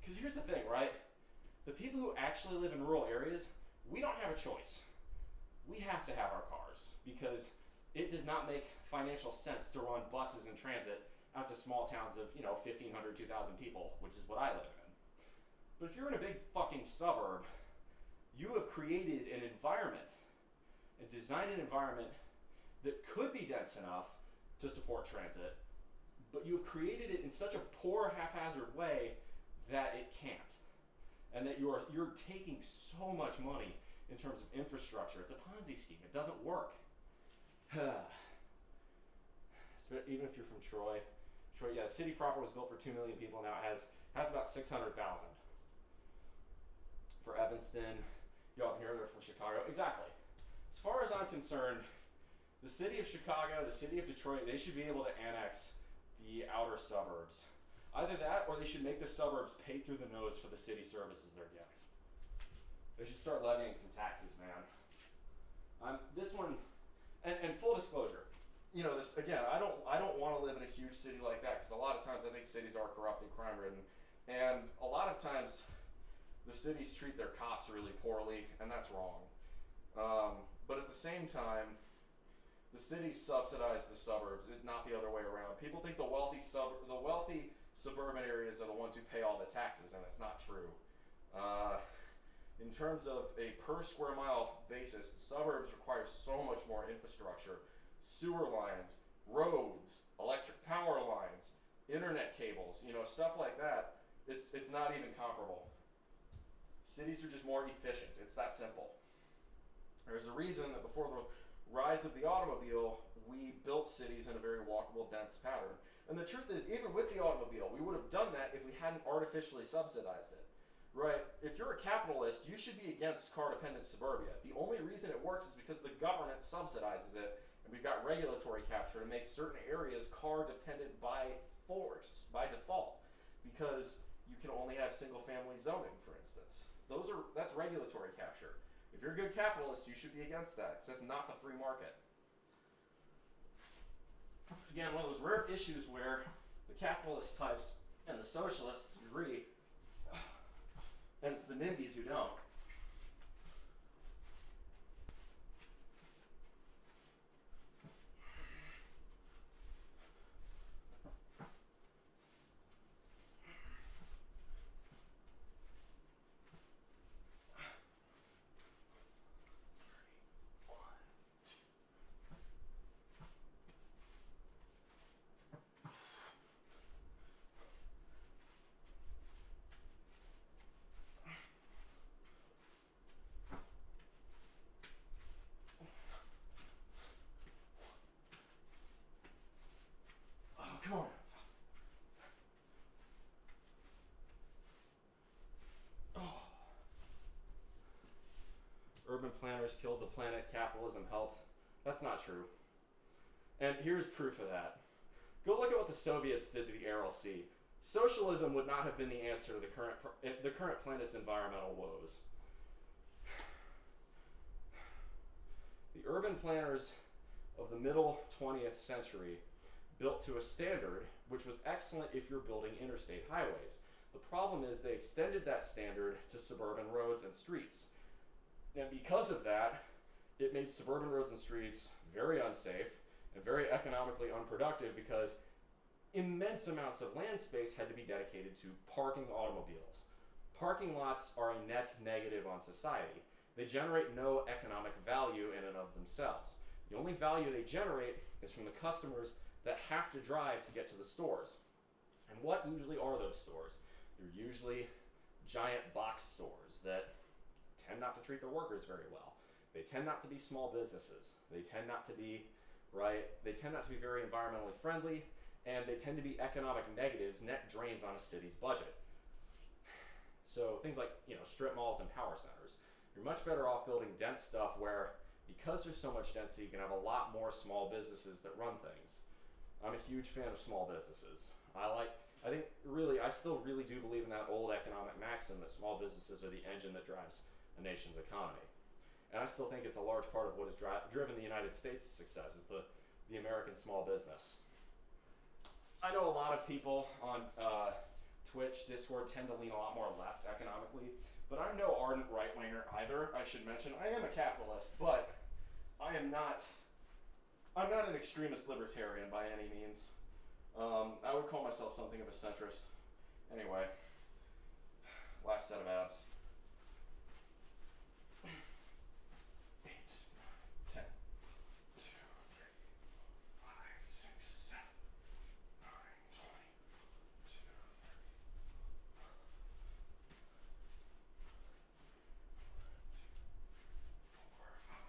Because here's the thing, right? The people who actually live in rural areas, we don't have a choice. We have to have our cars because it does not make financial sense to run buses and transit out to small towns of, 1,500, 2,000 people, which is what I live in. But if you're in a big fucking suburb, you have created an environment and designed an environment that could be dense enough to support transit, but you've created it in such a poor, haphazard way that it can't, and that you're taking so much money in terms of infrastructure. It's a Ponzi scheme. It doesn't work. Even if you're from Troy, yeah, the city proper was built for 2 million people. Now it has about 600,000. For Evanston, you up here, they're from Chicago. Exactly. As far as I'm concerned, the city of Chicago, the city of Detroit, they should be able to annex the outer suburbs. Either that, or they should make the suburbs pay through the nose for the city services they're getting. They should start levying some taxes, man. This one, and full disclosure, you know, this again. I don't want to live in a huge city like that because a lot of times I think cities are corrupt and crime-ridden, and a lot of times the cities treat their cops really poorly, and that's wrong. But at the same time, the cities subsidize the suburbs, not the other way around. People think the wealthy suburban areas are the ones who pay all the taxes, and it's not true. In terms of a per square mile basis, the suburbs require so much more infrastructure, sewer lines, roads, electric power lines, internet cables, you know, stuff like that. It's not even comparable. Cities are just more efficient. It's that simple. There's a reason that before the rise of the automobile, we built cities in a very walkable, dense pattern. And the truth is, even with the automobile, we would have done that if we hadn't artificially subsidized it. Right? If you're a capitalist, you should be against car-dependent suburbia. The only reason it works is because the government subsidizes it, and we've got regulatory capture to make certain areas car-dependent by force, by default, because you can only have single-family zoning, for instance. That's regulatory capture. If you're a good capitalist, you should be against that, because that's not the free market. Again, one of those rare issues where the capitalist types and the socialists agree, and it's the NIMBYs who don't. Come on. Oh. Urban planners killed the planet, capitalism helped. That's not true. And here's proof of that. Go look at what the Soviets did to the Aral Sea. Socialism would not have been the answer to the current planet's environmental woes. The urban planners of the middle 20th century built to a standard which was excellent if you're building interstate highways. The problem is they extended that standard to suburban roads and streets. And because of that, it made suburban roads and streets very unsafe and very economically unproductive because immense amounts of land space had to be dedicated to parking automobiles. Parking lots are a net negative on society. They generate no economic value in and of themselves. The only value they generate is from the customers that have to drive to get to the stores. And what usually are those stores? They're usually giant box stores that tend not to treat their workers very well. They tend not to be small businesses. They tend not to be, they tend not to be very environmentally friendly, and they tend to be economic negatives, net drains on a city's budget. So things like, strip malls and power centers. You're much better off building dense stuff where, because there's so much density, you can have a lot more small businesses that run things. I'm a huge fan of small businesses. I still really do believe in that old economic maxim that small businesses are the engine that drives a nation's economy. And I still think it's a large part of what has driven the United States' success is the American small business. I know a lot of people on Twitch, Discord tend to lean a lot more left economically, but I'm no ardent right-winger either, I should mention. I am a capitalist, but I'm not an extremist libertarian by any means. I would call myself something of a centrist. Anyway, last set of abs. 8, 9, 10, 2, 3, 5, 6, 7, 9, 20, 2, 4, 5,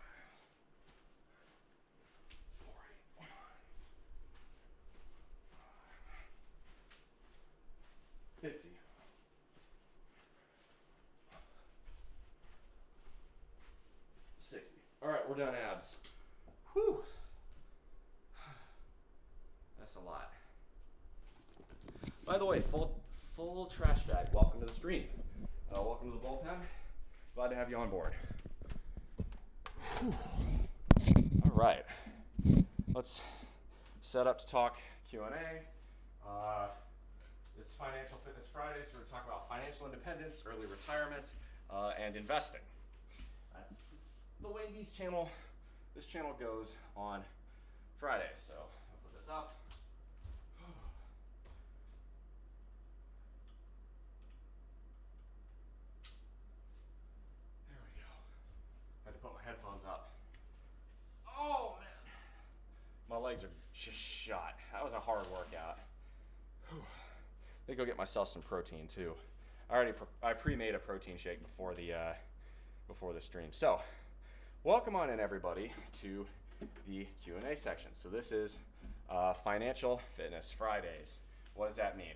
41, 50. 60. All right, we're done abs. Whew. That's a lot. By the way, full trash bag. Welcome to the stream. Welcome to the bullpen. Glad to have you on board. Whew. All right. Let's set up to talk Q&A. It's Financial Fitness Friday, so we're going to talk about financial independence, early retirement, and investing. That's the way this channel goes on Fridays. So I'll put this up. There we go. I had to put my headphones up. Oh man, my legs are just shot. That was a hard workout. Whew. I think I'll get myself some protein too. I pre-made a protein shake before the stream. So, welcome on in everybody to the Q&A section. So this is Financial Fitness Fridays. What does that mean?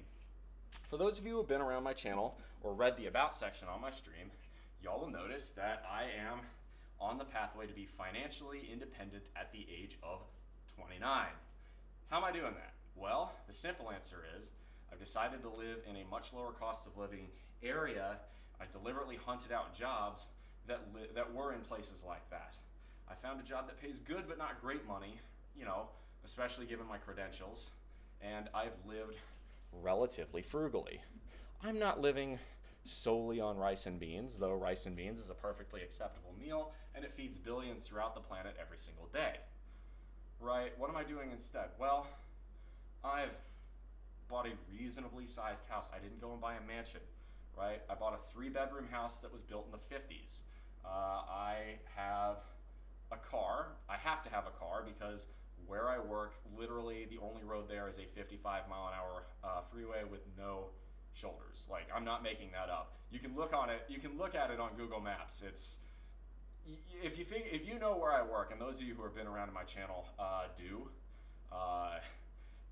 For those of you who have been around my channel or read the About section on my stream, y'all will notice that I am on the pathway to be financially independent at the age of 29. How am I doing that? Well, the simple answer is I've decided to live in a much lower cost of living area. I deliberately hunted out jobs that were in places like that. I found a job that pays good but not great money, especially given my credentials, and I've lived relatively frugally. I'm not living solely on rice and beans, though rice and beans is a perfectly acceptable meal and it feeds billions throughout the planet every single day. Right? What am I doing instead? Well, I've bought a reasonably sized house. I didn't go and buy a mansion, right? I bought a 3-bedroom house that was built in the 50s. I have a car. I have to have a car because where I work, literally the only road there is a 55-mile-an-hour freeway with no shoulders. Like, I'm not making that up. You can look on it. You can look at it on Google Maps. It's if you know where I work, and those of you who have been around in my channel do.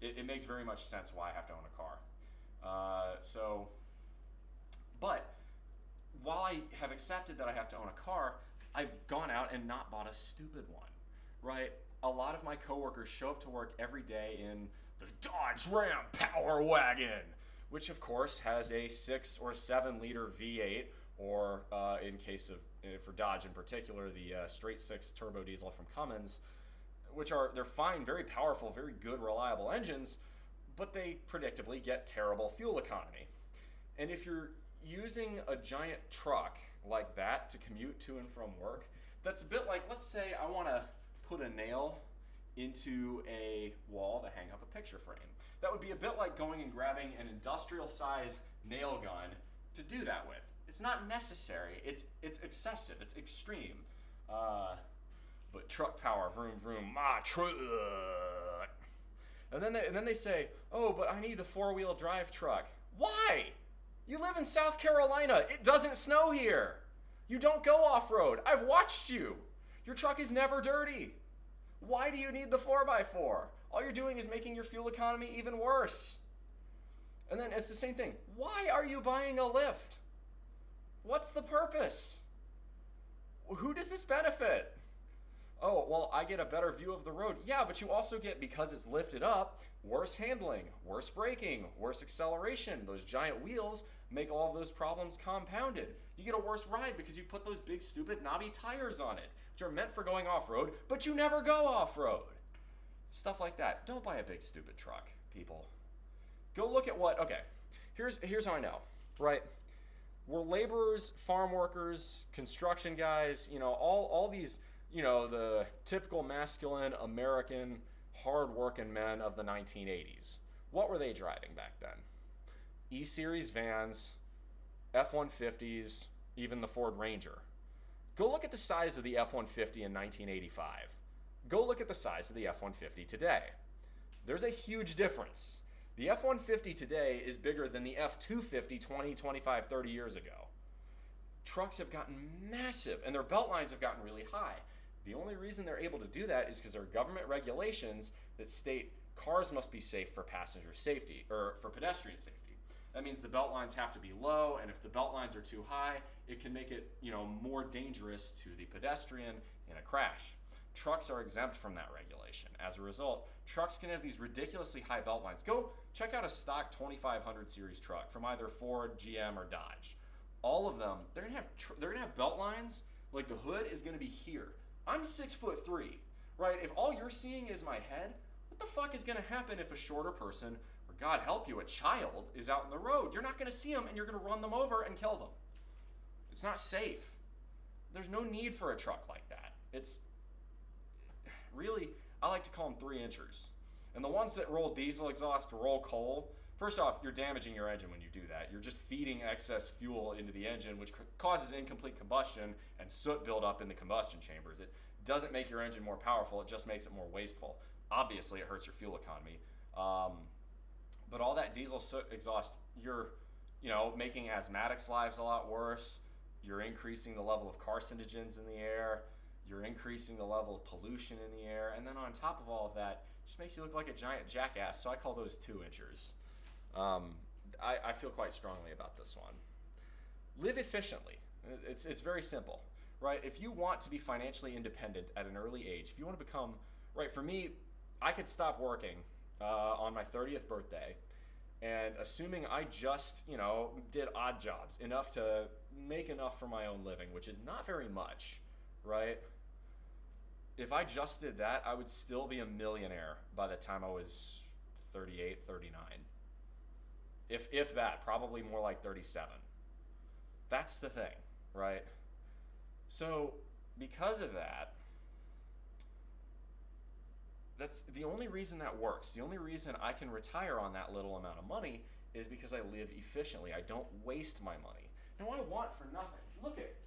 It makes very much sense why I have to own a car. But while I have accepted that I have to own a car, I've gone out and not bought a stupid one, right? A lot of my coworkers show up to work every day in the Dodge Ram Power Wagon, which of course has a 6 or 7 liter V8, or in case of, for Dodge in particular, the straight 6 turbo diesel from Cummins, which they're fine, very powerful, very good, reliable engines, but they predictably get terrible fuel economy. And if you're using a giant truck like that to commute to and from work, that's a bit like, let's say I want to put a nail into a wall to hang up a picture frame. That would be a bit like going and grabbing an industrial size nail gun to do that with. It's not necessary, it's excessive, it's extreme. But truck power, vroom vroom, my truck. And then they say, oh, but I need the 4-wheel drive truck. Why? You live in South Carolina. It doesn't snow here. You don't go off-road. I've watched you. Your truck is never dirty. Why do you need the 4x4? All you're doing is making your fuel economy even worse. And then it's the same thing. Why are you buying a lift? What's the purpose? Who does this benefit? Oh, well, I get a better view of the road. Yeah, but you also get, because it's lifted up, worse handling, worse braking, worse acceleration. Those giant wheels make all of those problems compounded. You get a worse ride because you put those big, stupid, knobby tires on it, which are meant for going off-road, but you never go off-road. Stuff like that. Don't buy a big, stupid truck, people. Go look at okay, here's how I know, right? We're laborers, farm workers, construction guys, all these, the typical masculine American hard-working men of the 1980s. What were they driving back then? E-Series vans, F-150s, even the Ford Ranger. Go look at the size of the F-150 in 1985. Go look at the size of the F-150 today. There's a huge difference. The F-150 today is bigger than the F-250 20, 25, 30 years ago. Trucks have gotten massive, and their belt lines have gotten really high. The only reason they're able to do that is because there are government regulations that state cars must be safe for passenger safety, or for pedestrian safety. That means the belt lines have to be low, and if the belt lines are too high, it can make it, more dangerous to the pedestrian in a crash. Trucks are exempt from that regulation. As a result, trucks can have these ridiculously high belt lines. Go check out a stock 2500 series truck from either Ford, GM, or Dodge. all of them, they're gonna have belt lines. Like the hood is gonna be here. I'm 6'3", right? If all you're seeing is my head, what the fuck is gonna happen if a shorter person, or God help you, a child is out in the road? You're not gonna see them, and you're gonna run them over and kill them. It's not safe. There's no need for a truck like that. It's really, I like to call them 3-inchers. And the ones that roll diesel exhaust, roll coal, first off, you're damaging your engine when you do that. You're just feeding excess fuel into the engine, which causes incomplete combustion and soot buildup in the combustion chambers. It doesn't make your engine more powerful, it just makes it more wasteful. Obviously, it hurts your fuel economy. But all that diesel soot exhaust, you're making asthmatics' lives a lot worse. You're increasing the level of carcinogens in the air. You're increasing the level of pollution in the air. And then on top of all of that, it just makes you look like a giant jackass. So I call those 2-inchers. I feel quite strongly about this one. Live efficiently. It's very simple, right? If you want to be financially independent at an early age, if you want to become, right, for me, I could stop working on my 30th birthday, and assuming I just, did odd jobs, enough to make enough for my own living, which is not very much, right? If I just did that, I would still be a millionaire by the time I was 38, 39. If that, probably more like 37. That's the thing, right? So because of that, that's the only reason that works. The only reason I can retire on that little amount of money is because I live efficiently. I don't waste my money. Now I want for nothing. Look at it,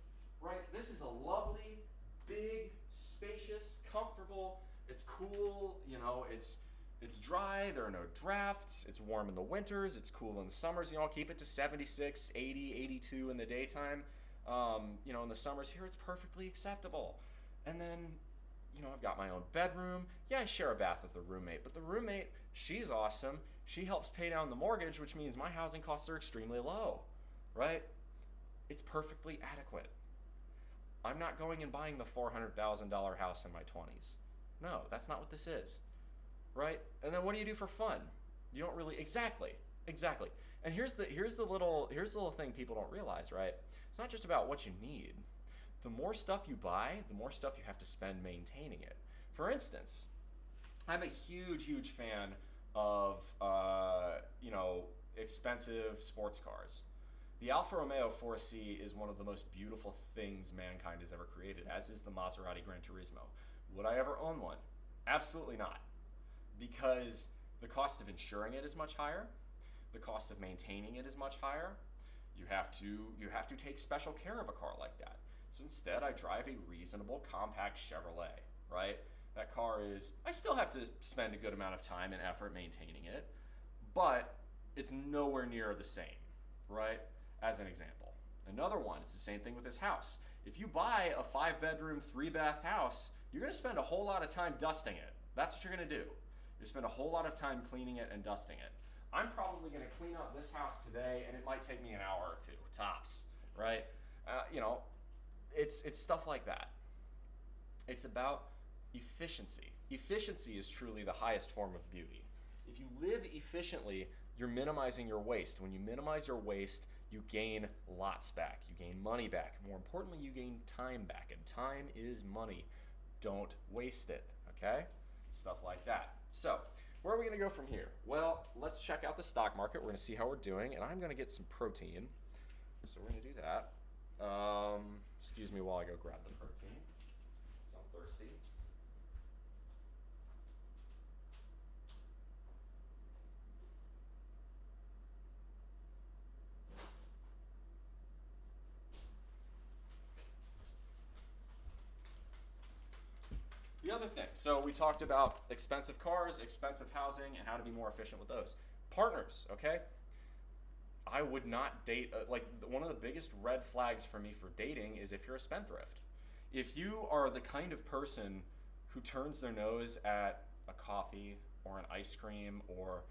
right? This is a lovely, big, spacious, comfortable, it's cool, it's dry, there are no drafts, it's warm in the winters, it's cool in the summers, I'll keep it to 76, 80, 82 in the daytime. In the summers here, it's perfectly acceptable. And then, I've got my own bedroom. Yeah, I share a bath with a roommate, but the roommate, she's awesome. She helps pay down the mortgage, which means my housing costs are extremely low, right? It's perfectly adequate. I'm not going and buying the $400,000 house in my 20s. No, that's not what this is, right? And then what do you do for fun? You don't really, exactly. And here's the little thing people don't realize, right? It's not just about what you need. The more stuff you buy, the more stuff you have to spend maintaining it. For instance, I'm a huge fan of expensive sports cars. The Alfa Romeo 4C is one of the most beautiful things mankind has ever created, as is the Maserati Gran Turismo. Would I ever own one? Absolutely not. Because the cost of insuring it is much higher. The cost of maintaining it is much higher. You have to take special care of a car like that. So instead, I drive a reasonable, compact Chevrolet, right? That car I still have to spend a good amount of time and effort maintaining it, but it's nowhere near the same, right? As an example. Another one, it's the same thing with this house. If you buy a 5-bedroom, 3-bath house, you're gonna spend a whole lot of time dusting it. That's what you're gonna do. You spend a whole lot of time cleaning it and dusting it. I'm probably gonna clean up this house today, and it might take me an hour or two, tops, right? It's stuff like that. It's about efficiency. Efficiency is truly the highest form of beauty. If you live efficiently, you're minimizing your waste. When you minimize your waste, you gain lots back. You gain money back. More importantly, you gain time back, and time is money. Don't waste it, okay? Stuff like that. So, where are we gonna go from here? Well, let's check out the stock market. We're gonna see how we're doing, and I'm gonna get some protein. So we're gonna do that. Excuse me while I go grab the protein, because I'm thirsty. The other thing, so we talked about expensive cars, expensive housing, and how to be more efficient with those. Partners, okay? I would not date, one of the biggest red flags for me for dating is if you're a spendthrift. If you are the kind of person who turns their nose at a coffee or an ice cream or,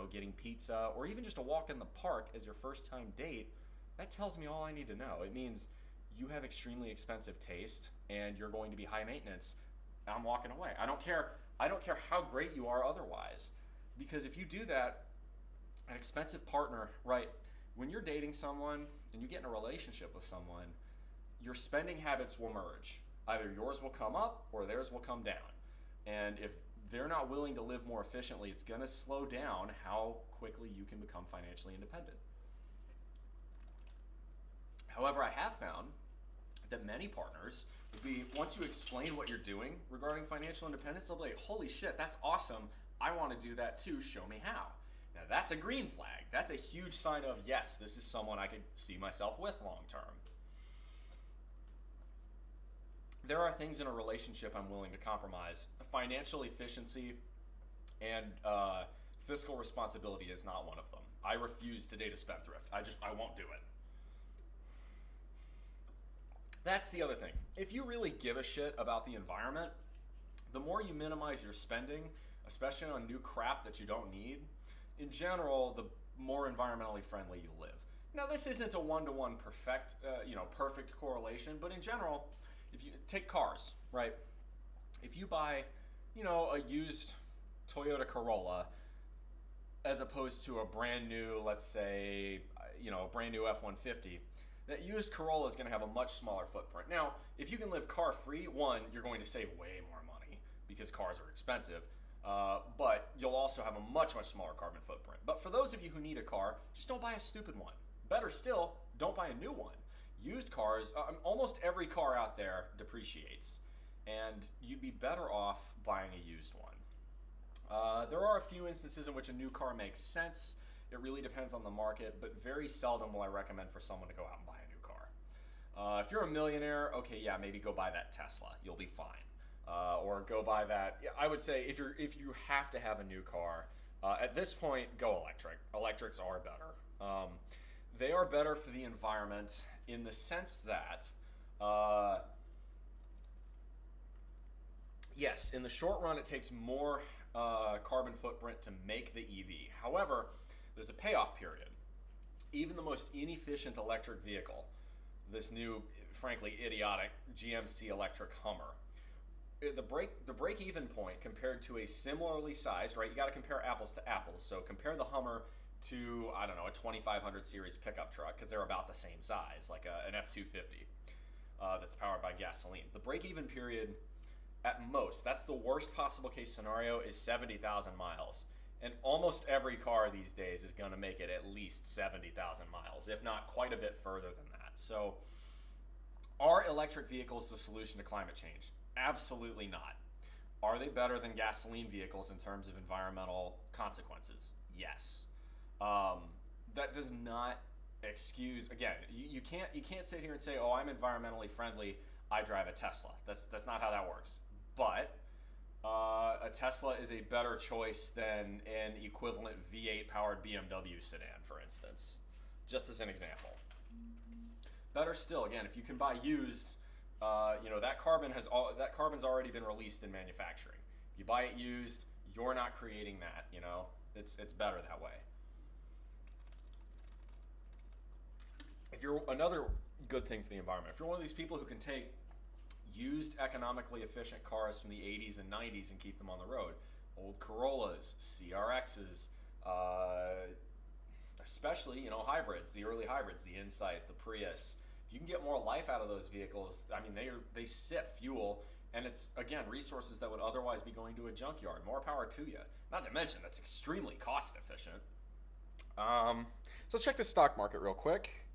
getting pizza or even just a walk in the park as your first time date, that tells me all I need to know. It means you have extremely expensive taste and you're going to be high maintenance. I'm walking away. I don't care how great you are otherwise. Because if you do that, an expensive partner, right, when you're dating someone and you get in a relationship with someone, your spending habits will merge. Either yours will come up or theirs will come down. And if they're not willing to live more efficiently, it's going to slow down how quickly you can become financially independent. However, I have found that many partners, once you explain what you're doing regarding financial independence, they'll be like, holy shit, that's awesome. I want to do that too. Show me how. Now, that's a green flag. That's a huge sign of, yes, this is someone I could see myself with long term. There are things in a relationship I'm willing to compromise. Financial efficiency and fiscal responsibility is not one of them. I refuse to date a spendthrift. I won't do it. That's the other thing. If you really give a shit about the environment, the more you minimize your spending, especially on new crap that you don't need, in general, the more environmentally friendly you live. Now, this isn't a one-to-one perfect correlation, but in general, if you take cars, right? If you buy, a used Toyota Corolla as opposed to a brand new, let's say, a brand new F-150, that used Corolla is going to have a much smaller footprint. Now, if you can live car-free, one, you're going to save way more money because cars are expensive, but you'll also have a much, much smaller carbon footprint. But for those of you who need a car, just don't buy a stupid one. Better still, don't buy a new one. Used cars, almost every car out there depreciates, and you'd be better off buying a used one. There are a few instances in which a new car makes sense. It really depends on the market, but very seldom will I recommend for someone to go out and buy a new car. If you're a millionaire, okay, yeah, maybe go buy that Tesla. You'll be fine. Or go buy that. I would say if you have to have a new car, at this point, go electric. Electrics are better. They are better for the environment in the sense that, yes, in the short run, it takes more carbon footprint to make the EV. However, there's a payoff period. Even the most inefficient electric vehicle, this new, frankly, idiotic GMC electric Hummer, the break-even point compared to a similarly sized, right? You got to compare apples to apples. So compare the Hummer to, I don't know, a 2500 series pickup truck, because they're about the same size, like an F-250 that's powered by gasoline. The break-even period, at most, that's the worst possible case scenario, is 70,000 miles. And almost every car these days is going to make it at least 70,000 miles, if not quite a bit further than that. So are electric vehicles the solution to climate change? Absolutely not. Are they better than gasoline vehicles in terms of environmental consequences? Yes. That does not excuse, again, you can't sit here and say, oh, I'm environmentally friendly, I drive a Tesla. That's not how that works. But a Tesla is a better choice than an equivalent V8 powered BMW sedan, for instance, just as an example. Better still, again, if you can buy used, that carbon's already been released in manufacturing. If you buy it used, you're not creating that. It's better that way. If you're another good thing for the environment, if you're one of these people who can take used economically efficient cars from the 80s and 90s and keep them on the road, old Corollas, CRXs, especially hybrids, the early hybrids, the Insight, the Prius. If you can get more life out of those vehicles, I mean, they sip fuel, and it's, again, resources that would otherwise be going to a junkyard. More power to you. Not to mention that's extremely cost efficient. So let's check the stock market real quick.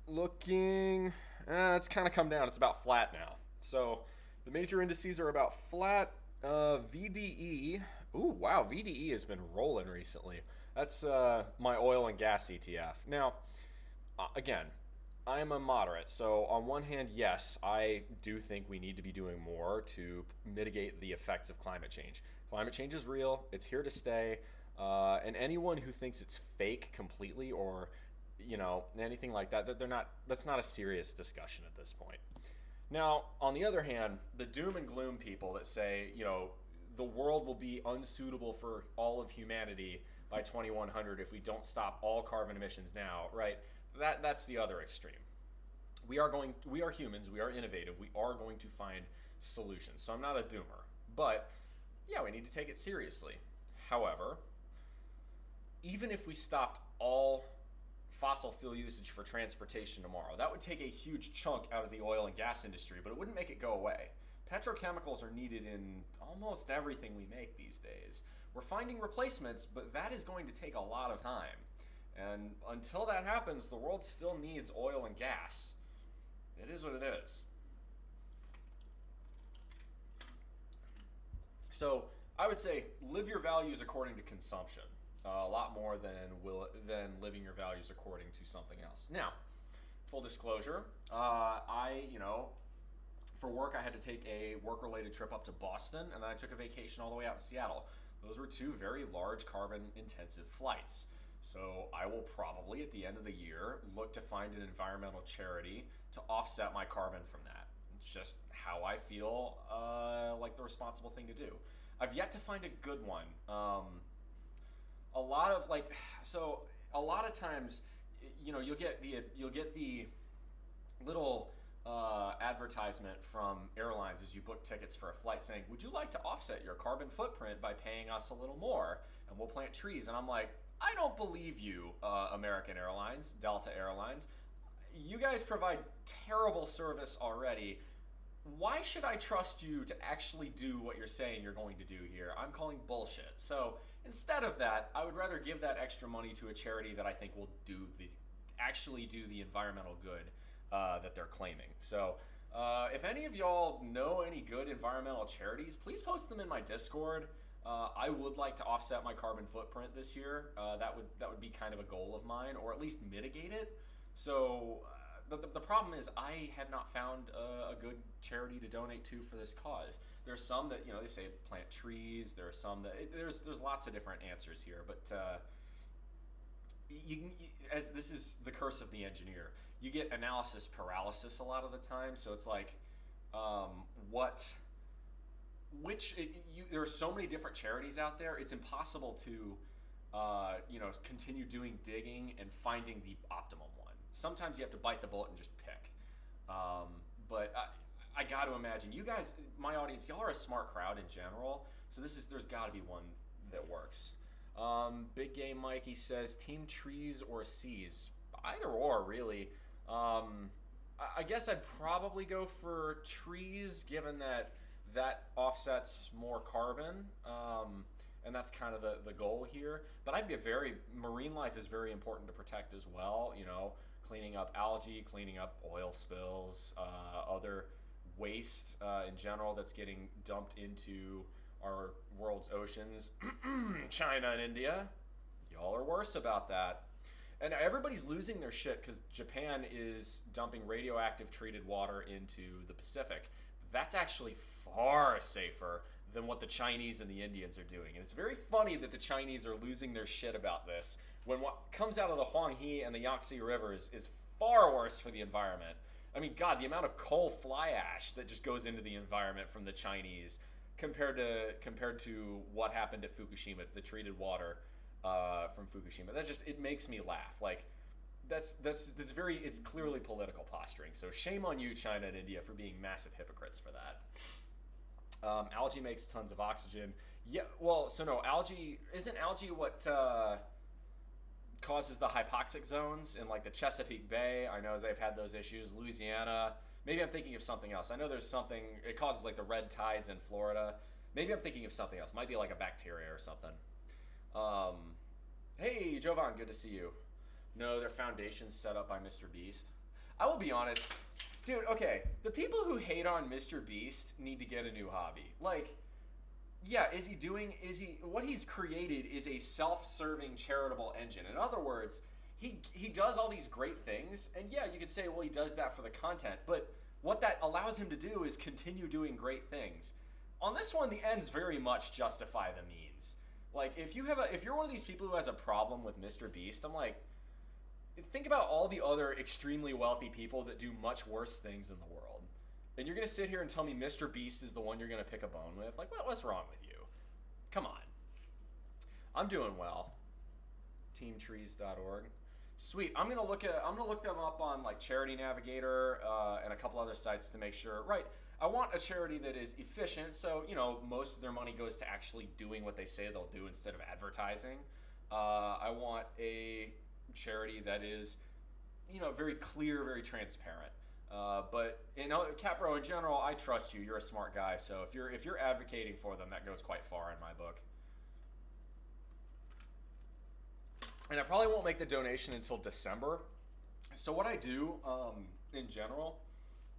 Looking, it's kind of come down. It's about flat now. So the major indices are about flat. VDE, ooh, wow, VDE has been rolling recently. That's my oil and gas ETF. Now, again, I'm a moderate. So on one hand, yes, I do think we need to be doing more to mitigate the effects of climate change. Climate change is real. It's here to stay. And anyone who thinks it's fake completely or anything like that, that's not a serious discussion at this point. Now, on the other hand, the doom and gloom people that say, the world will be unsuitable for all of humanity by 2100 if we don't stop all carbon emissions now, right? That's the other extreme. We are humans, we are innovative, we are going to find solutions. So I'm not a doomer, but yeah, we need to take it seriously. However, even if we stopped all fossil fuel usage for transportation tomorrow. That would take a huge chunk out of the oil and gas industry, but it wouldn't make it go away. Petrochemicals are needed in almost everything we make these days. We're finding replacements, but that is going to take a lot of time. And until that happens, the world still needs oil and gas. It is what it is. So I would say live your values according to consumption. A lot more than living your values according to something else. Now, full disclosure, for work I had to take a work-related trip up to Boston, and then I took a vacation all the way out to Seattle. Those were two very large carbon-intensive flights. So I will probably, at the end of the year, look to find an environmental charity to offset my carbon from that. It's just how I feel like the responsible thing to do. I've yet to find a good one. A lot of times, you'll get the little advertisement from airlines as you book tickets for a flight saying, would you like to offset your carbon footprint by paying us a little more and we'll plant trees? And I'm like, I don't believe you, American Airlines, Delta Airlines. You guys provide terrible service already. Why should I trust you to actually do what you're saying you're going to do here? I'm calling bullshit. So instead of that, I would rather give that extra money to a charity that I think will actually do the environmental good that they're claiming. So if any of y'all know any good environmental charities, please post them in my Discord. I would like to offset my carbon footprint this year. That would be kind of a goal of mine, or at least mitigate it. So the problem is I have not found a good charity to donate to for this cause. There's some that they say plant trees. There are some that there's lots of different answers here, but as this is the curse of the engineer, you get analysis paralysis a lot of the time. So it's like, there are so many different charities out there. It's impossible to, continue doing digging and finding the optimum one. Sometimes you have to bite the bullet and just pick. But I got to imagine you guys, my audience, y'all are a smart crowd in general. So there's got to be one that works. Big Game Mikey says team trees or seas. Either or, really. I guess I'd probably go for trees, given that offsets more carbon, and that's kind of the goal here. But marine life is very important to protect as well. Cleaning up algae, cleaning up oil spills, other waste in general that's getting dumped into our world's oceans. China and India, y'all are worse about that. And everybody's losing their shit because Japan is dumping radioactive treated water into the Pacific. That's actually far safer than what the Chinese and the Indians are doing. And it's very funny that the Chinese are losing their shit about this when what comes out of the Huanghe and the Yangtze rivers is far worse for the environment. I mean, God, the amount of coal fly ash that just goes into the environment from the Chinese compared to what happened at Fukushima, the treated water from Fukushima. It makes me laugh. Like, it's clearly political posturing. So shame on you, China and India, for being massive hypocrites for that. Algae makes tons of oxygen. Yeah, well, so no, isn't algae what causes the hypoxic zones in like the Chesapeake Bay? I know they've had those issues. Louisiana. Maybe I'm thinking of something else. I know there's something, it causes like the red tides in Florida. Maybe I'm thinking of something else. Might be like a bacteria or something. Hey, Jovan, good to see you. No, their foundation's set up by Mr. Beast. I will be honest, dude, okay, the people who hate on Mr. Beast need to get a new hobby. Like, yeah, what he's created is a self-serving charitable engine. In other words, he does all these great things, and yeah, you could say, well, he does that for the content, but what that allows him to do is continue doing great things. On this one, the ends very much justify the means. Like, if you're one of these people who has a problem with Mr. Beast, I'm like, think about all the other extremely wealthy people that do much worse things in the world. And you're going to sit here and tell me Mr. Beast is the one you're going to pick a bone with? Like, what's wrong with you? Come on. I'm doing well. Teamtrees.org. Sweet. I'm gonna look them up on like Charity Navigator and a couple other sites to make sure. Right. I want a charity that is efficient, so most of their money goes to actually doing what they say they'll do instead of advertising. I want a charity that is, very clear, very transparent. But Capro in general, I trust you. You're a smart guy, so if you're advocating for them, that goes quite far in my book. And I probably won't make the donation until December. So what I do in general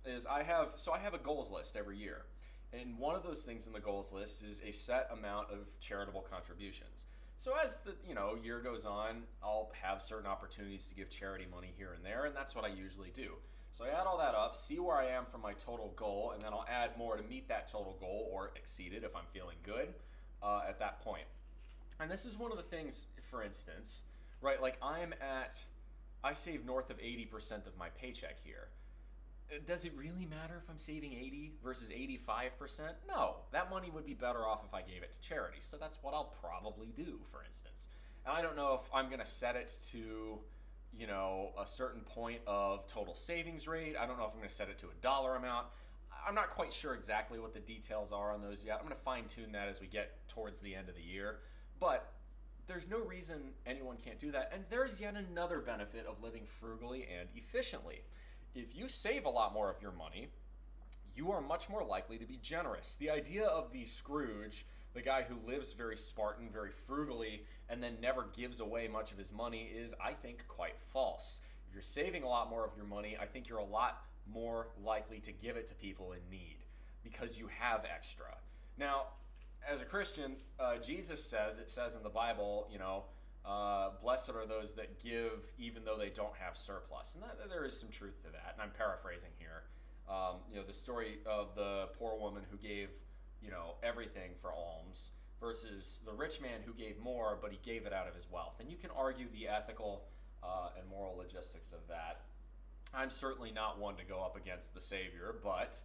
is I have a goals list every year. And one of those things in the goals list is a set amount of charitable contributions. So as the year goes on, I'll have certain opportunities to give charity money here and there, and that's what I usually do. So I add all that up, see where I am from my total goal, and then I'll add more to meet that total goal or exceed it if I'm feeling good at that point. And this is one of the things, for instance, right? Like I save north of 80% of my paycheck here. Does it really matter if I'm saving 80 versus 85%? No, that money would be better off if I gave it to charity. So that's what I'll probably do, for instance. And I don't know if I'm going to set it to, a certain point of total savings rate. I don't know if I'm going to set it to a dollar amount. I'm not quite sure exactly what the details are on those yet. I'm going to fine tune that as we get towards the end of the year. But there's no reason anyone can't do that. And there's yet another benefit of living frugally and efficiently. If you save a lot more of your money, you are much more likely to be generous. The idea of the Scrooge, the guy who lives very Spartan, very frugally, and then never gives away much of his money is, I think, quite false. If you're saving a lot more of your money, I think you're a lot more likely to give it to people in need because you have extra. Now, as a Christian, Jesus says in the Bible, blessed are those that give even though they don't have surplus. And there is some truth to that, and I'm paraphrasing here. The story of the poor woman who gave, everything for alms versus the rich man who gave more, but he gave it out of his wealth. And you can argue the ethical and moral logistics of that. I'm certainly not one to go up against the Savior, but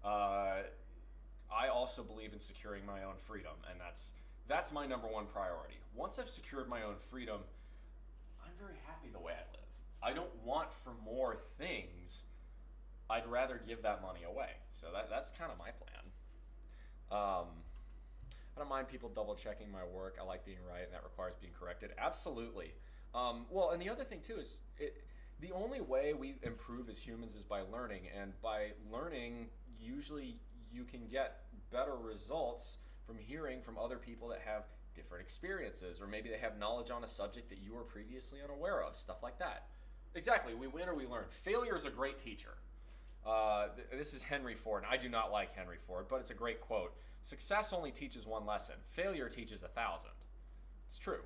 I also believe in securing my own freedom, and that's my number one priority. Once I've secured my own freedom, I'm very happy the way I live. I don't want for more things. I'd rather give that money away. So that's kind of my plan. I don't mind people double checking my work. I like being right, and that requires being corrected. Absolutely. Well, and the other thing too is the only way we improve as humans is by learning, and by learning, usually you can get better results from hearing from other people that have different experiences, or maybe they have knowledge on a subject that you were previously unaware of, stuff like that. Exactly, we win or we learn. Failure is a great teacher. This is Henry Ford, and I do not like Henry Ford, but it's a great quote. Success only teaches one lesson. Failure teaches 1,000. It's true.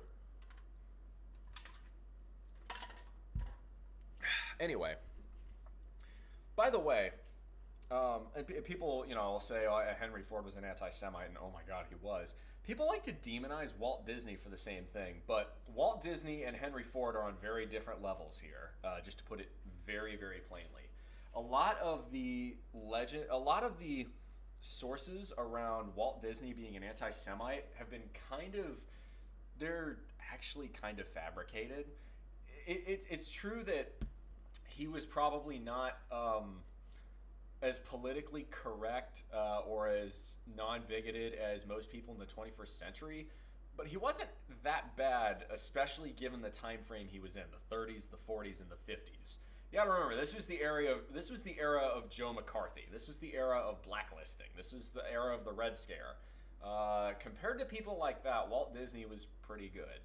Anyway, by the way, and people, will say, oh, Henry Ford was an anti-Semite, and oh my God, he was. People like to demonize Walt Disney for the same thing, but Walt Disney and Henry Ford are on very different levels here, just to put it very, very plainly. A lot of the sources around Walt Disney being an anti-Semite have been they're actually kind of fabricated. It's true that he was probably not as politically correct or as non-bigoted as most people in the 21st century, but he wasn't that bad, especially given the time frame he was in, the 30s, the 40s, and the 50s. You gotta remember, this was the era of Joe McCarthy. This was the era of blacklisting. This was the era of the Red Scare. Compared to people like that, Walt Disney was pretty good.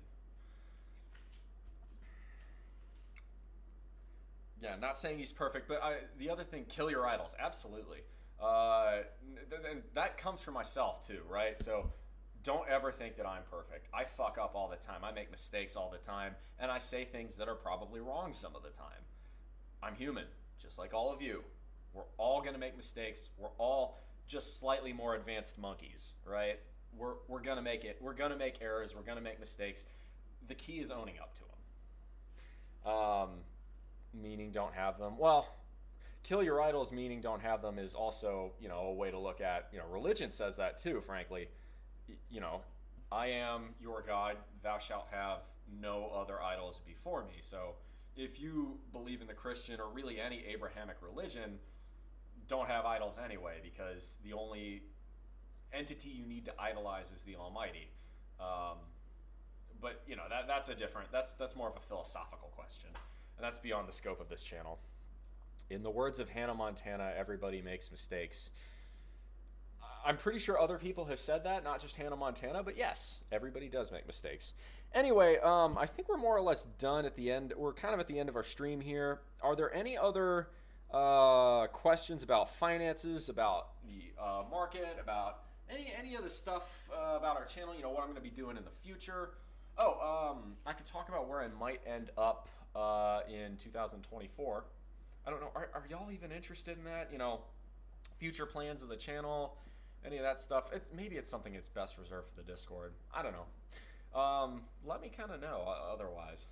Yeah, not saying he's perfect, but the other thing, kill your idols. Absolutely. And that comes from myself too, right? So don't ever think that I'm perfect. I fuck up all the time. I make mistakes all the time, and I say things that are probably wrong some of the time. I'm human, just like all of you. We're all going to make mistakes. We're all just slightly more advanced monkeys, right? We're going to make it. We're going to make errors. We're going to make mistakes. The key is owning up to them. Meaning don't have them. Well, kill your idols, meaning don't have them, is also, a way to look at, religion says that too, frankly. I am your God, thou shalt have no other idols before me. So if you believe in the Christian or really any Abrahamic religion, don't have idols anyway, because the only entity you need to idolize is the Almighty. but you know, that's a different, that's more of a philosophical question, and that's beyond the scope of this channel. In the words of Hannah Montana, everybody makes mistakes. I'm pretty sure other people have said that, not just Hannah Montana, but yes, everybody does make mistakes. Anyway, I think we're more or less done at the end. We're kind of at the end of our stream here. Are there any other questions about finances, about the market, about any other stuff about our channel? You know, what I'm going to be doing in the future. Oh, I could talk about where I might end up in 2024. I don't know. Are y'all even interested in that? You know, future plans of the channel, any of that stuff. Maybe it's something that's best reserved for the Discord. I don't know. Let me kind of know otherwise.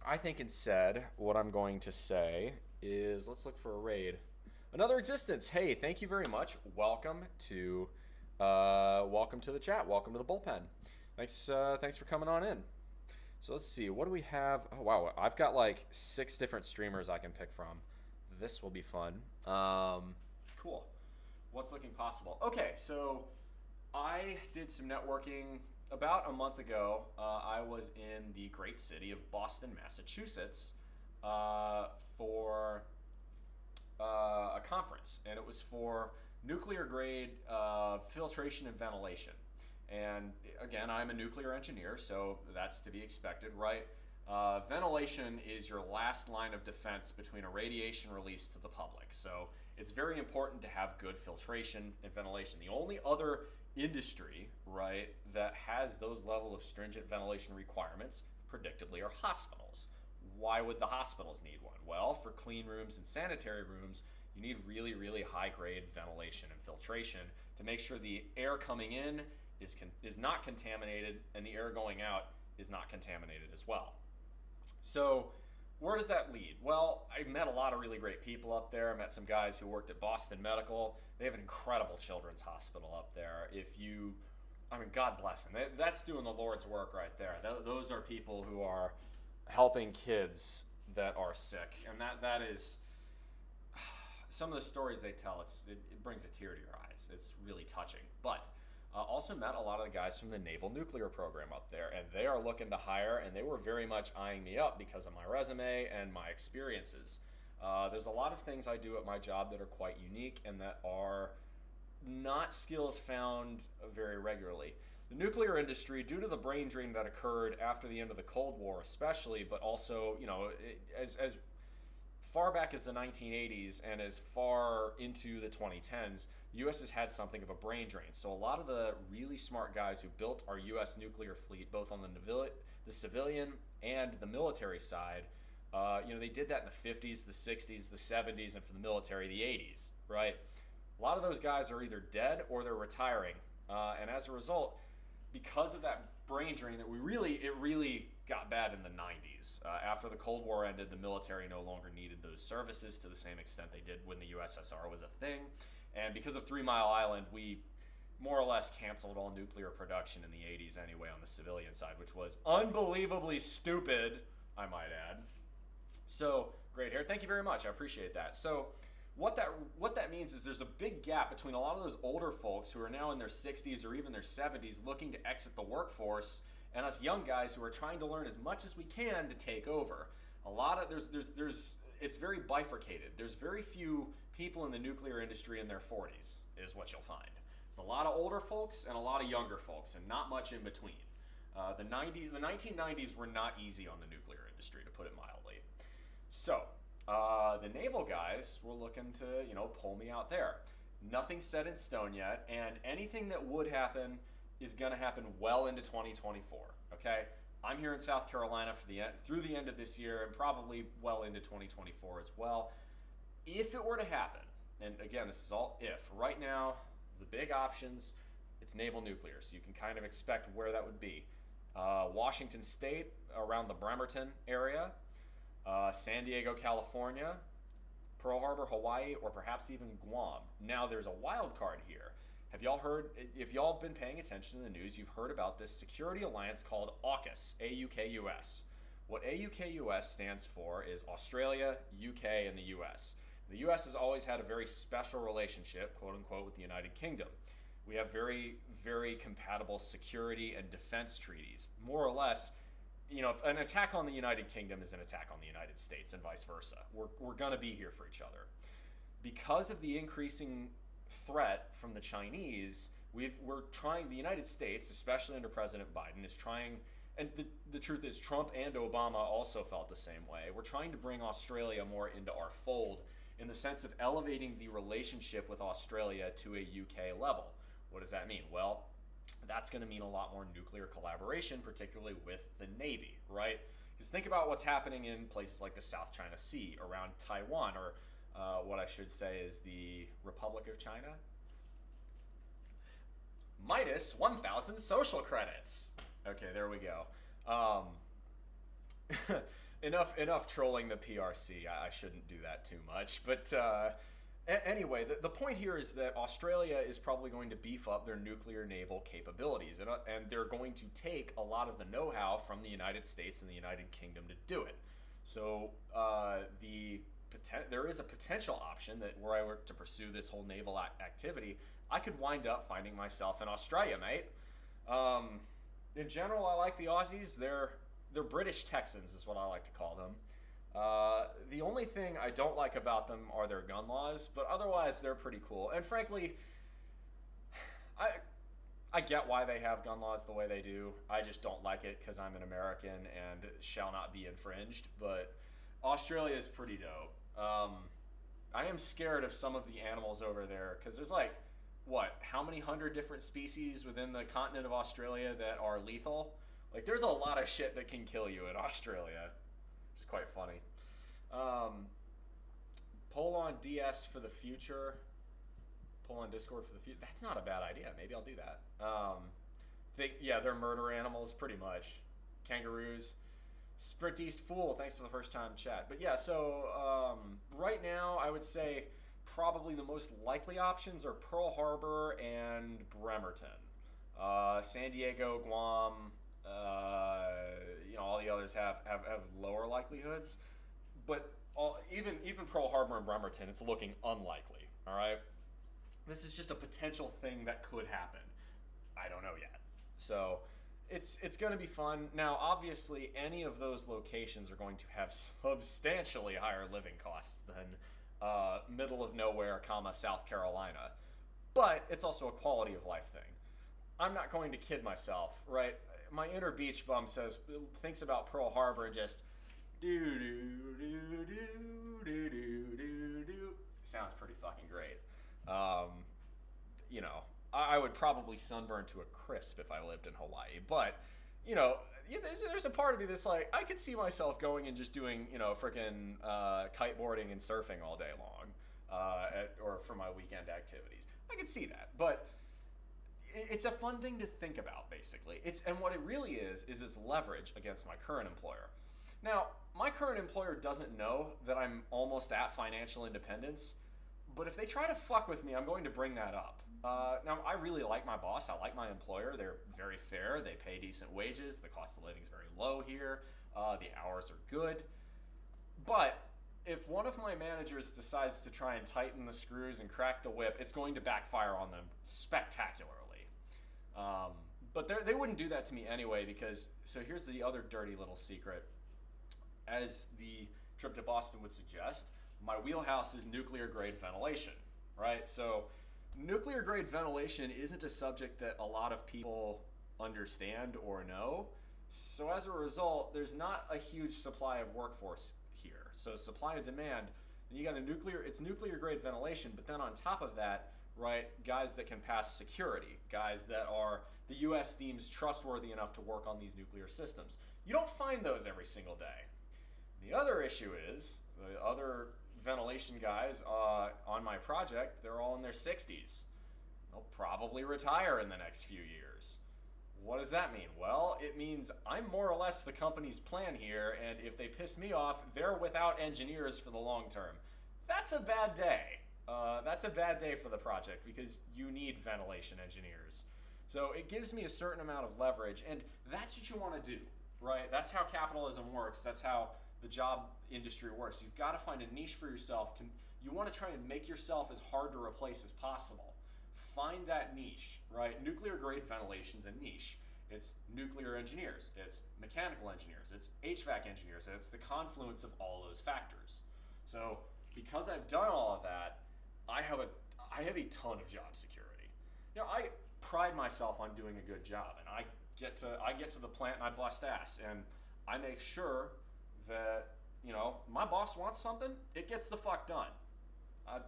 I think instead what I'm going to say is let's look for a raid. Another existence. Hey, thank you very much. Welcome to the chat. Welcome to the bullpen. Thanks for coming on in. So let's see, what do we have? Oh wow, I've got like 6 different streamers I can pick from. This will be fun. Cool. What's looking possible? Okay, so I did some networking about a month ago. I was in the great city of Boston, Massachusetts for a conference, and it was for nuclear grade filtration and ventilation. And again, I'm a nuclear engineer, so that's to be expected, right? Ventilation is your last line of defense between a radiation release to the public. So it's very important to have good filtration and ventilation. The only other industry, right, that has those level of stringent ventilation requirements, predictably, are hospitals. Why would the hospitals need one? Well, for clean rooms and sanitary rooms, you need really, really high-grade ventilation and filtration to make sure the air coming in is not contaminated and the air going out is not contaminated as well. So where does that lead? Well, I met a lot of really great people up there. I met some guys who worked at Boston Medical. They have an incredible children's hospital up there. I mean, God bless them. That's doing the Lord's work right there. Those are people who are helping kids that are sick. And that is, some of the stories they tell, it brings a tear to your eyes. It's really touching. But also met a lot of the guys from the Naval Nuclear Program up there, and they are looking to hire, and they were very much eyeing me up because of my resume and my experiences. There's a lot of things I do at my job that are quite unique and that are not skills found very regularly. The nuclear industry, due to the brain drain that occurred after the end of the Cold War especially, but also, you know, as far back as the 1980s and as far into the 2010s, the U.S. has had something of a brain drain. So a lot of the really smart guys who built our U.S. nuclear fleet, both on the civilian and the military side, they did that in the 50s, the 60s, the 70s, and for the military, the 80s, right? A lot of those guys are either dead or they're retiring. And as a result, because of that brain drain that it really got bad in the 90s. After the Cold War ended, the military no longer needed those services to the same extent they did when the USSR was a thing. And because of 3 Mile Island, we more or less canceled all nuclear production in the 80s anyway on the civilian side, which was unbelievably stupid, I might add. So, great hair. Thank you very much. I appreciate that. So, what that means is there's a big gap between a lot of those older folks who are now in their 60s or even their 70s looking to exit the workforce and us young guys who are trying to learn as much as we can to take over. It's very bifurcated. There's very few people in the nuclear industry in their 40s is what you'll find. There's a lot of older folks and a lot of younger folks and not much in between. The 1990s were not easy on the nuclear industry, to put it mildly. So, the naval guys were looking to, pull me out there. Nothing's set in stone yet, and anything that would happen is going to happen well into 2024, okay? I'm here in South Carolina through the end of this year and probably well into 2024 as well. If it were to happen, and again, this is all if, right now, the big options, it's naval nuclear, so you can kind of expect where that would be. Washington State, around the Bremerton area, San Diego, California, Pearl Harbor, Hawaii, or perhaps even Guam. Now, there's a wild card here. Have y'all heard, if y'all have been paying attention to the news, you've heard about this security alliance called AUKUS, A-U-K-U-S. What AUKUS stands for is Australia, UK, and the US. The US has always had a very special relationship, quote unquote, with the United Kingdom. We have very, very compatible security and defense treaties. More or less, you know, if an attack on the United Kingdom is an attack on the United States and vice versa. We're going to be here for each other. Because of the increasing threat from the Chinese, the United States, especially under President Biden, is trying, and the truth is Trump and Obama also felt the same way. We're trying to bring Australia more into our fold in the sense of elevating the relationship with Australia to a UK level. What does that mean? Well, that's going to mean a lot more nuclear collaboration, particularly with the Navy, right? Because think about what's happening in places like the South China Sea, around Taiwan, or what I should say is the Republic of China. Minus 1,000 social credits. Okay, there we go. Enough trolling the PRC. I shouldn't do that too much. But anyway, the point here is that Australia is probably going to beef up their nuclear naval capabilities. And they're going to take a lot of the know-how from the United States and the United Kingdom to do it. So there is a potential option that were I were to pursue this whole naval activity, I could wind up finding myself in Australia, mate. In general, I like the Aussies. They're British Texans is what I like to call them. The only thing I don't like about them are their gun laws, but otherwise they're pretty cool. And frankly, I get why they have gun laws the way they do. I just don't like it because I'm an American and shall not be infringed. But Australia is pretty dope. I am scared of some of the animals over there because there's like, how many 100 different species within the continent of Australia that are lethal? Like, there's a lot of shit that can kill you in Australia. It's quite funny. Poll on DS for the future. Poll on Discord for the future. That's not a bad idea. Maybe I'll do that. They're murder animals, pretty much. Kangaroos. Sprint East Fool, thanks for the first time chat. But yeah, so right now I would say probably the most likely options are Pearl Harbor and Bremerton. San Diego, Guam, all the others have lower likelihoods. But even Pearl Harbor and Bremerton, it's looking unlikely, all right? This is just a potential thing that could happen. I don't know yet. So it's going to be fun. Now, obviously, any of those locations are going to have substantially higher living costs than middle of nowhere, South Carolina. But it's also a quality of life thing. I'm not going to kid myself, right? My inner beach bum thinks about Pearl Harbor and just do. Sounds pretty fucking great. I would probably sunburn to a crisp if I lived in Hawaii, but there's a part of me that's like, I could see myself going and just doing, freaking kiteboarding and surfing all day long, or for my weekend activities. I could see that, but it's a fun thing to think about, basically. And what it really is its leverage against my current employer. Now, my current employer doesn't know that I'm almost at financial independence, but if they try to fuck with me, I'm going to bring that up. Now, I really like my boss. I like my employer. They're very fair. They pay decent wages. The cost of living is very low here. The hours are good. But if one of my managers decides to try and tighten the screws and crack the whip, it's going to backfire on them spectacularly. But they wouldn't do that to me anyway because, so here's the other dirty little secret. As the trip to Boston would suggest, my wheelhouse is nuclear grade ventilation, right? So nuclear grade ventilation isn't a subject that a lot of people understand or know. So as a result, there's not a huge supply of workforce here. So supply and demand, and you got it's nuclear grade ventilation, but then on top of that, right, guys that can pass security, guys that are the US deems trustworthy enough to work on these nuclear systems. You don't find those every single day. The other issue is, the other ventilation guys on my project, they're all in their 60s. They'll probably retire in the next few years. What does that mean? Well, it means I'm more or less the company's plan here, and if they piss me off, they're without engineers for the long term. That's a bad day. That's a bad day for the project because you need ventilation engineers. So it gives me a certain amount of leverage, and that's what you want to do, right? That's how capitalism works. That's how the job industry works. You've got to find a niche for yourself. You want to try and make yourself as hard to replace as possible. find that niche, right? Nuclear grade ventilation's a niche. It's nuclear engineers, it's mechanical engineers, it's HVAC engineers, and it's the confluence of all those factors. So because I've done all of that, I have a ton of job security. I pride myself on doing a good job, and I get to the plant and I bust ass, and I make sure that my boss wants something, it gets the fuck done.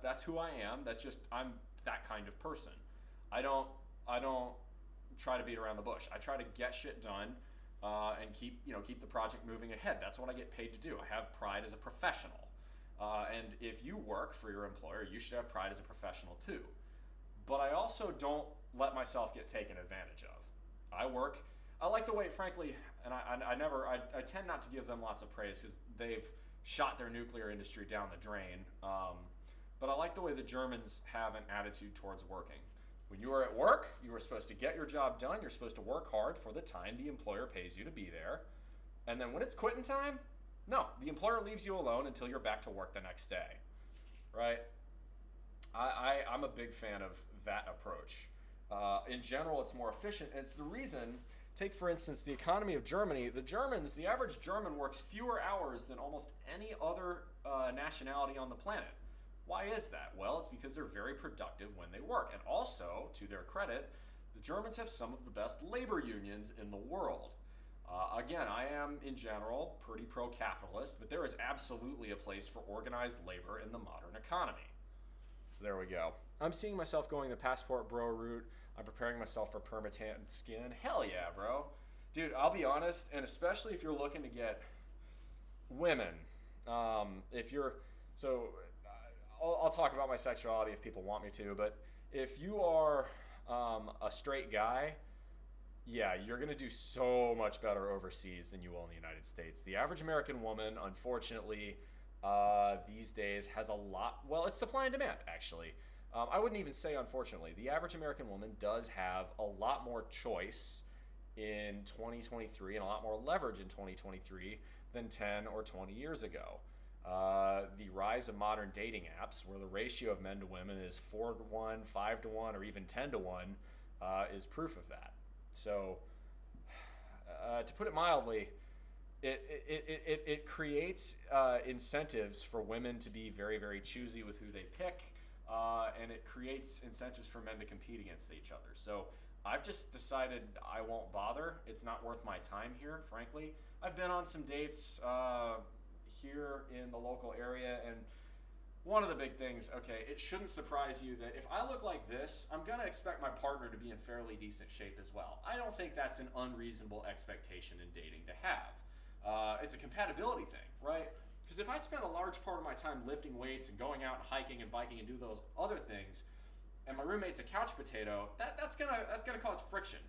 That's who I am. I'm that kind of person. I don't try to beat around the bush. I try to get shit done and keep the project moving ahead. That's what I get paid to do. I have pride as a professional. And if you work for your employer, you should have pride as a professional too. But I also don't let myself get taken advantage of. I like the way, frankly, and I tend not to give them lots of praise because they've shot their nuclear industry down the drain. But I like the way the Germans have an attitude towards working. When you are at work, you are supposed to get your job done. You're supposed to work hard for the time the employer pays you to be there. And then when it's quitting time, no, the employer leaves you alone until you're back to work the next day, right? I'm a big fan of that approach. In general, it's more efficient. And it's the reason, take for instance the economy of Germany. The average German works fewer hours than almost any other nationality on the planet. Why is that? Well, it's because they're very productive when they work. And also, to their credit, the Germans have some of the best labor unions in the world. Again, I am, in general, pretty pro-capitalist, but there is absolutely a place for organized labor in the modern economy. So there we go. I'm seeing myself going the passport bro route. I'm preparing myself for permatant skin. Hell yeah, bro. Dude, I'll be honest, and especially if you're looking to get women, I'll talk about my sexuality if people want me to, but if you are a straight guy, yeah, you're going to do so much better overseas than you will in the United States. The average American woman, unfortunately, these days has a lot, well, it's supply and demand, actually. I wouldn't even say unfortunately. The average American woman does have a lot more choice in 2023 and a lot more leverage in 2023 than 10 or 20 years ago. The rise of modern dating apps, where the ratio of men to women is 4-to-1, 5-to-1, or even 10-to-1, is proof of that. So, to put it mildly, it creates incentives for women to be very, very choosy with who they pick, and it creates incentives for men to compete against each other. So I've just decided I won't bother. It's not worth my time here, frankly. I've been on some dates here in the local area, and one of the big things, okay, it shouldn't surprise you that if I look like this, I'm going to expect my partner to be in fairly decent shape as well. I don't think that's an unreasonable expectation in dating to have. It's a compatibility thing, right? Because if I spend a large part of my time lifting weights and going out and hiking and biking and do those other things, and my roommate's a couch potato, that's gonna cause friction.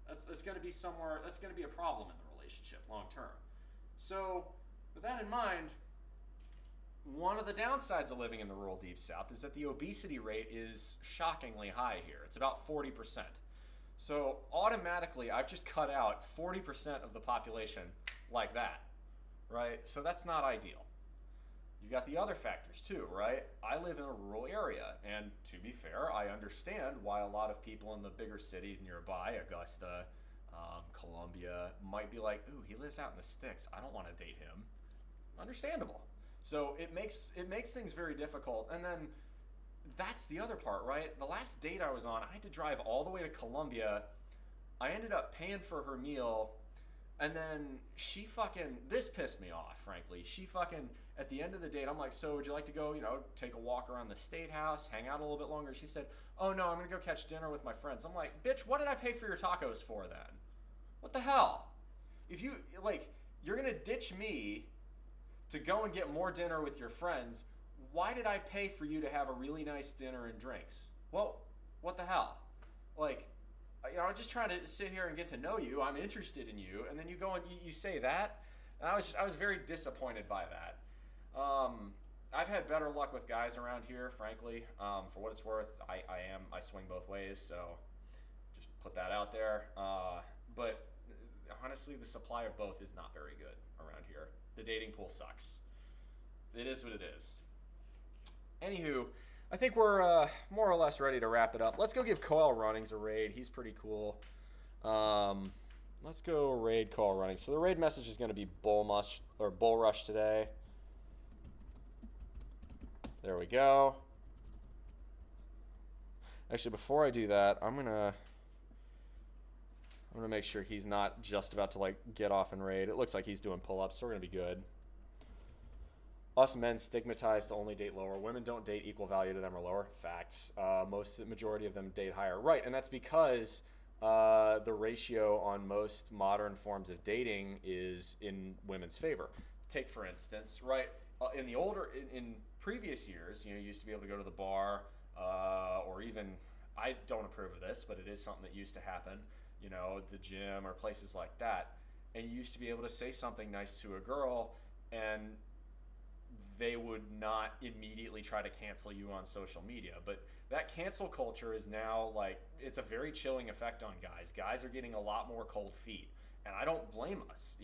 That's gonna be a problem in the relationship long term. So with that in mind, one of the downsides of living in the rural deep south is that the obesity rate is shockingly high here. It's about 40%. So automatically, I've just cut out 40% of the population like that, right? So that's not ideal. You got the other factors too, right? I live in a rural area, and to be fair, I understand why a lot of people in the bigger cities nearby, Augusta, Columbia, might be like, ooh, he lives out in the sticks. I don't want to date him. Understandable. So it makes things very difficult. And then that's the other part, right? The last date I was on, I had to drive all the way to Columbia. I ended up paying for her meal, and then this pissed me off, frankly. At the end of the date, I'm like, so would you like to go, take a walk around the State House, hang out a little bit longer? She said, oh no, I'm gonna go catch dinner with my friends. I'm like, bitch, what did I pay for your tacos for then? What the hell? If you're gonna ditch me to go and get more dinner with your friends, why did I pay for you to have a really nice dinner and drinks? Well, what the hell? I'm just trying to sit here and get to know you. I'm interested in you, and then you go and you say that, and I was very disappointed by that. I've had better luck with guys around here, frankly. For what it's worth, I swing both ways, so just put that out there. But honestly, the supply of both is not very good around here. The dating pool sucks. It is what it is. Anywho, I think we're more or less ready to wrap it up. Let's go give Coil Runnings a raid. He's pretty cool. Let's go raid Coil Runnings. So the raid message is going to be Bull Rush today. There we go. Actually, before I do that, I'm gonna make sure he's not just about to like get off and raid. It looks like he's doing pull-ups, so we're gonna be good. Us men stigmatized to only date lower. Women don't date equal value to them or lower. Facts. Majority of them date higher. Right, and that's because the ratio on most modern forms of dating is in women's favor. Take for instance, right, in previous years, you used to be able to go to the bar, or even, I don't approve of this, but it is something that used to happen, the gym or places like that, and you used to be able to say something nice to a girl, and they would not immediately try to cancel you on social media. But that cancel culture is now like, it's a very chilling effect on guys. Guys are getting a lot more cold feet, and I don't blame us.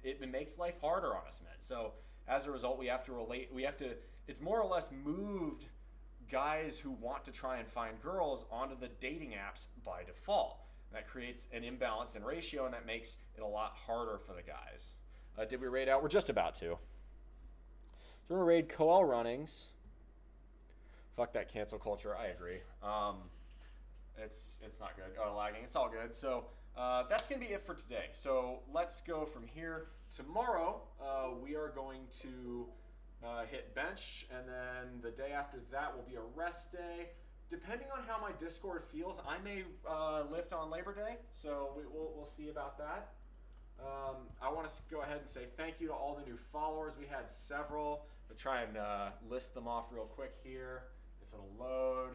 It makes life harder on us men. So as a result, it's more or less moved guys who want to try and find girls onto the dating apps by default. And that creates an imbalance in ratio, and that makes it a lot harder for the guys. Did we raid out? We're just about to. So we're gonna raid Coel Runnings. Fuck that cancel culture. I agree. It's not good. Oh, lagging. It's all good. So that's gonna be it for today. So let's go from here. Tomorrow we are going to hit bench, and then the day after that will be a rest day. Depending on how my Discord feels, I may lift on Labor Day. So we'll see about that. I want to go ahead and say thank you to all the new followers. We had several. I'll try and list them off real quick here, if it'll load.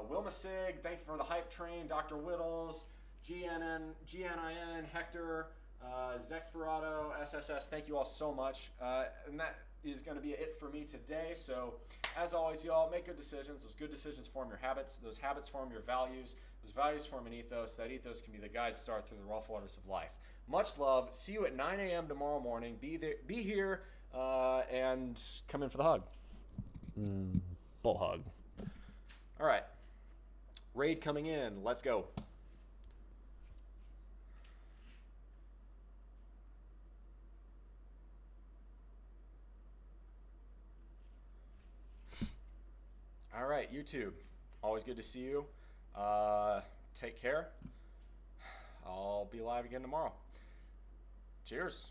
Wilma Sig, thank you for the hype train. Dr. Whittles, GNIN, Hector, Zexperado, SSS, thank you all so much. And that is going to be it for me today. So, as always, y'all, make good decisions. Those good decisions form your habits. Those habits form your values. Those values form an ethos. That ethos can be the guide star through the rough waters of life. Much love. See you at 9 a.m. tomorrow morning. Be here, and come in for the hug. Bull hug. All right. Raid coming in. Let's go. All right, YouTube. Always good to see you. Take care. I'll be live again tomorrow. Cheers.